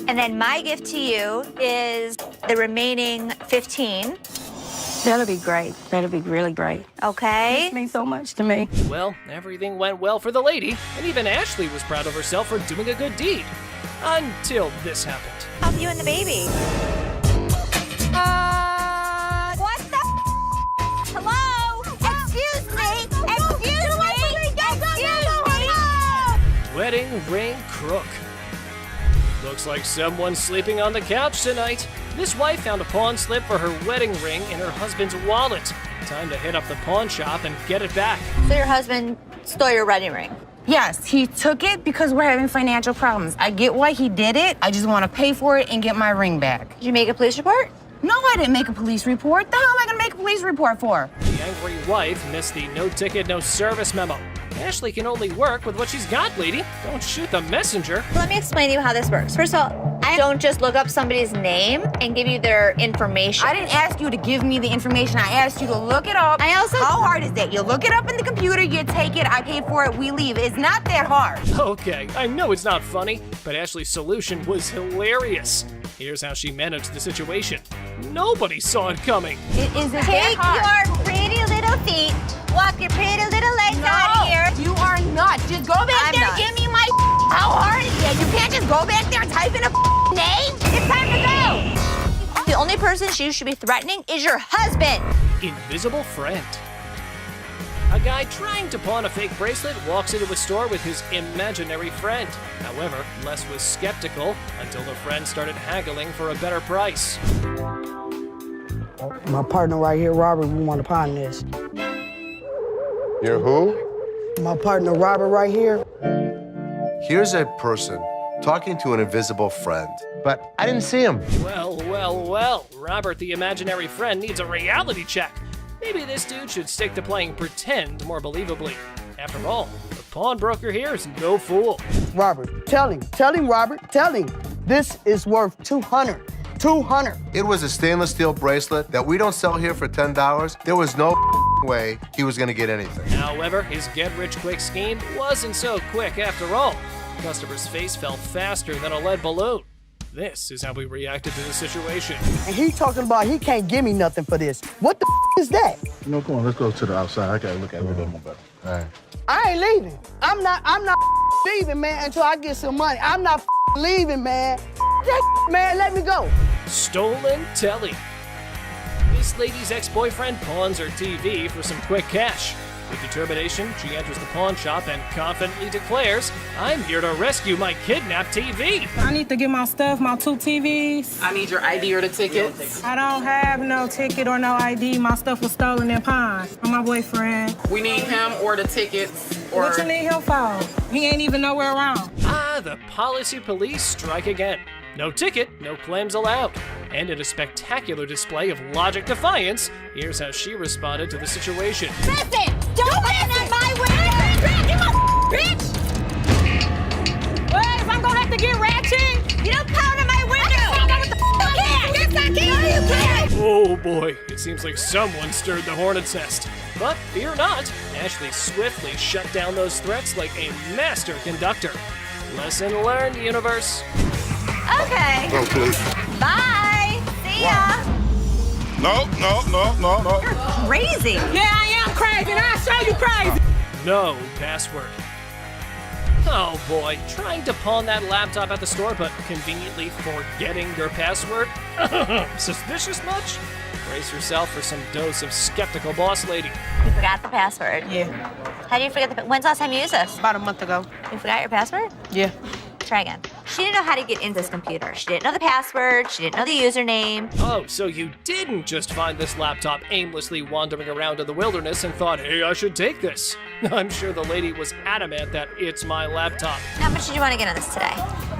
and then my gift to you is the remaining 15. That'll be great. That'll be really great. Okay? It means so much to me. Well, everything went well for the lady, and even Ashley was proud of herself for doing a good deed. Until this happened. Help you and the baby. What the? Hello? Excuse me? Excuse me? Wedding ring crook. Looks like someone's sleeping on the couch tonight. This wife found a pawn slip for her wedding ring in her husband's wallet. Time to hit up the pawn shop and get it back. So your husband stole your wedding ring? Yes, he took it because we're having financial problems. I get why he did it. I just want to pay for it and get my ring back. Did you make a police report? No, I didn't make a police report. The hell am I going to make a police report for? the angry wife missed the no ticket, no service memo. Ashley can only work with what she's got, lady. Don't shoot the messenger. Let me explain to you how this works. First of all, I don't just look up somebody's name and give you their information. I didn't ask you to give me the information. I asked you to look it up. How hard is that? You look it up in the computer, you take it, I pay for it, we leave. It's not that hard. Okay, I know it's not funny, but Ashley's solution was hilarious. Here's how she managed the situation. Nobody saw it coming. It isn't Take that hard. your pretty little feet, walk your pretty little legs out here. You are not. Just go back there, give me my How hard is that? You can't just go back there and type in a name? It's time to go. The only person you should be threatening is your husband. Invisible friend. A guy trying to pawn a fake bracelet walks into a store with his imaginary friend. However, Les was skeptical until the friend started haggling for a better price. My partner right here, Robert, we want to pawn this. You're who? My partner, Robert, right here. Here's a person talking to an invisible friend, but I didn't see him. Well, well, well. Robert, the imaginary friend, needs a reality check. Maybe this dude should stick to playing pretend more believably. After all, the pawnbroker here is no fool. Robert, tell him, Robert, tell him. This is worth $200. It was a stainless steel bracelet that we don't sell here for $10. There was no way he was gonna get anything. However, his get-rich-quick scheme wasn't so quick after all. The customer's face fell faster than a lead balloon. This is how we reacted to the situation. And he talking about he can't give me nothing for this. What the is that? You know, come on, let's go to the outside. I gotta look at it a little bit more better. All right. I ain't leaving. I'm not leaving, man, until I get some money. I'm not leaving, man. That man, let me go. Stolen telly. This lady's ex-boyfriend pawns her TV for some quick cash. With determination, she enters the pawn shop and confidently declares, "I'm here to rescue my kidnapped TV." I need to get my stuff, my 2 TVs. I need your ID or the tickets. I don't have no ticket or no ID. My stuff was stolen and pawned from my boyfriend. We need him or the tickets or... What you need him for? He ain't even nowhere around. Ah, the policy police strike again. No ticket, no claims allowed. And in a spectacular display of logic defiance, here's how she responded to the situation. Listen, don't land on my window. You bitch! Well, if I'm gonna have to get ratchet, You don't pound on my window. Yes, I can. No, you can't. Oh boy, it seems like someone stirred the hornet's nest. But fear not, Ashley swiftly shut down those threats like a master conductor. Lesson learned, universe. Okay. Oh, please. Bye. See ya. No. You're crazy. Yeah, I am crazy, and I'll show you crazy. No password. Oh boy, trying to pawn that laptop at the store, but conveniently forgetting your password? Suspicious much? Brace yourself for some dose of skeptical boss lady. You forgot the password. Yeah. How do you forget the? When's the last time you used this? About a month ago. You forgot your password? Yeah. Try again. She didn't know how to get into this computer. She didn't know the password. She didn't know the username. Oh, so you didn't just find this laptop aimlessly wandering around in the wilderness and thought, hey, I should take this. I'm sure the lady was adamant that it's my laptop. How much did you want to get on this today?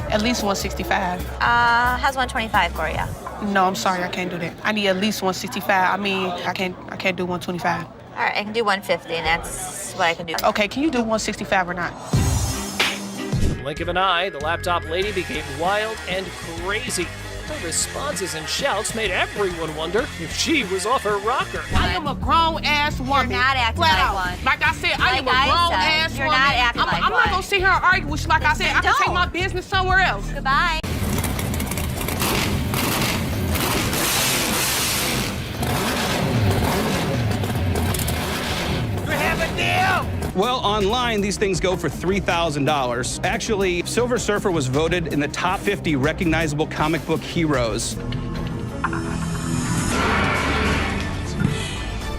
At least 165. How's 125 for you? No, I'm sorry, I can't do that. I need at least 165. I mean, I can't do 125. All right, I can do 150, and that's what I can do. Okay, can you do 165 or not? In the blink of an eye, the laptop lady became wild and crazy. Her responses and shouts made everyone wonder if she was off her rocker. I am a grown-ass woman. You're not acting like one. Like I said, I am a Like I said, grown-ass you're woman. not acting like I'm not one. gonna sit here and argue with you. Like I said, I can take my business somewhere else. Goodbye. Well, online, these things go for $3,000. Actually, Silver Surfer was voted in the top 50 recognizable comic book heroes.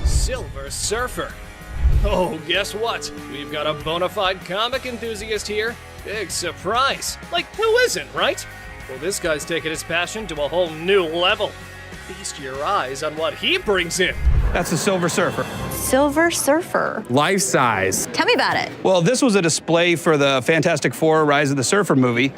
Silver Surfer. Oh, guess what? We've got a bona fide comic enthusiast here. Big surprise. Like, who isn't, right? Well, this guy's taking his passion to a whole new level. Feast your eyes on what he brings in. That's the Silver Surfer. Silver Surfer. Life size. Tell me about it. Well, this was a display for the Fantastic Four Rise of the Surfer movie.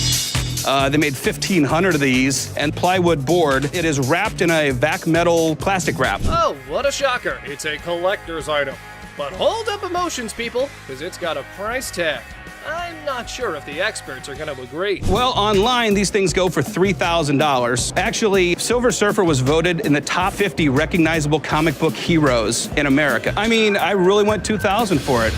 They made 1,500 of these, and plywood board. It is wrapped in a vac metal plastic wrap. Oh, what a shocker. It's a collector's item. But hold up emotions, people, because it's got a price tag. I'm not sure if the experts are going to agree. Well, online, these things go for $3,000. Actually, Silver Surfer was voted in the top 50 recognizable comic book heroes in America. I mean, I really went $2,000 for it.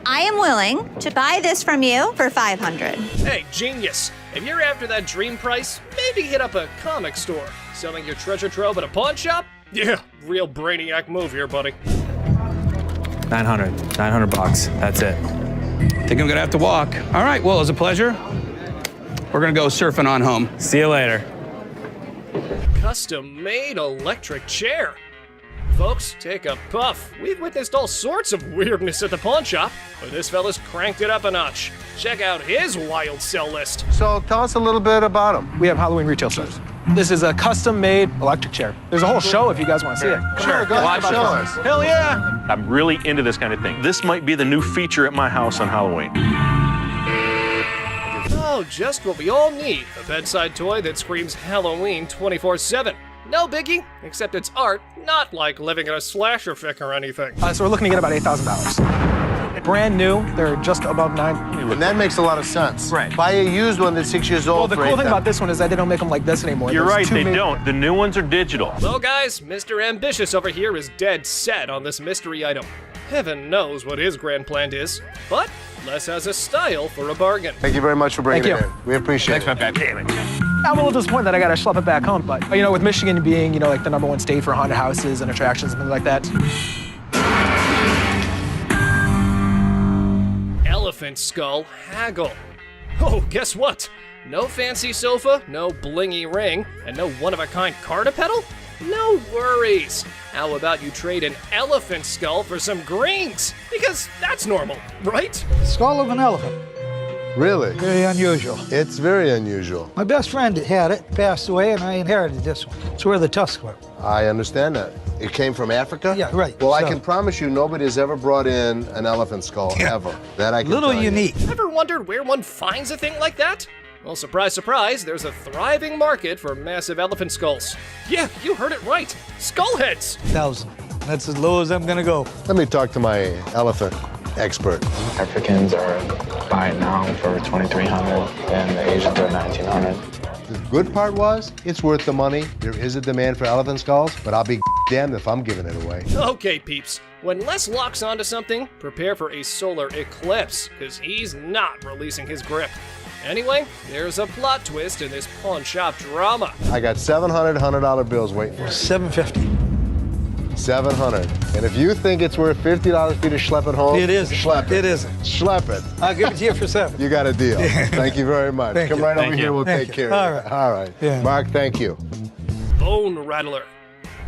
I am willing to buy this from you for $500. Hey, genius. If you're after that dream price, maybe hit up a comic store. Selling your treasure trove at a pawn shop? Yeah, real brainiac move here, buddy. 900 bucks. That's it. Think I'm gonna have to walk. All right, well, it was a pleasure. We're gonna go surfing on home. See you later. Custom-made electric chair. Folks, take a puff. We've witnessed all sorts of weirdness at the pawn shop, but this fella's cranked it up a notch. Check out his wild sell list. So tell us a little bit about them. We have Halloween retail stores. This is a custom-made electric chair. There's a whole show if you guys want to see it. Sure, go ahead, show us. Hell yeah! I'm really into this kind of thing. This might be the new feature at my house on Halloween. Oh, just what we all need. A bedside toy that screams Halloween 24/7. No biggie, except it's art, not like living in a slasher fic or anything. So we're looking to get about $8,000. Brand new, they're just above $9,000. And that makes a lot of sense. Right. Buy a used one that's 6 years old. Well, the for cool thing $8,000. about this one is that they don't make them like this anymore. You're There's right, two they main- don't. The new ones are digital. Well, guys, Mr. Ambitious over here is dead set on this mystery item. Heaven knows what his grand plan is, but Les has a style for a bargain. Thank you very much for bringing Thank it you. in. We appreciate it. Damn it. I'm a little disappointed that I gotta schlep it back home, but you know, with Michigan being, you know, like the #1 state for haunted houses and attractions and things like that. Elephant skull haggle. Oh, guess what? No fancy sofa, no blingy ring, and no one-of-a-kind car to pedal? No worries. How about you trade an elephant skull for some greens? Because that's normal, right? Skull of an elephant. Really? Very unusual. It's very unusual. My best friend had it, passed away, and I inherited this one. It's where the tusks were. I understand that. It came from Africa? Yeah, right. Well, I So- can promise you nobody has ever brought in an elephant skull, ever. That I can Little tell you. unique. Ever wondered where one finds a thing like that? Well, surprise, surprise, there's a thriving market for massive elephant skulls. Yeah, you heard it right. Skull heads. 1,000. That's as low as I'm gonna go. Let me talk to my elephant expert. Africans are buying now for $2,300, and the Asians are $1,900. The good part was, it's worth the money. There is a demand for elephant skulls, but I'll be damned if I'm giving it away. Okay, peeps. When Les locks onto something, prepare for a solar eclipse, because he's not releasing his grip. Anyway, there's a plot twist in this pawn shop drama. I got $700 bills waiting for me. $750. 700. And if you think it's worth $50 for you to schlep it home, It isn't. Schlep it. It isn't. Schlep it. I'll give it to you for 7. You got a deal. Thank you very much. Thank Come you. right over Thank here. you. We'll Thank take you. care All of right. it. All right. Yeah. Mark, thank you. Bone Rattler.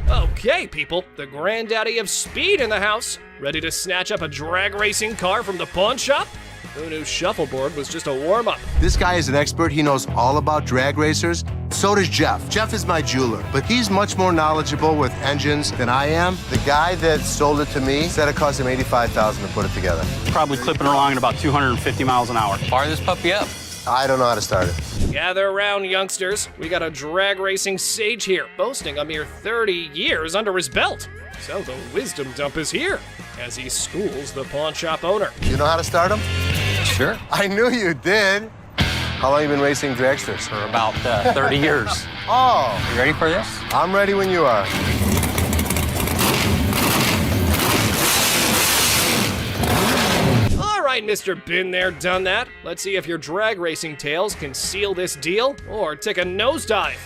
Okay, people, the granddaddy of speed in the house. Ready to snatch up a drag racing car from the pawn shop? Who knew shuffleboard was just a warm-up? This guy is an expert. He knows all about drag racers. So does Jeff. Jeff is my jeweler, but he's much more knowledgeable with engines than I am. The guy that sold it to me said it cost him $85,000 to put it together. Probably clipping along at about 250 miles an hour. Fire this puppy up. I don't know how to start it. Gather around, youngsters. We got a drag racing sage here, boasting a mere 30 years under his belt. So the wisdom dump is here, as he schools the pawn shop owner. You know how to start him? Sure. I knew you did. How long you been racing dragsters? For about 30 years. Oh. You ready for this? I'm ready when you are. All right, Mr. Been There, Done That. Let's see if your drag racing tales can seal this deal or take a nosedive.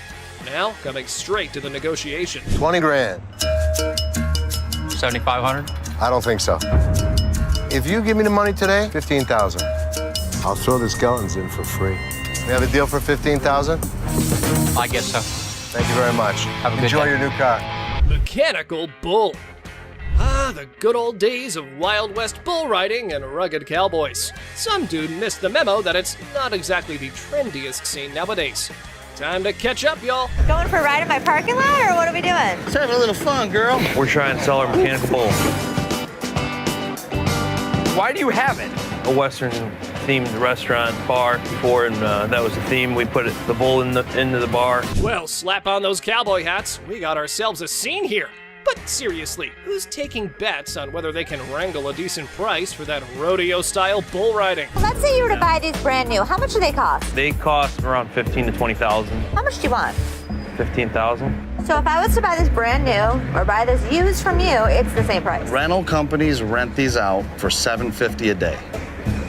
Now, coming straight to the negotiation. 20 grand. 7,500. I don't think so. If you give me the money today, 15,000. I'll throw the skeletons in for free. We have a deal for 15,000? I guess so. Thank you very much. Have a good Enjoy day. your new car. Mechanical Bull. Ah, the good old days of Wild West bull riding and rugged cowboys. Some dude missed the memo that it's not exactly the trendiest scene nowadays. Time to catch up, y'all. Going for a ride in my parking lot, or what are we doing? Let's have a little fun, girl. We're trying to sell our mechanical bull. Why do you have it? A Western themed restaurant bar before, and that was the theme. We put the bull into the bar. Well, slap on those cowboy hats. We got ourselves a scene here. But seriously, who's taking bets on whether they can wrangle a decent price for that rodeo-style bull riding? Let's say you were to buy these brand new. How much do they cost? They cost around $15,000 to $20,000. How much do you want? $15,000. So if I was to buy this brand new or buy this used from you, it's the same price. Rental companies rent these out for $750 a day.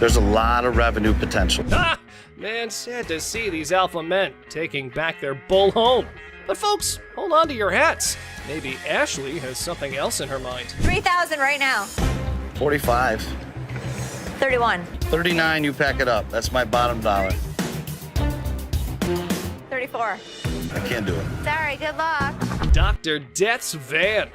There's a lot of revenue potential. Ha! Man, sad to see these alpha men taking back their bull home. But folks, hold on to your hats. Maybe Ashley has something else in her mind. 3,000 right now. 45. 31. 39, you pack it up. That's my bottom dollar. 34. I can't do it. Sorry, good luck. Dr. Death's van.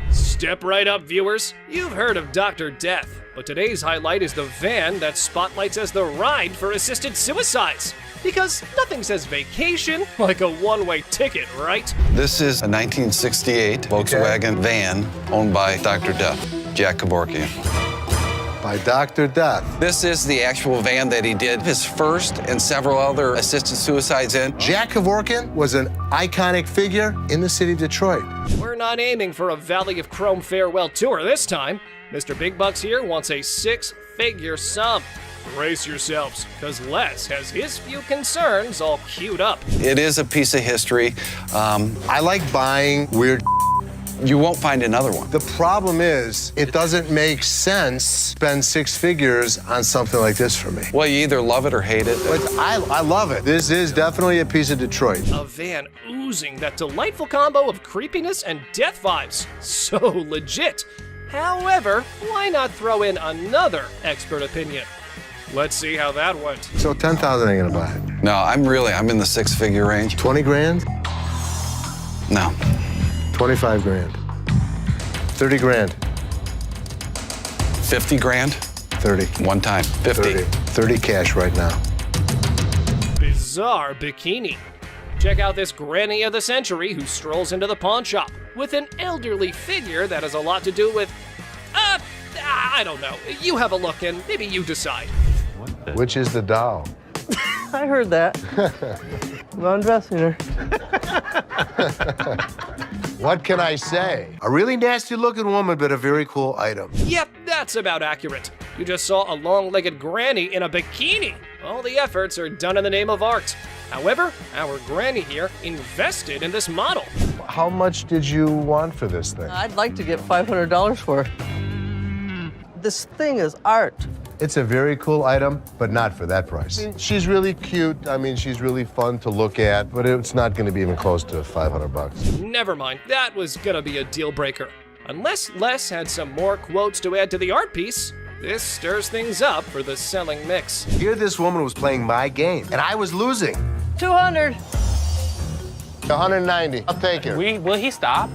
Step right up, viewers. You've heard of Dr. Death, but today's highlight is the van that spotlights as the ride for assisted suicides. Because nothing says vacation like a one-way ticket, right? This is a 1968 Volkswagen van owned by Dr. Death, Jack Kevorkian. By Dr. Death. This is the actual van that he did his first and several other assisted suicides in. Jack Kevorkian was an iconic figure in the city of Detroit. We're not aiming for a Valley of Chrome farewell tour this time. Mr. Big Bucks here wants a six-figure sum. Brace yourselves, because Les has his few concerns all queued up. It is a piece of history. I like buying weird. You won't find another one. The problem is, it doesn't make sense to spend six figures on something like this for me. Well, you either love it or hate it. But I love it. This is definitely a piece of Detroit. A van oozing that delightful combo of creepiness and death vibes. So legit. However, why not throw in another expert opinion? Let's see how that went. So 10,000 ain't gonna buy it. No, I'm in the six-figure range. 20 grand? No. 25 grand. 30 grand. 50 grand? 30. One time. 50. 30 cash right now. Bizarre bikini. Check out this granny of the century who strolls into the pawn shop with an elderly figure that has a lot to do with, I don't know. You have a look and maybe you decide. Which is the doll? I heard that. I'm undressing her. What can I say? A really nasty looking woman, but a very cool item. Yep, that's about accurate. You just saw a long-legged granny in a bikini. All the efforts are done in the name of art. However, our granny here invested in this model. How much did you want for this thing? I'd like to get $500 for it. This thing is art. It's a very cool item, but not for that price. She's really cute. I mean, she's really fun to look at, but it's not going to be even close to 500 bucks. Never mind, that was gonna be a deal breaker. Unless Les had some more quotes to add to the art piece, this stirs things up for the selling mix. Here this woman was playing my game, and I was losing. 200. 190. I'll take it. Will he stop?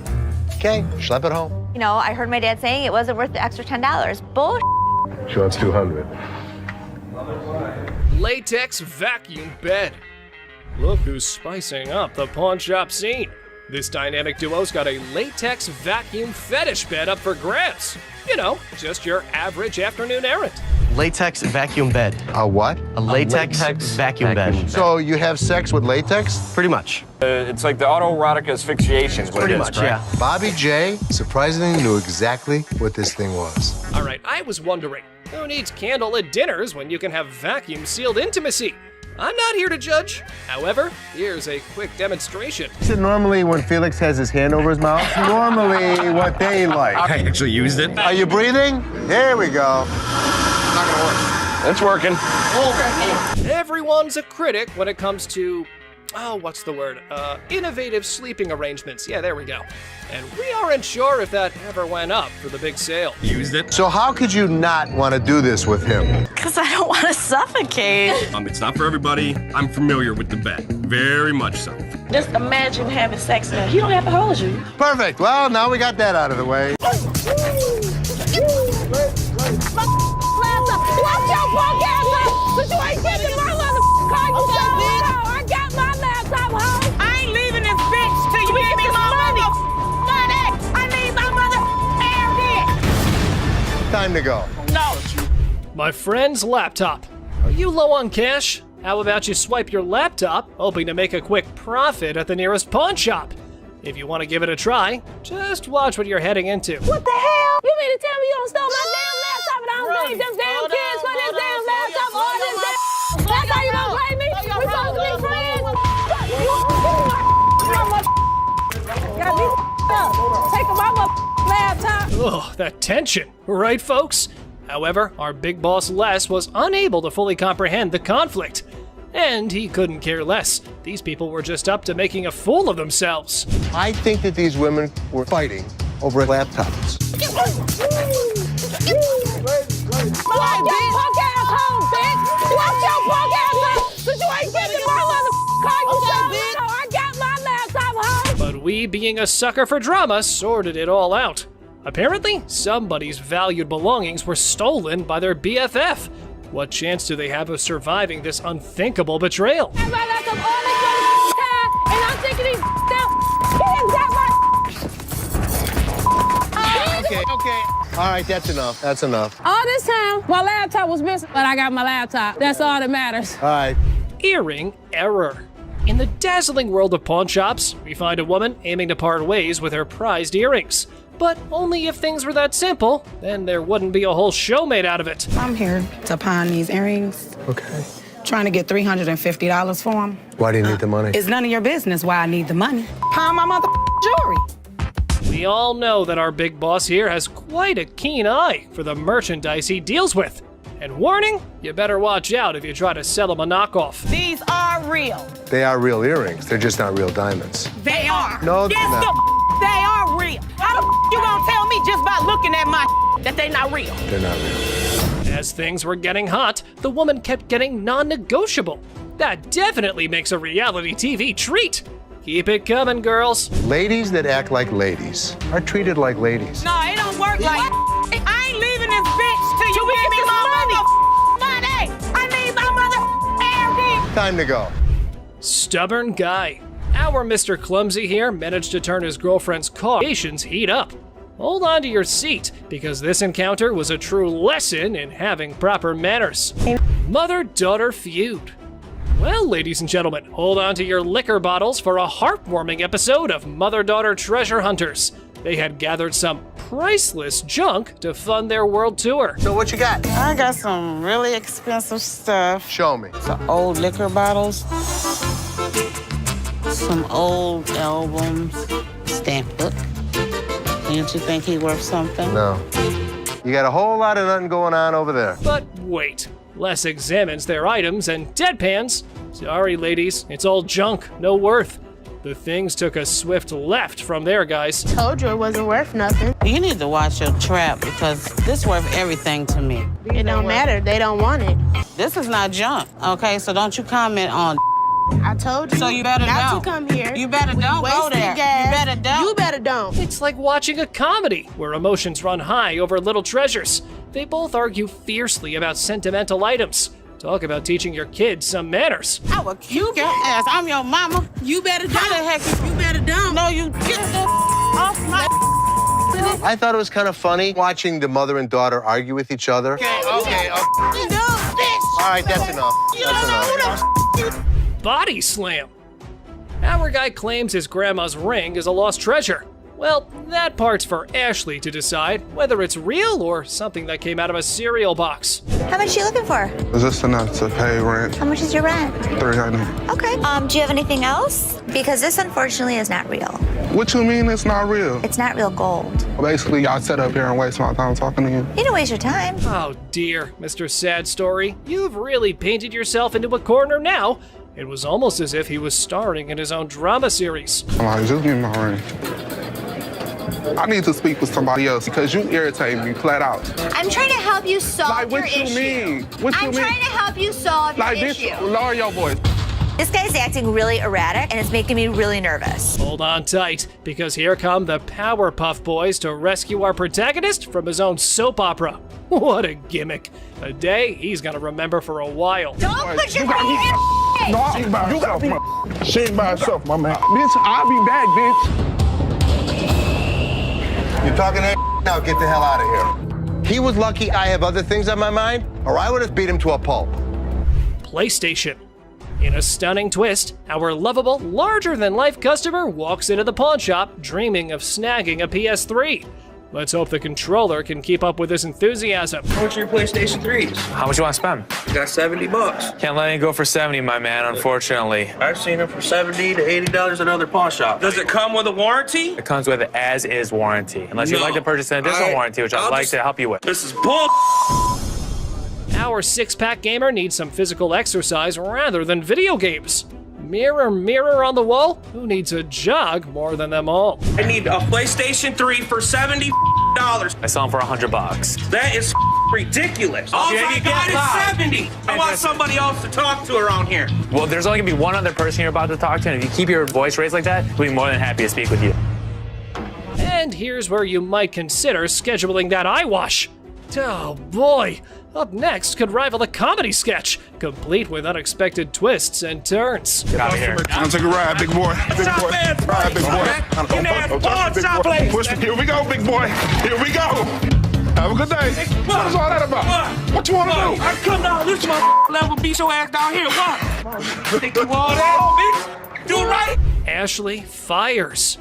Okay, schlep it home. You know, I heard my dad saying it wasn't worth the extra $10. Bull. She wants 200. Latex vacuum bed. Look who's spicing up the pawn shop scene. This dynamic duo's got a latex vacuum fetish bed up for grabs. You know, just your average afternoon errand. Latex vacuum bed. A what? A latex vacuum bed. So you have sex with latex? Pretty much. It's like the autoerotic asphyxiation is what Pretty it is, much, correct? yeah. Bobby J surprisingly knew exactly what this thing was. All right, I was wondering, who needs candlelit dinners when you can have vacuum-sealed intimacy? I'm not here to judge. However, here's a quick demonstration. Is it normally when Felix has his hand over his mouth? Normally what they like. I actually used it. Are you breathing? There we go. Not gonna work. It's working. Everyone's a critic when it comes to, what's the word? Innovative sleeping arrangements. Yeah, there we go. And we aren't sure if that ever went up for the big sale. Used it. So how could you not want to do this with him? Because I don't want to suffocate. It's not for everybody. I'm familiar with the bed. Very much so. Just imagine having sex now. He don't have to hold you. Perfect. Well, now we got that out of the way. Watch your punk ass up, but you ain't getting my motherfucking car. I got my laptop home. I ain't leaving this bitch till you give me my money. I need my motherfucking air dick. Time to go. No. My friend's laptop. Are you low on cash? How about you swipe your laptop, hoping to make a quick profit at the nearest pawn shop? If you want to give it a try, just watch what you're heading into. What the hell? You mean to tell me you don't stole my damn laptop and I don't pay them damn kids for this damn laptop? All this damn. That's how you gonna play me? We supposed to be friends. Got me up. Take my laptop. Ugh, that tension, right, folks? However, our big boss Les was unable to fully comprehend the conflict. And he couldn't care less. These people were just up to making a fool of themselves. I think that these women were fighting over laptops. Watch your punk ass home, bitch. Watch your punk ass home. But you ain't getting my car, you bitch. I got my laptop home. But we, being a sucker for drama, sorted it all out. Apparently, somebody's valued belongings were stolen by their BFF. What chance do they have of surviving this unthinkable betrayal? I my laptop all this time, and I'm taking these down. Okay. All right, that's enough. That's enough. All this time, my laptop was missing, but I got my laptop. That's all that matters. All right. Earring error. In the dazzling world of pawn shops, we find a woman aiming to part ways with her prized earrings. But only if things were that simple, then there wouldn't be a whole show made out of it. I'm here to pawn these earrings. Okay. Trying to get $350 for them. Why do you need the money? It's none of your business why I need the money. Pawn my mother jewelry. We all know that our big boss here has quite a keen eye for the merchandise he deals with. And warning, you better watch out if you try to sell him a knockoff. These are real. They are real earrings. They're just not real diamonds. They are. No, they're not. They are real. How the you gonna tell me just by looking at my that they not real? They're not real. As things were getting hot, the woman kept getting non-negotiable. That definitely makes a reality TV treat. Keep it coming, girls. Ladies that act like ladies are treated like ladies. No, it don't work like I ain't leaving this bitch till you give me my money. I need my mother everything. Time to go. Stubborn guy. Our Mr. Clumsy here managed to turn his girlfriend's car heat up. Hold on to your seat, because this encounter was a true lesson in having proper manners. Mother-daughter feud. Well, ladies and gentlemen, hold on to your liquor bottles for a heartwarming episode of Mother-Daughter Treasure Hunters. They had gathered some priceless junk to fund their world tour. So what you got? I got some really expensive stuff. Show me. Some old liquor bottles. Some old albums. Stamp book. Don't you think he worth something? No. You got a whole lot of nothing going on over there. But wait. Les examines their items and deadpans. Sorry, ladies, it's all junk, no worth. The things took a swift left from there, guys. Told you it wasn't worth nothing. You need to watch your trap because this worth everything to me. It don't matter. They don't want it. This is not junk, okay? So don't you comment on I told you. So you better not don't. to come here. You better don't go there. Gas. You better don't. You better don't. It's like watching a comedy where emotions run high over little treasures. They both argue fiercely about sentimental items. Talk about teaching your kids some manners. I will kick your ass. I'm your mama. You better don't. How the heck? You better don't. No, you get the off my. I thought it was kind of funny watching the mother and daughter argue with each other. Okay. All right, that's enough. That's enough. Body slam. Our guy claims his grandma's ring is a lost treasure. Well, that part's for Ashley to decide whether it's real or something that came out of a cereal box. How much are you looking for? Is this enough to pay rent? How much is your rent? $300. Okay. Do you have anything else? Because this, unfortunately, is not real. What you mean it's not real? It's not real gold. Basically, y'all sit up here and waste my time talking to you. You don't waste your time. Oh dear, Mr. Sad Story. You've really painted yourself into a corner now. It was almost as if he was starring in his own drama series. I'm like, just give me my ring. I need to speak with somebody else because you irritate me flat out. I'm trying to help you solve your issue. Like, what you mean? What you mean? I'm trying to help you solve your issue. Bitch, lower your voice. This guy's acting really erratic, and it's making me really nervous. Hold on tight, because here come the Powerpuff Boys to rescue our protagonist from his own soap opera. What a gimmick. A day he's gonna remember for a while. Don't put your finger in No, she ain't by herself, man. She ain't by herself, my man. Bitch, I'll be back, bitch. You're talking that now, get the hell out of here. He was lucky I have other things on my mind, or I would have beat him to a pulp. PlayStation. In a stunning twist, our lovable, larger-than-life customer walks into the pawn shop dreaming of snagging a PS3. Let's hope the controller can keep up with his enthusiasm. How much are your PlayStation 3s? How much you want to spend? I got $70. Can't let it go for 70, my man, unfortunately. I've seen them for $70 to $80 at other pawn shops. Does it come with a warranty? It comes with an as-is warranty, unless you'd like to purchase an additional warranty, which I'd like to help you with. This is bull. Our six-pack gamer needs some physical exercise rather than video games. Mirror, mirror on the wall, who needs a jog more than them all? I need a PlayStation 3 for $70. I sell them for $100. That is ridiculous. All I got is 70. I want somebody else to talk to around here. Well, there's only gonna be one other person you're about to talk to, and if you keep your voice raised like that, we'll be more than happy to speak with you. And here's where you might consider scheduling that eye wash. Oh boy, up next could rival a comedy sketch, complete with unexpected twists and turns. Get out of here. I'll take a ride, big boy. Big boy. Ride, big boy. Push me. Here we go, big boy. Here we go. Have a good day. What is all that about? What you want to do? I come down this level, beat your ass down here. What? Think you all that, bitch? Do it right. Ashley fires.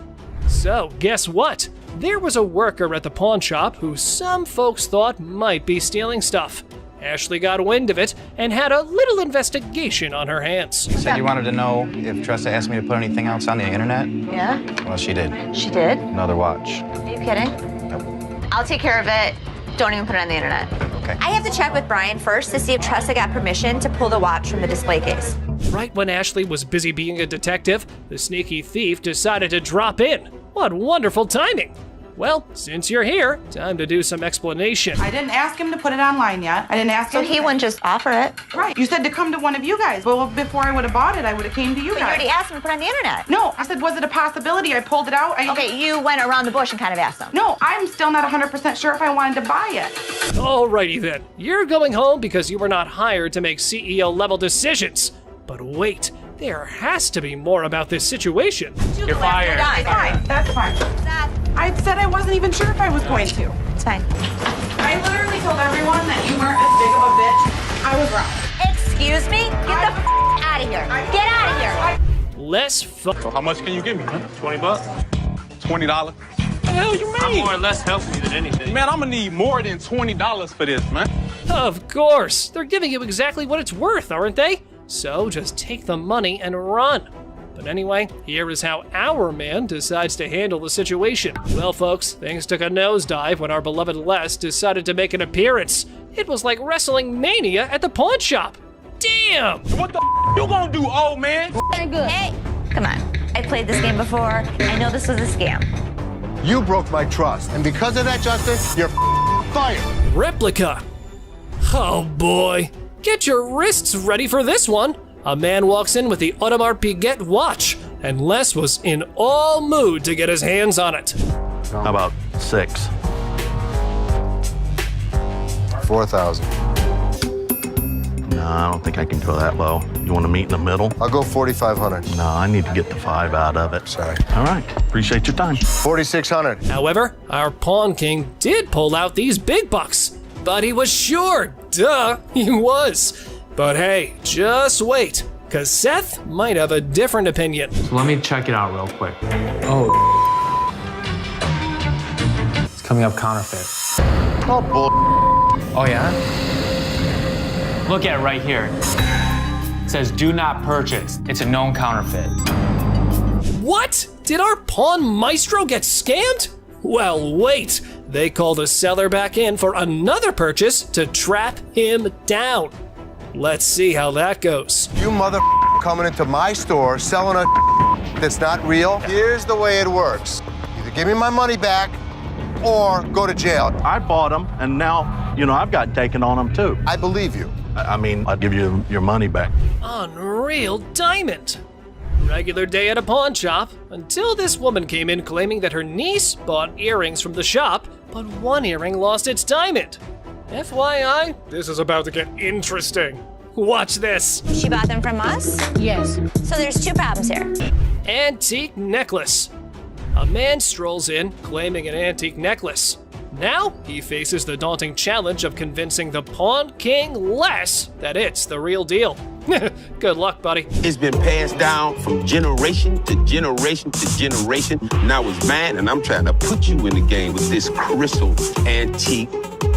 So, guess what? There was a worker at the pawn shop who some folks thought might be stealing stuff. Ashley got wind of it and had a little investigation on her hands. You said you wanted to know if Tressa asked me to put anything else on the internet? Yeah? Well, she did. She did? Another watch. Are you kidding? Nope. I'll take care of it. Don't even put it on the internet. Okay. I have to check with Brian first to see if Tressa got permission to pull the watch from the display case. Right when Ashley was busy being a detective, the sneaky thief decided to drop in. What wonderful timing! Well, since you're here, time to do some explanation. I didn't ask him to put it online yet. I didn't ask him. So he wouldn't just offer it? Right. You said to come to one of you guys. Well, before I would have bought it, I would have came to you But guys. you already asked him to put it on the internet. No, I said, was it a possibility? I pulled it out. Okay, you went around the bush and kind of asked him. No, I'm still not 100% sure if I wanted to buy it. Alrighty then, you're going home because you were not hired to make CEO-level decisions. But wait, there has to be more about this situation. You're fired. That's fine. That's fine. I said I wasn't even sure if I was going to. It's fine. I literally told everyone that you weren't as big of a bitch. I was wrong. Excuse me? Get the out of here. Get out of here. Less fun. So how much can you give me, man? 20 bucks? $20. The hell you mean? I'm more or less helping you than anything. Man, I'm gonna need more than $20 for this, man. Of course, they're giving you exactly what it's worth, aren't they? So just take the money and run. But anyway, here is how our man decides to handle the situation. Well, folks, things took a nosedive when our beloved Les decided to make an appearance. It was like wrestling mania at the pawn shop. Damn! What the you gonna do, old man? Hey, come on. I played this game before. I know this was a scam. You broke my trust, and because of that, Justin, you're fired. Replica. Oh boy. Get your wrists ready for this one. A man walks in with the Audemars Piguet watch, and Les was in all mood to get his hands on it. How about 6? 4,000. No, I don't think I can go that low. You want to meet in the middle? I'll go 4,500. No, I need to get the 5 out of it. Sorry. All right. Appreciate your time. 4,600. However, our pawn king did pull out these big bucks, but he was sure. Duh, he was. But hey, just wait, cause Seth might have a different opinion. So let me check it out real quick. Oh. It's coming up counterfeit. Oh, bull. Oh, yeah? Look at it right here. It says do not purchase. It's a known counterfeit. What? Did our pawn maestro get scammed? Well, wait. They called the seller back in for another purchase to trap him down. Let's see how that goes. You mother coming into my store selling a that's not real. Here's the way it works. Either give me my money back or go to jail. I bought them, and now, I've got taken on them too. I believe you. I mean, I'll give you your money back. Unreal diamond. Regular day at a pawn shop until this woman came in claiming that her niece bought earrings from the shop, but one earring lost its diamond. FYI, this is about to get interesting. Watch this. She bought them from us? Yes. So there's two problems here. Antique necklace. A man strolls in claiming an antique necklace. Now he faces the daunting challenge of convincing the pawn king Les that it's the real deal. Good luck, buddy. It's been passed down from generation to generation to generation. Now it's mine, and I'm trying to put you in the game with this crystal antique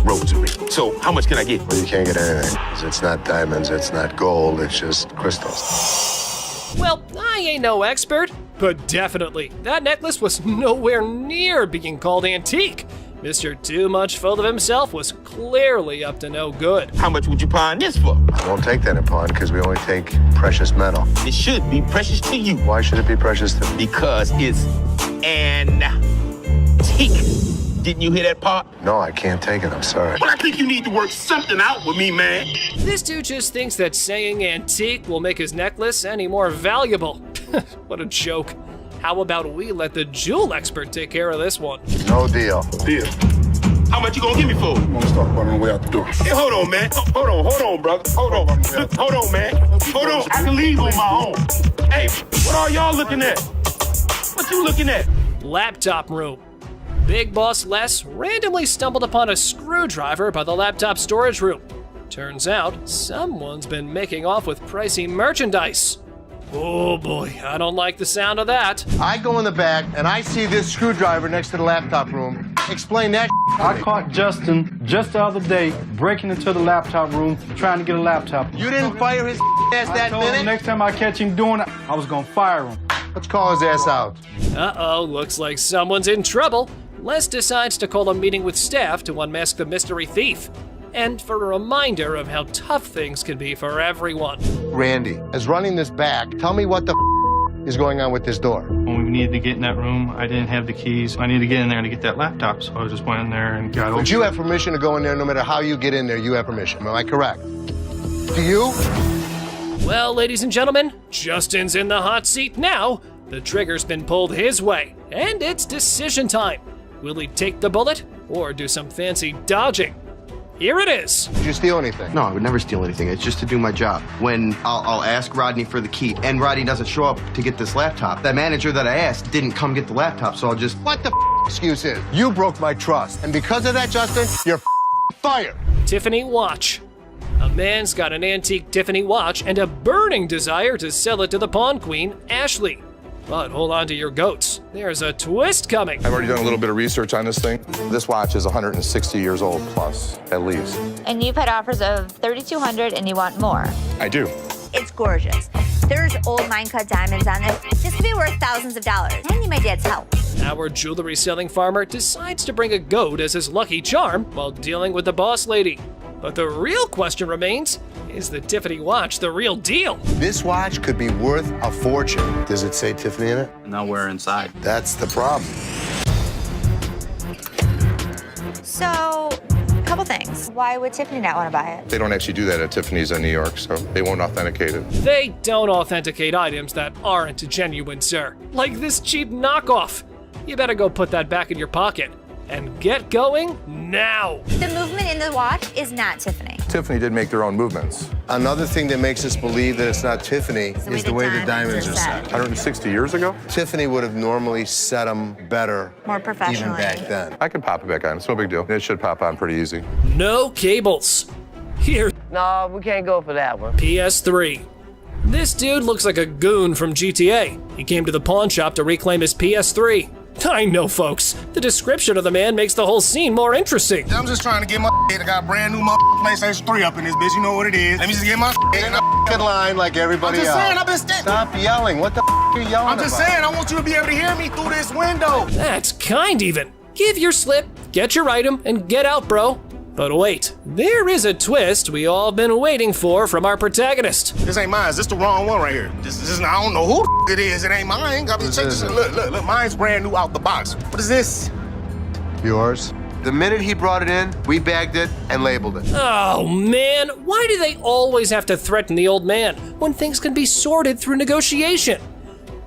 rosary. So how much can I get? Well, you can't get anything. 'Cause it's not diamonds, it's not gold, it's just crystals. Well, I ain't no expert, but definitely, that necklace was nowhere near being called antique. Mr. Too Much Full of Himself was clearly up to no good. How much would you pawn this for? I won't take that in pawn because we only take precious metal. It should be precious to you. Why should it be precious to me? Because it's antique. Didn't you hear that part? No, I can't take it. I'm sorry. But I think you need to work something out with me, man. This dude just thinks that saying antique will make his necklace any more valuable. What a joke. How about we let the jewel expert take care of this one? No deal. Deal. How much you gonna give me for it? I'm gonna start about on the way out the door. Hey, hold on, man. Hold on, brother. Hold on. Look, hold on, man. Hold on. I can leave on my own. Hey, what are y'all looking at? What you looking at? Laptop room. Big Boss Les randomly stumbled upon a screwdriver by the laptop storage room. Turns out, someone's been making off with pricey merchandise. Oh boy, I don't like the sound of that. I go in the back and I see this screwdriver next to the laptop room. Explain that. I caught Justin just the other day breaking into the laptop room trying to get a laptop. You didn't fire his ass that I told him minute? next time I catch him doing it, I was gonna fire him. Let's call his ass out. Uh-oh, looks like someone's in trouble. Les decides to call a meeting with staff to unmask the mystery thief. And for a reminder of how tough things can be for everyone. Randy, as running this back, tell me what the is going on with this door. When we needed to get in that room, I didn't have the keys. I needed to get in there to get that laptop, so I just went in there and got over. But you have permission to go in there no matter how you get in there, you have permission. Am I correct? Do you? Well, ladies and gentlemen, Justin's in the hot seat now. The trigger's been pulled his way, and it's decision time. Will he take the bullet or do some fancy dodging? Here it is. Did you steal anything? No, I would never steal anything. It's just to do my job. When I'll ask Rodney for the key, and Rodney doesn't show up to get this laptop. That manager that I asked didn't come get the laptop, so I'll just... What the excuse is? You broke my trust. And because of that, Justin, you're fired. Tiffany watch. A man's got an antique Tiffany watch and a burning desire to sell it to the pawn queen, Ashley. But hold on to your goats. There's a twist coming. I've already done a little bit of research on this thing. This watch is 160 years old plus, at least. And you've had offers of $3,200 and you want more. I do. It's gorgeous. There's old mine-cut diamonds on this. This could be worth thousands of dollars. I need my dad's help. Our jewelry-selling farmer decides to bring a goat as his lucky charm while dealing with the boss lady. But the real question remains, is the Tiffany watch the real deal? This watch could be worth a fortune. Does it say Tiffany in it? No, we're inside. That's the problem. So, a couple things. Why would Tiffany not want to buy it? They don't actually do that at Tiffany's in New York, so they won't authenticate it. They don't authenticate items that aren't genuine, sir. Like this cheap knockoff. You better go put that back in your pocket. And get going now. The movement in the watch is not Tiffany. Tiffany did make their own movements. Another thing that makes us believe that it's not Tiffany is the way the diamonds are set. 160 years ago? Tiffany would have normally set them better. More professionally. Even back then. I can pop it back on. It's no big deal. It should pop on pretty easy. No cables. Here. No, we can't go for that one. PS3. This dude looks like a goon from GTA. He came to the pawn shop to reclaim his PS3. I know, folks. The description of the man makes the whole scene more interesting. I'm just trying to get my I got a brand new PlayStation 3 up in this bitch. You know what it is. Let me just get my in a line like everybody else. I'm just saying, I've been standing. Stop yelling. What the are you yelling I'm just saying, I want you to be able to hear me through this window. That's kind even. Give your slip, get your item, and get out, bro. But wait, there is a twist we all been waiting for from our protagonist. This ain't mine. This the wrong one right here. This is I don't know who it is. It ain't mine. Check this. Look. Mine's brand new out the box. What is this? Yours. The minute he brought it in, we bagged it and labeled it. Oh man, why do they always have to threaten the old man when things can be sorted through negotiation?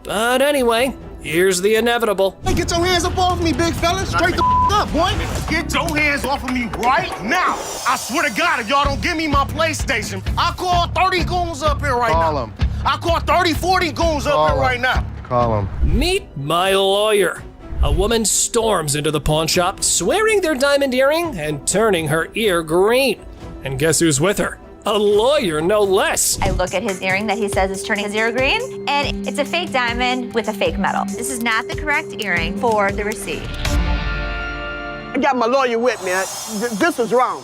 But anyway, here's the inevitable. Hey, get your hands up off me, big fella. Straight the up, boy. Get your hands off of me right now. I swear to God, if y'all don't give me my PlayStation, I'll call 30 goons up here right now. Call him. I'll call 30, 40 goons up here right now. Call him. Meet my lawyer. A woman storms into the pawn shop, swearing their diamond earring and turning her ear green. And guess who's with her? A lawyer, no less. I look at his earring that he says is turning 0 green, and it's a fake diamond with a fake metal. This is not the correct earring for the receipt. I got my lawyer with me. This is wrong.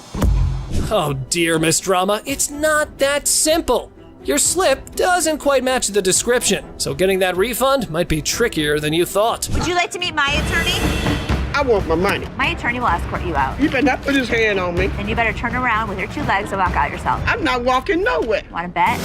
Oh dear, Miss Drama, it's not that simple. Your slip doesn't quite match the description, so getting that refund might be trickier than you thought. Would you like to meet my attorney? I want my money. My attorney will escort you out. You better not put his hand on me. Then you better turn around with your 2 legs and walk out yourself. I'm not walking nowhere. Want to bet?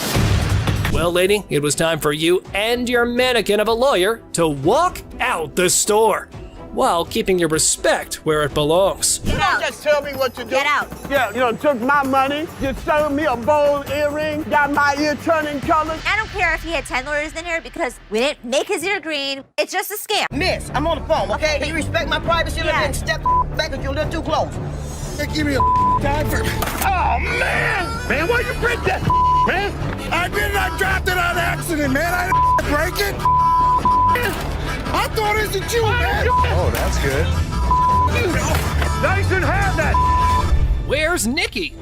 Well, lady, it was time for you and your mannequin of a lawyer to walk out the store while keeping your respect where it belongs. You don't just tell me what to do. Get out. Yeah, you know, took my money, just sold me a bold earring, got my ear turning colors. I don't care if he had 10 lawyers in here because we didn't make his ear green. It's just a scam. Miss, I'm on the phone, okay? Can you respect my privacy a little bit and step back if you're a little too close? Give me a time for... Oh, man! Man, why you break that, man? I did not drop it on accident, man. I didn't break it. I thought it was a Jew, man. Oh, that's good. Nice and have that. Where's Nikki?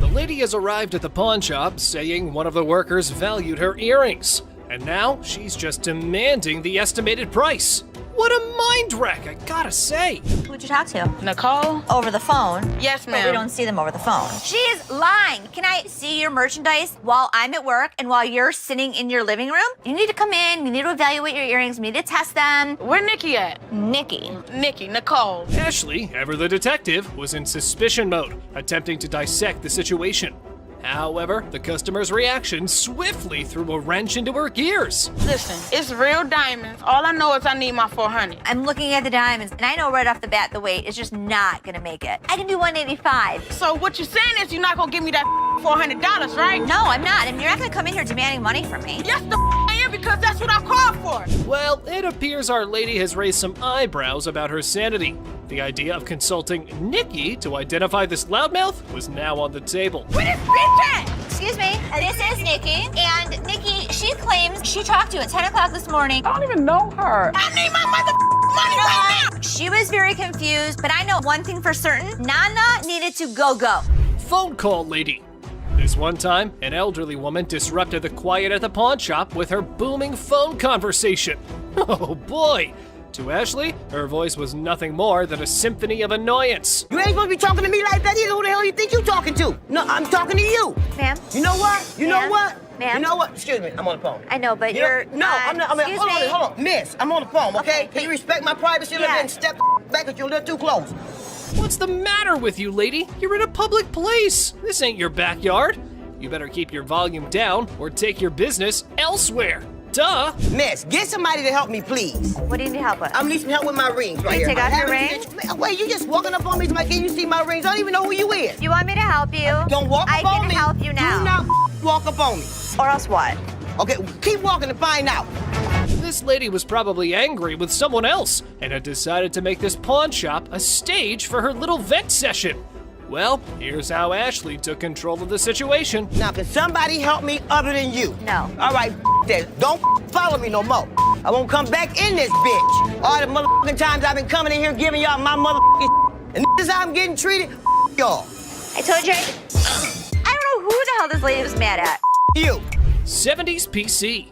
The lady has arrived at the pawn shop saying one of the workers valued her earrings, and now she's just demanding the estimated price. What a mind wreck, I gotta say. Who'd you talk to? Nicole? Over the phone. Yes, But ma'am. we don't see them over the phone. She is lying. Can I see your merchandise while I'm at work and while you're sitting in your living room? You need to come in, you need to evaluate your earrings, we need to test them. Where Nikki at? Nikki. Nicole. Ashley, ever the detective, was in suspicion mode, attempting to dissect the situation. However, the customer's reaction swiftly threw a wrench into her gears. Listen, it's real diamonds. All I know is I need my 400. I'm looking at the diamonds, and I know right off the bat the weight is just not gonna make it. I can do 185. So what you're saying is you're not gonna give me that $400, right? No, I'm not. And you're not gonna come in here demanding money from me. Yes, the I am, because that's what I called for. Well, it appears our lady has raised some eyebrows about her sanity. The idea of consulting Nikki to identify this loudmouth was now on the table. Where this bitch at? Excuse me, this is Nikki, and Nikki, she claims she talked to you at 10 o'clock this morning. I don't even know her. I need my money right now. She was very confused, but I know one thing for certain, Nana needed to go. Phone call lady. This one time, an elderly woman disrupted the quiet at the pawn shop with her booming phone conversation. Oh boy! To Ashley, her voice was nothing more than a symphony of annoyance. You ain't supposed to be talking to me like that either. Who the hell you think you talking to? No, I'm talking to you. Ma'am? You know what? You know Ma'am? what? Ma'am? You know what? Excuse me, I'm on the phone. I know, but You you're know, no, I'm not. excuse hold me. on. Miss, I'm on the phone, okay? Okay, Can you respect my privacy a little Yeah. bit and step back if you're a little too close? What's the matter with you, lady? You're in a public place. This ain't your backyard. You better keep your volume down or take your business elsewhere. Duh! Miss, get somebody to help me, please. What do you need help with? I'm need some help with my rings right you here. take off your ring? Wait, you just walking up on me, like, can you see my rings? I don't even know who you is. You want me to help you? Don't walk I up on can me. help you now. Do not walk up on me. Or else what? Okay, keep walking to find out. This lady was probably angry with someone else and had decided to make this pawn shop a stage for her little vent session. Well, here's how Ashley took control of the situation. Now, can somebody help me other than you? No. All right, that. Don't follow me no more. I won't come back in this bitch. All the motherfucking times I've been coming in here giving y'all my motherfucking and this is how I'm getting treated. Y'all. I told you. I don't know who the hell this lady was mad at. You. 70s PC.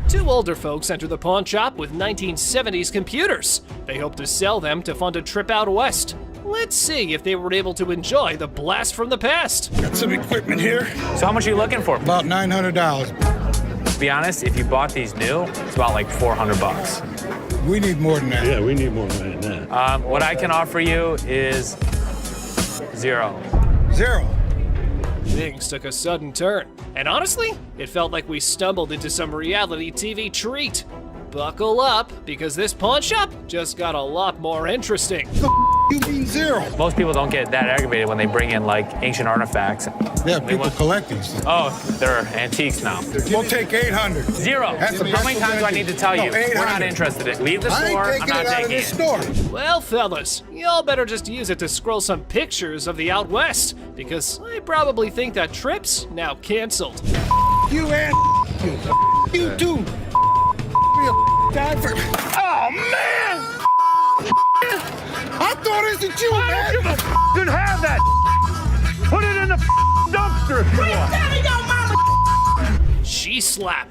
Two older folks enter the pawn shop with 1970s computers. They hope to sell them to fund a trip out west. Let's see if they were able to enjoy the blast from the past. Got some equipment here. So how much are you looking for? About $900. To be honest, if you bought these new, it's about like $400. We need more than that. Yeah, we need more than that. What I can offer you is $0. Things took a sudden turn, and honestly, it felt like we stumbled into some reality TV treat. Buckle up, because this pawn shop just got a lot more interesting. You mean $0? Most people don't get that aggravated when they bring in like ancient artifacts. Yeah, people collect these. Oh, they're antiques now. We'll take $800. $0. That's How many times do I need to tell you? No, $800. We're not interested in it. Leave the I store. ain't I'm taking not it out of taking this it. store. Well, fellas, y'all better just use it to scroll some pictures of the out west, because I probably think that trip's now canceled. You and you too. Oh man! I thought it was a Jew, man. Didn't have that. Put it in the dumpster if you want. Tell your mama. She slap.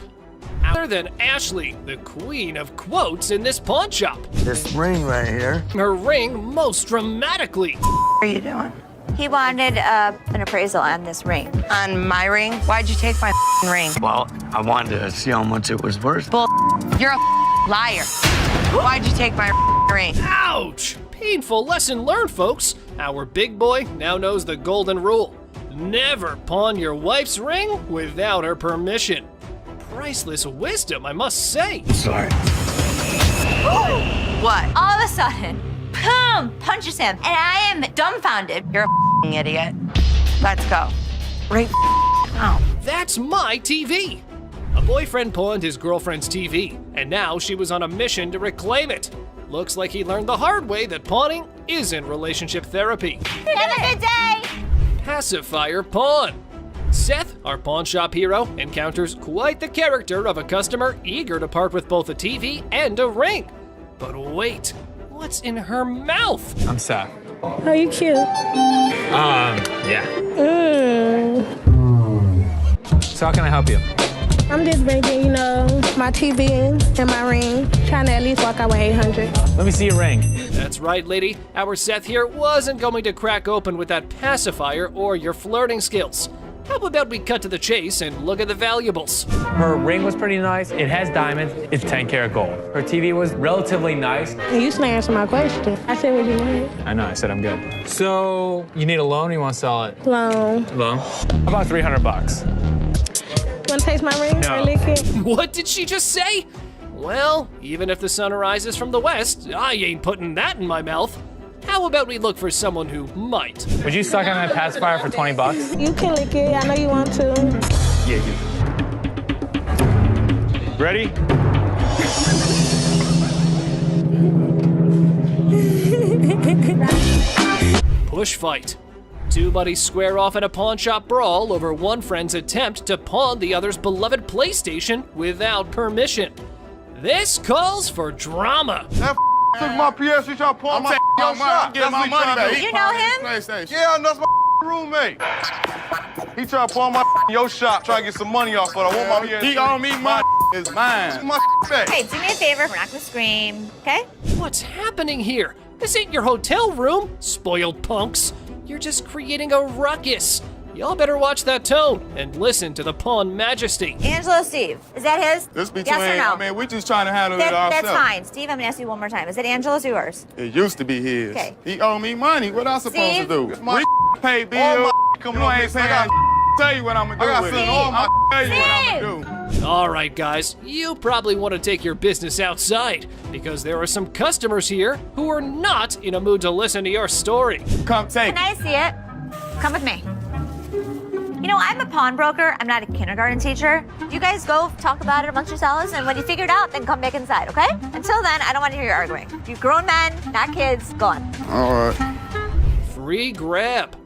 Other than Ashley, the queen of quotes in this pawn shop. This ring right here. Her ring most dramatically. What are you doing? He wanted an appraisal on this ring. On my ring? Why'd you take my ring? Well, I wanted to see how much it was worth. Bull. You're a liar. Why'd you take my ring? Ouch! Painful lesson learned, folks. Our big boy now knows the golden rule. Never pawn your wife's ring without her permission. Priceless wisdom, I must say. Sorry. What? All of a sudden, boom, punches him, and I am dumbfounded. You're a idiot. Let's go. Right now. That's my TV. A boyfriend pawned his girlfriend's TV, and now she was on a mission to reclaim it. Looks like he learned the hard way that pawning isn't relationship therapy. Have a good day. Pacifier pawn. Seth, our pawn shop hero, encounters quite the character of a customer eager to part with both a TV and a ring. But wait, what's in her mouth? I'm Seth. Oh, you cute. Yeah. So how can I help you? I'm just bringing, my TV and my ring, trying to at least walk out with 800. Let me see your ring. That's right, lady. Our Seth here wasn't going to crack open with that pacifier or your flirting skills. How about we cut to the chase and look at the valuables? Her ring was pretty nice. It has diamonds. It's 10 karat gold. Her TV was relatively nice. And you still answer my question. I said what you wanted. I know, I said I'm good. So, you need a loan or you want to sell it? Loan. Loan? About $300. Want to taste my ring No. or lick it? What did she just say? Well, even if the sun rises from the west, I ain't putting that in my mouth. How about we look for someone who might? Would you suck on that pacifier for $20? You can lick it. I know you want to. Yeah, you. Ready? Push fight. Two buddies square off in a pawn shop brawl over one friend's attempt to pawn the other's beloved PlayStation without permission. This calls for drama. That took my PS, he trying to pawn my shop. You know him? Yeah, I know, that's my roommate. He trying to pawn my your shop, trying to get some money off, but I want my PS. He owe me my is mine. My back. Hey, do me a favor. We're not gonna scream, okay? What's happening here? This ain't your hotel room, spoiled punks. You're just creating a ruckus. Y'all better watch that tone and listen to the pawn majesty. Angelo Steve, is that his? This between, yes or no? I mean, we just trying to handle it ourselves. That's fine. Steve, I'm gonna ask you one more time. Is it Angelo's or yours? It used to be his. Okay. He owe me money. What I supposed Steve? to do? My pay bill. Coming on, ain't saying. I gotta tell you what I'm gonna do. I gotta send all my tell you what I'm gonna do. All right, guys, you probably want to take your business outside because there are some customers here who are not in a mood to listen to your story. Come take Can I see it? Come with me. You know, I'm a pawnbroker. I'm not a kindergarten teacher. You guys go talk about it amongst yourselves, and when you figure it out, then come back inside, okay? Until then, I don't want to hear you arguing. You grown men, not kids, go on. All right. Free grab.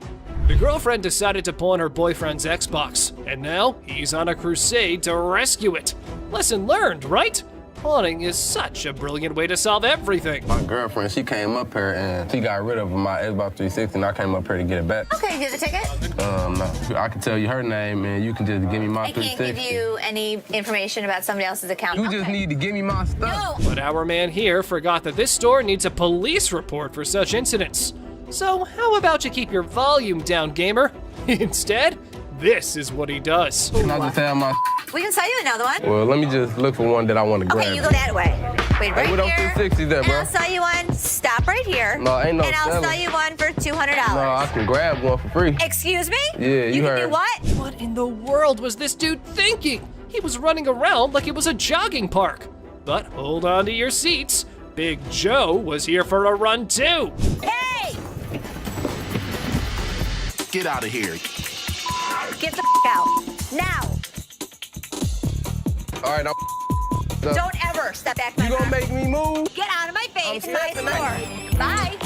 The girlfriend decided to pawn her boyfriend's Xbox, and now he's on a crusade to rescue it. Lesson learned, right? Pawning is such a brilliant way to solve everything. My girlfriend, she came up here and she got rid of my Xbox 360 and I came up here to get it back. Okay, you get the ticket? No. I can tell you her name and you can just give me my I can't 360. give you any information about somebody else's account. You just need to give me my stuff. But our man here forgot that this store needs a police report for such incidents. So how about you keep your volume down, gamer? Instead, this is what he does. Can I just have my We can sell you another one. Well, let me just look for one that I want to grab. Okay, you go that way. Wait, right Hey, what here. else 360 there, And bro? I'll sell you one. Stop right here. No, ain't no And I'll selling. sell you one for $200. No, I can grab one for free. Excuse me? Yeah, you can heard. do what? What in the world was this dude thinking? He was running around like it was a jogging park. But hold on to your seats. Big Joe was here for a run too. Hey! Get out of here. Get the out. Now. All right, Don't ever step back my You gonna make me move? Get out of my face. My store. Bye.